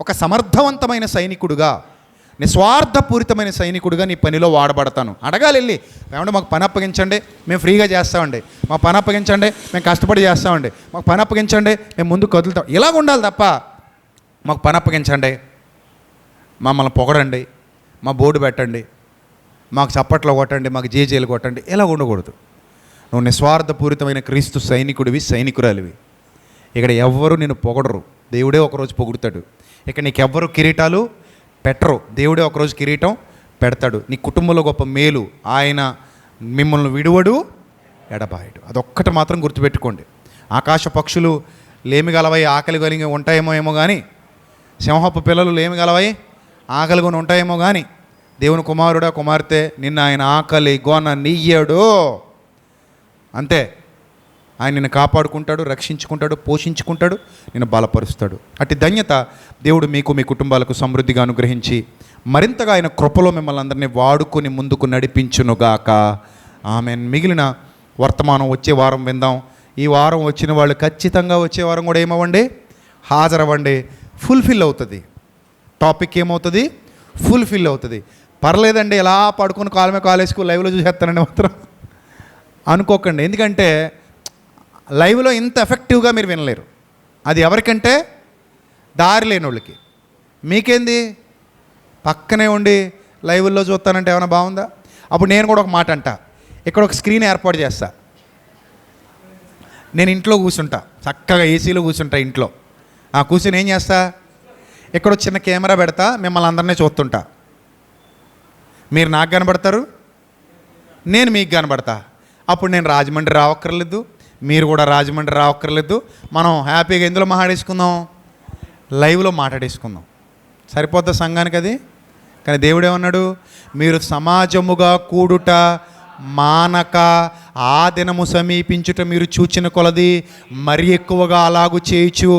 ఒక సమర్థవంతమైన సైనికుడుగా, నిస్వార్థపూరితమైన సైనికుడిగా నీ పనిలో వాడబడతాను. అడగాలి వెళ్ళి, ఏమంటే మాకు పని అప్పగించండి, మేము ఫ్రీగా చేస్తామండి, మాకు పని అప్పగించండి, మేము కష్టపడి చేస్తామండి, మాకు పని అప్పగించండి, మేము ముందుకు కదులుతాం. ఇలాగ ఉండాలి తప్ప మాకు పని అప్పగించండి, మమ్మల్ని పొగడండి, మా బోర్డు పెట్టండి, మాకు చప్పట్లో కొట్టండి, మాకు జేజేలు కొట్టండి, ఇలా ఉండకూడదు. నువ్వు నిస్వార్థపూరితమైన క్రీస్తు సైనికుడివి, సైనికురాలివి. ఇక్కడ ఎవ్వరూ నేను పొగడరు, దేవుడే ఒకరోజు పొగుడుతాడు. ఇక్కడ నీకెవ్వరు కిరీటాలు పెట్టరు, దేవుడే ఒకరోజు కిరీటం పెడతాడు. నీ కుటుంబంలో గొప్ప మేలు, ఆయన మిమ్మల్ని విడువడు, ఎడబాయడు. అదొక్కటి మాత్రం గుర్తుపెట్టుకోండి. ఆకాశ పక్షులు లేమిగలవై ఆకలి కలిగి ఉంటాయేమో కానీ, సింహపు పిల్లలు లేమిగలవై ఆకలి కొని ఉంటాయేమో కానీ, దేవుని కుమారుడా కుమార్తె నిన్ను ఆయన ఆకలి గోన నీయడు. అంతే, ఆయన నిన్ను కాపాడుకుంటాడు, రక్షించుకుంటాడు, పోషించుకుంటాడు, నిన్ను బలపరుస్తాడు. అట్టి ధన్యత దేవుడు మీకు, మీ కుటుంబాలకు సమృద్ధిగా అనుగ్రహించి మరింతగా ఆయన కృపలో మిమ్మల్ని అందరినీ వాడుకొని ముందుకు నడిపించునుగాక. ఆమెన్. మిగిలిన వర్తమానం వచ్చే వారం విందాం. ఈ వారం వచ్చిన వాళ్ళు ఖచ్చితంగా వచ్చే వారం కూడా ఏమవ్వండి, హాజరవ్వండి. ఫుల్ఫిల్ అవుతుంది టాపిక్. ఏమవుతుంది? ఫుల్ఫిల్ అవుతుంది. పర్లేదండి ఎలా పడుకొని కాలు మీద కాలేసుకు లైవ్లో చూసేస్తానండి మాత్రం అనుకోకండి. ఎందుకంటే లైవ్లో ఇంత ఎఫెక్టివ్గా మీరు వినలేరు. అది ఎవరికంటే దారి లేని వాళ్ళకి. మీకేంది, పక్కనే ఉండి లైవ్లో చూస్తానంటే ఏమైనా బాగుందా? అప్పుడు నేను కూడా ఒక మాట అంట, ఇక్కడ ఒక స్క్రీన్ ఏర్పాటు చేస్తా, నేను ఇంట్లో కూర్చుంటా, చక్కగా ఏసీలో కూర్చుంటా ఇంట్లో. ఆ కూర్చొని ఏం చేస్తా, ఇక్కడ చిన్న కెమెరా పెడతా, మిమ్మల్ని అందరినీ చూస్తుంటా. మీరు నాకు కనబడతారు, నేను మీకు కనబడతా. అప్పుడు నేను రాజమండ్రి రావక్కర్లేదు, మీరు కూడా రాజమండ్రి రావక్కర్లేదు. మనం హ్యాపీగా ఎందులో మాట్లాడేసుకుందాం, లైవ్లో మాట్లాడేసుకుందాం. సరిపోద్దా సంఘానికి అది? కానీ దేవుడు ఏమన్నాడు, మీరు సమాజముగా కూడుట మానక ఆ దినము సమీపించుట మీరు చూచిన కొలది మరి ఎక్కువగా అలాగూ చేయుచు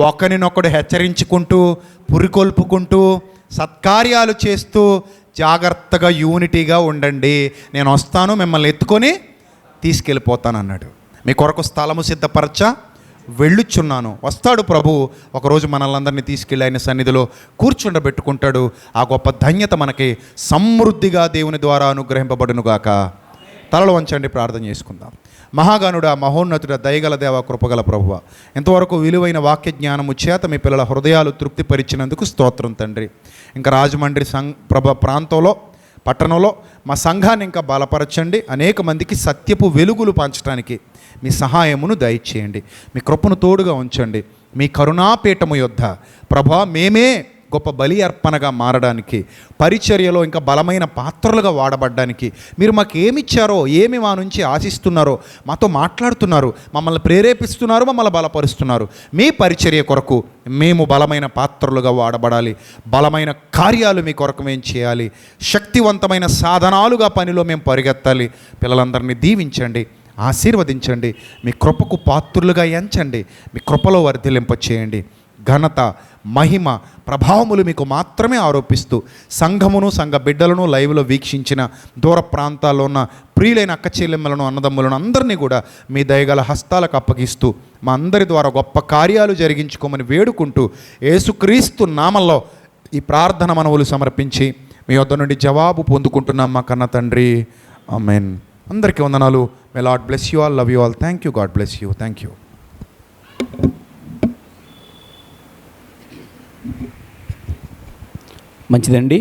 ఒకరినొకడు హెచ్చరించుకుంటూ పురికొల్పుకుంటూ సత్కార్యాలు చేస్తూ జాగ్రత్తగా యూనిటీగా ఉండండి. నేను వస్తాను, మిమ్మల్ని ఎత్తుకొని తీసుకెళ్ళిపోతాను అన్నాడు. మీ కొరకు స్థలము సిద్ధపరచ వెళ్ళుచున్నాను. వస్తాడు ప్రభు, ఒకరోజు మనల్ని తీసుకెళ్ళి ఆయన సన్నిధిలో కూర్చుండబెట్టుకుంటాడు. ఆ గొప్ప ధన్యత మనకి సమృద్ధిగా దేవుని ద్వారా అనుగ్రహింపబడునుగాక. తలలు వంచండి, ప్రార్థన చేసుకుందాం. మహాగణుడా, మహోన్నతుడ, దయగల దేవ, కృపగల ప్రభువ, ఎంతవరకు విలువైన వాక్య జ్ఞానము చేత మీ పిల్లల హృదయాలు తృప్తిపరిచినందుకు స్తోత్రం తండ్రి. ఇంకా రాజమండ్రి ప్రాంతంలో, పట్టణంలో మా సంఘాన్ని ఇంకా బలపరచండి. అనేక మందికి సత్యపు వెలుగులు పంచడానికి మీ సహాయమును దయచేయండి. మీ కృపను తోడుగా ఉంచండి. మీ కరుణాపీఠము యొద్ద ప్రభా మేమే గొప్ప బలి అర్పణగా మారడానికి, పరిచర్యలో ఇంకా బలమైన పాత్రలుగా వాడబడ్డానికి మీరు మాకు ఏమిచ్చారో, ఏమి మా నుంచి ఆశిస్తున్నారో, మాతో మాట్లాడుతున్నారు, మమ్మల్ని ప్రేరేపిస్తున్నారు, మమ్మల్ని బలపరుస్తున్నారు. మీ పరిచర్య కొరకు మేము బలమైన పాత్రలుగా వాడబడాలి. బలమైన కార్యాలు మీ కొరకు మేము చేయాలి. శక్తివంతమైన సాధనాలుగా పనిలో మేము పరిగెత్తాలి. పిల్లలందరినీ దీవించండి, ఆశీర్వదించండి. మీ కృపకు పాత్రులుగా ఎంచండి. మీ కృపలో వర్ధిలింపచేయండి. ఘనత, మహిమ, ప్రభావములు మీకు మాత్రమే ఆరోపిస్తూ సంఘమును, సంఘ బిడ్డలను లైవ్లో వీక్షించిన దూర ప్రాంతాల్లో ఉన్న ప్రియులైన అక్క చెల్లెమ్మలను, అన్నదమ్ములను అందరినీ కూడా మీ దయగల హస్తాలకు అప్పగిస్తూ మా అందరి ద్వారా గొప్ప కార్యాలు జరిగించుకోమని వేడుకుంటూ యేసుక్రీస్తు నామంలో ఈ ప్రార్థన మనవులు సమర్పించి మీ వద్ద నుండి జవాబు పొందుకుంటున్నాం మా కన్న తండ్రి. ఆమేన్. అందరికీ వందనాలు. May Lord bless you all. Love you all. Thank you. God bless you. Thank you. మంచిదండి.